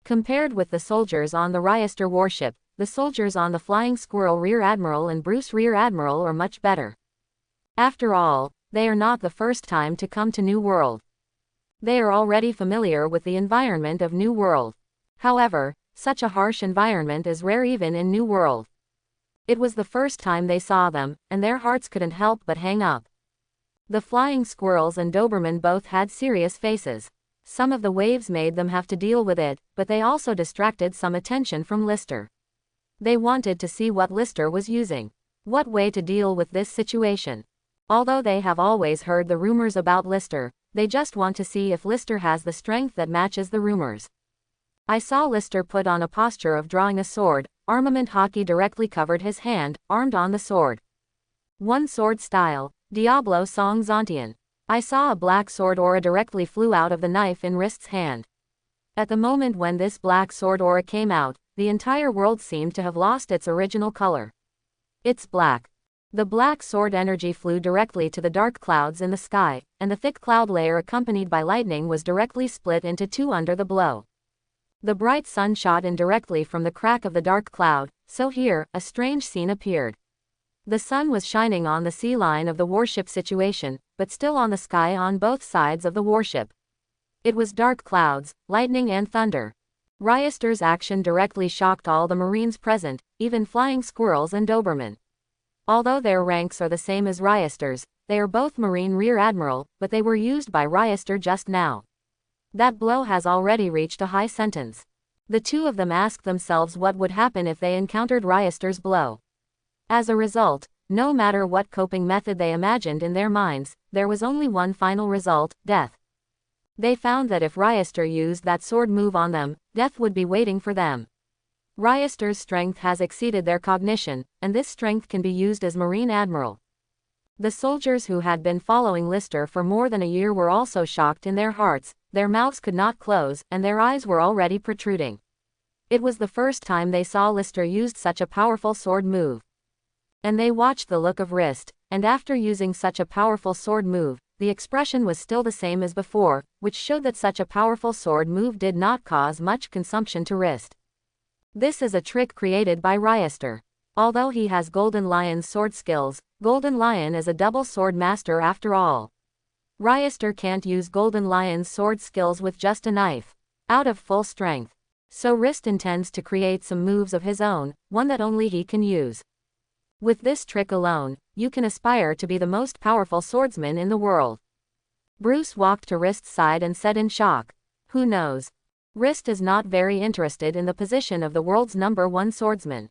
Compared with the soldiers on the Ryister warship, the soldiers on the Flying Squirrel Rear Admiral and Bruce Rear Admiral are much better. After all, they are not the first time to come to New World. They are already familiar with the environment of New World. However, such a harsh environment is rare even in New World. It was the first time they saw them, and their hearts couldn't help but hang up. The Flying Squirrels and Doberman both had serious faces. Some of the waves made them have to deal with it, but they also distracted some attention from Lister. They wanted to see what Lister was using. What way to deal with this situation. Although they have always heard the rumors about Lister, they just want to see if Lister has the strength that matches the rumors. I saw Lister put on a posture of drawing a sword. Armament hockey directly covered his hand, armed on the sword. One sword style, Diablo Song Zontian. I saw a black sword aura directly flew out of the knife in Rist's hand. At the moment when this black sword aura came out, the entire world seemed to have lost its original color. It's black. The black sword energy flew directly to the dark clouds in the sky, and the thick cloud layer accompanied by lightning was directly split into two under the blow. The bright sun shot in directly from the crack of the dark cloud, so here, a strange scene appeared. The sun was shining on the sea line of the warship situation, but still on the sky on both sides of the warship. It was dark clouds, lightning and thunder. Ryister's action directly shocked all the Marines present, even Flying Squirrels and Doberman. Although their ranks are the same as Ryister's, they are both Marine Rear Admiral, but they were used by Ryister just now. That blow has already reached a high sentence. The two of them asked themselves what would happen if they encountered Ryester's blow. As a result, no matter what coping method they imagined in their minds, there was only one final result: death. They found that if Ryester used that sword move on them, death would be waiting for them. Ryester's strength has exceeded their cognition, and this strength can be used as Marine Admiral. The soldiers who had been following Lister for more than a year were also shocked in their hearts, their mouths could not close, and their eyes were already protruding. It was the first time they saw Lister used such a powerful sword move. And they watched the look of Rist, and after using such a powerful sword move, the expression was still the same as before, which showed that such a powerful sword move did not cause much consumption to Rist. This is a trick created by Ryester. Although he has Golden Lion's sword skills, Golden Lion is a double sword master after all. Ryester can't use Golden Lion's sword skills with just a knife, out of full strength. So Rist intends to create some moves of his own, one that only he can use. With this trick alone, you can aspire to be the most powerful swordsman in the world. Bruce walked to Rist's side and said in shock, "Who knows? Rist is not very interested in the position of the world's #1 swordsman.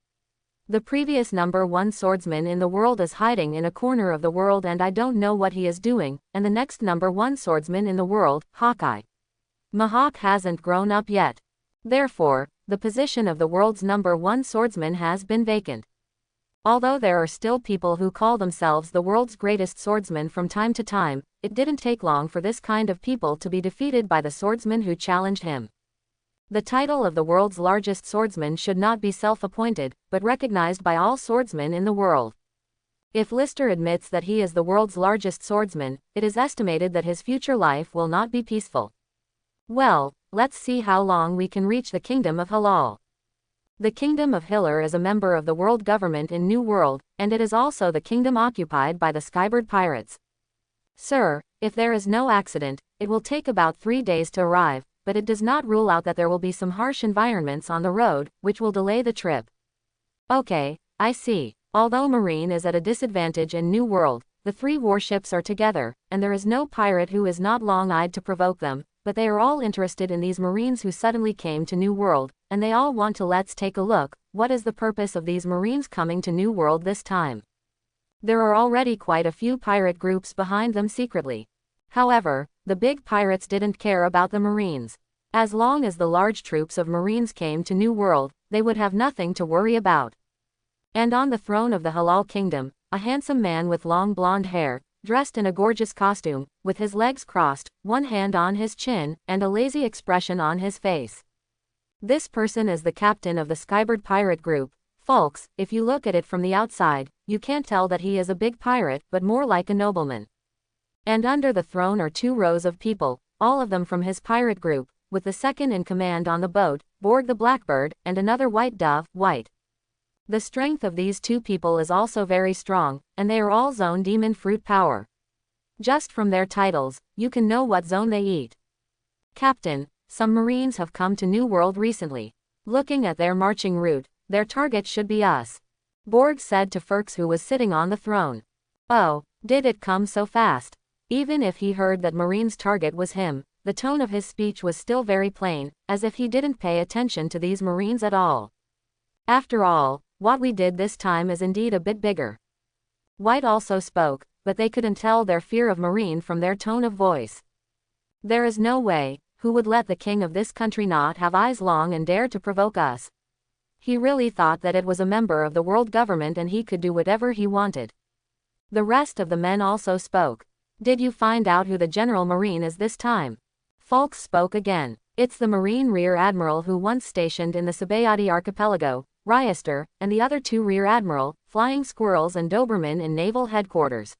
The previous #1 swordsman in the world is hiding in a corner of the world and I don't know what he is doing, and the next #1 swordsman in the world, Hawkeye. Mihawk hasn't grown up yet. Therefore, the position of the world's #1 swordsman has been vacant. Although there are still people who call themselves the world's greatest swordsman from time to time, it didn't take long for this kind of people to be defeated by the swordsman who challenged him. The title of the world's largest swordsman should not be self-appointed, but recognized by all swordsmen in the world. If Lister admits that he is the world's largest swordsman, it is estimated that his future life will not be peaceful. Well, let's see how long we can reach the Kingdom of Halal. The Kingdom of Hiller is a member of the world government in New World, and it is also the kingdom occupied by the Skybird pirates. Sir, if there is no accident, it will take about 3 days to arrive, but it does not rule out that there will be some harsh environments on the road, which will delay the trip. Okay, I see. Although Marine is at a disadvantage in New World, the 3 warships are together, and there is no pirate who is not long-eyed to provoke them, but they are all interested in these Marines who suddenly came to New World, and they all want to. Let's take a look. What is the purpose of these Marines coming to New World this time? There are already quite a few pirate groups behind them secretly. However, the big pirates didn't care about the Marines. As long as the large troops of Marines came to New World, they would have nothing to worry about. And on the throne of the Halal Kingdom, a handsome man with long blonde hair, dressed in a gorgeous costume, with his legs crossed, one hand on his chin, and a lazy expression on his face. This person is the captain of the Skybird pirate group. Folks, if you look at it from the outside, you can't tell that he is a big pirate, but more like a nobleman. And under the throne are 2 rows of people, all of them from his pirate group, with the second in command on the boat, Borg the Blackbird, and another white dove, White. The strength of these 2 people is also very strong, and they are all zone demon fruit power. Just from their titles, you can know what zone they eat. Captain, some Marines have come to New World recently. Looking at their marching route, their target should be us. Borg said to Ferks, who was sitting on the throne. Oh, did it come so fast? Even if he heard that Marine's target was him, the tone of his speech was still very plain, as if he didn't pay attention to these Marines at all. After all, what we did this time is indeed a bit bigger. White also spoke, but they couldn't tell their fear of Marine from their tone of voice. There is no way. Who would let the king of this country not have eyes long and dare to provoke us? He really thought that it was a member of the world government and he could do whatever he wanted. The rest of the men also spoke. Did you find out who the General Marine is this time? Falks spoke again. It's the Marine Rear Admiral who once stationed in the Sabayati Archipelago, Ryester, and the other 2 Rear Admiral, Flying Squirrels and Doberman in Naval Headquarters.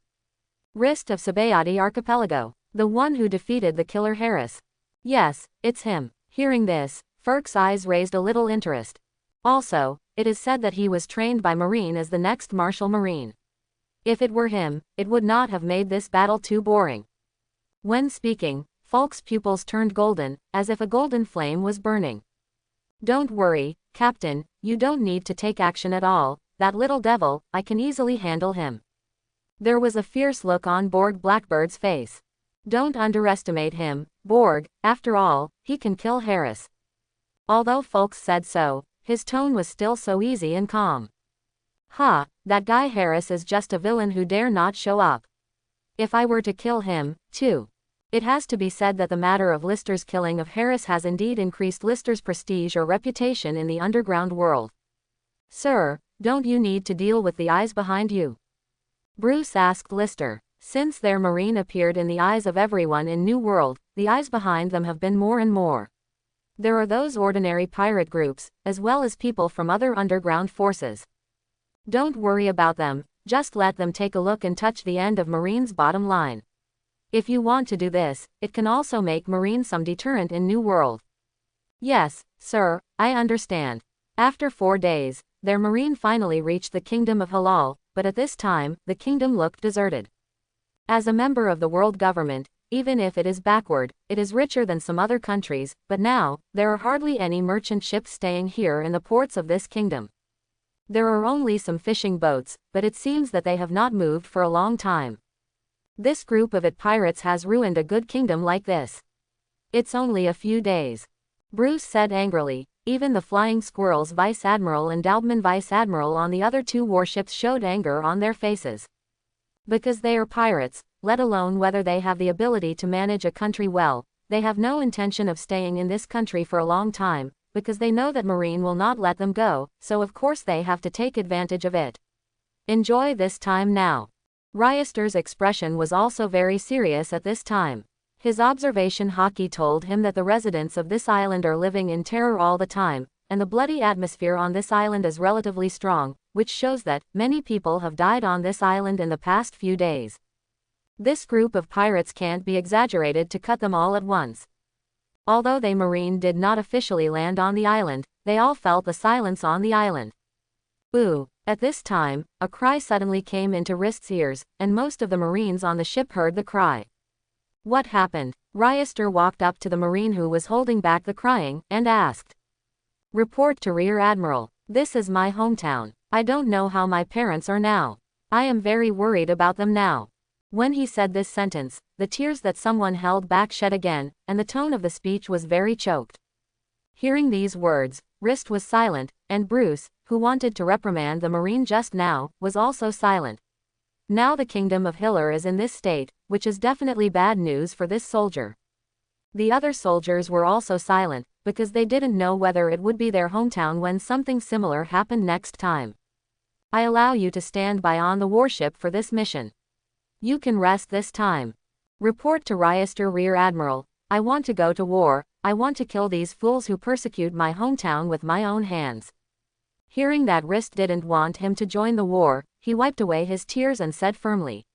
Rist of Sabayati Archipelago. The one who defeated the killer Harris. Yes, it's him. Hearing this, Ferk's eyes raised a little interest. Also, it is said that he was trained by Marine as the next Martial Marine. If it were him, it would not have made this battle too boring. When speaking, Falk's pupils turned golden, as if a golden flame was burning. Don't worry, Captain, you don't need to take action at all. That little devil, I can easily handle him. There was a fierce look on Borg Blackbird's face. Don't underestimate him, Borg, after all, he can kill Harris. Although folks said so, his tone was still so easy and calm. Ha, that guy Harris is just a villain who dare not show up. If I were to kill him, too. It has to be said that the matter of Lister's killing of Harris has indeed increased Lister's prestige or reputation in the underground world. Sir, don't you need to deal with the eyes behind you? Bruce asked Lister. Since their marine appeared in the eyes of everyone in New World, the eyes behind them have been more and more. There are those ordinary pirate groups, as well as people from other underground forces. Don't worry about them, just let them take a look and touch the end of Marine's bottom line. If you want to do this, it can also make Marine some deterrent in New World. Yes, sir, I understand. After 4 days, their marine finally reached the kingdom of Halal, but at this time, the kingdom looked deserted. As a member of the world government, even if it is backward, it is richer than some other countries, but now, there are hardly any merchant ships staying here in the ports of this kingdom. There are only some fishing boats, but it seems that they have not moved for a long time. This group of pirates has ruined a good kingdom like this. It's only a few days. Bruce said angrily. Even the Flying Squirrel's Vice Admiral and Daubman Vice Admiral on the other 2 warships showed anger on their faces. Because they are pirates, let alone whether they have the ability to manage a country well, they have no intention of staying in this country for a long time, because they know that Marine will not let them go, so of course they have to take advantage of it. Enjoy this time now. Ryester's expression was also very serious at this time. His observation hockey told him that the residents of this island are living in terror all the time, and the bloody atmosphere on this island is relatively strong, which shows that many people have died on this island in the past few days. This group of pirates can't be exaggerated to cut them all at once. Although they Marine did not officially land on the island, they all felt the silence on the island. Ooh! At this time, a cry suddenly came into Rist's ears, and most of the Marines on the ship heard the cry. What happened? Ryester walked up to the Marine who was holding back the crying, and asked. Report to Rear Admiral. This is my hometown. I don't know how my parents are now. I am very worried about them now. When he said this sentence, the tears that someone held back shed again, and the tone of the speech was very choked. Hearing these words, Rist was silent, and Bruce, who wanted to reprimand the Marine just now, was also silent. Now the kingdom of Hiller is in this state, which is definitely bad news for this soldier. The other soldiers were also silent, because they didn't know whether it would be their hometown when something similar happened next time. I allow you to stand by on the warship for this mission. You can rest this time. Report to Ryester Rear Admiral. I want to go to war. I want to kill these fools who persecute my hometown with my own hands. Hearing that Rist didn't want him to join the war, he wiped away his tears and said firmly.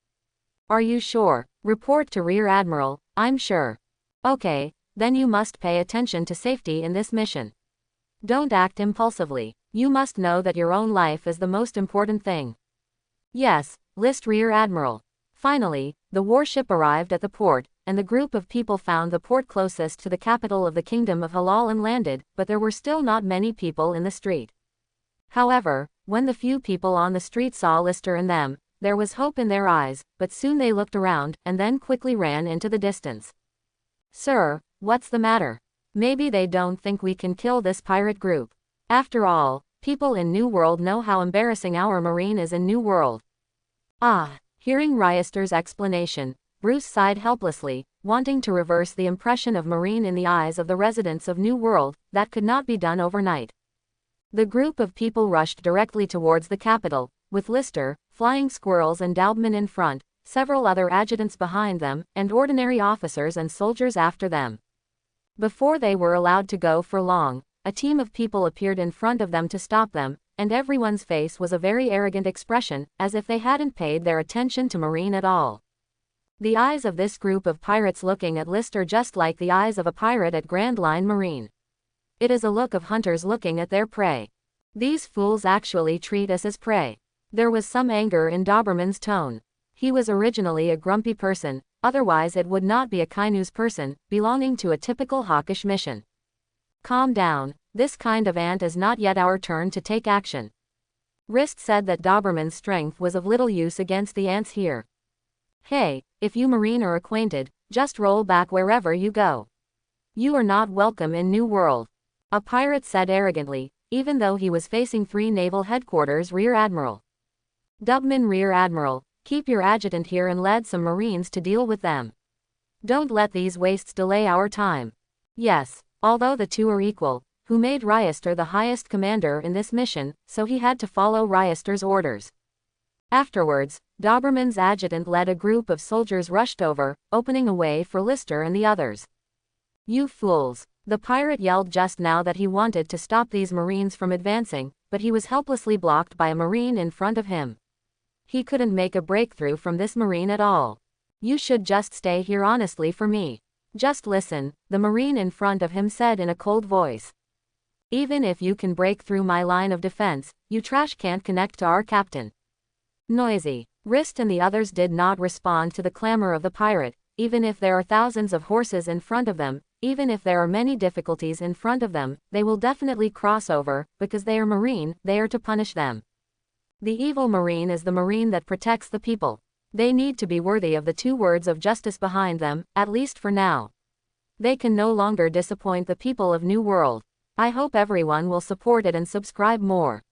Are you sure? Report to Rear Admiral. I'm sure. Okay, then you must pay attention to safety in this mission. Don't act impulsively. You must know that your own life is the most important thing. Yes, list Rear Admiral. Finally, the warship arrived at the port, and the group of people found the port closest to the capital of the Kingdom of Halal and landed, but there were still not many people in the street. However, when the few people on the street saw Lister and them, there was hope in their eyes, but soon they looked around, and then quickly ran into the distance. Sir, what's the matter? Maybe they don't think we can kill this pirate group. After all, people in New World know how embarrassing our Marine is in New World. Ah! Hearing Ryester's explanation, Bruce sighed helplessly, wanting to reverse the impression of Marine in the eyes of the residents of New World. That could not be done overnight. The group of people rushed directly towards the capital, with Lister, Flying Squirrels and Daubman in front, several other adjutants behind them, and ordinary officers and soldiers after them. Before they were allowed to go for long, a team of people appeared in front of them to stop them, and everyone's face was a very arrogant expression, as if they hadn't paid their attention to Marine at all. The eyes of this group of pirates looking at Lister just like the eyes of a pirate at Grand Line Marine. It is a look of hunters looking at their prey. These fools actually treat us as prey. There was some anger in Doberman's tone. He was originally a grumpy person, otherwise it would not be a Kainu's person, belonging to a typical hawkish mission. Calm down, this kind of ant is not yet our turn to take action. Rist said that Doberman's strength was of little use against the ants here. Hey, if you Marine are acquainted, Just roll back wherever you go. You are not welcome in New World. A pirate said arrogantly, even though he was facing 3 Naval Headquarters Rear Admiral. Dubman Rear Admiral, keep your adjutant here and lead some Marines to deal with them. Don't let these wastes delay our time. Yes, although the two are equal, who made Ryoster the highest commander in this mission, so he had to follow Ryoster's orders. Afterwards, Doberman's adjutant led a group of soldiers rushed over, opening a way for Lister and the others. You fools! The pirate yelled just now that he wanted to stop these Marines from advancing, but he was helplessly blocked by a Marine in front of him. He couldn't make a breakthrough from this Marine at all. You should just stay here honestly for me. Just listen, the Marine in front of him said in a cold voice. Even if you can break through my line of defense, you trash can't connect to our captain. Noisy. Rist and the others did not respond to the clamor of the pirate, even if there are thousands of horses in front of them, even if there are many difficulties in front of them, they will definitely cross over, because they are Marine, they are to punish them. The evil Marine is the Marine that protects the people. They need to be worthy of the 2 words of justice behind them, at least for now. They can no longer disappoint the people of New World. I hope everyone will support it and subscribe more.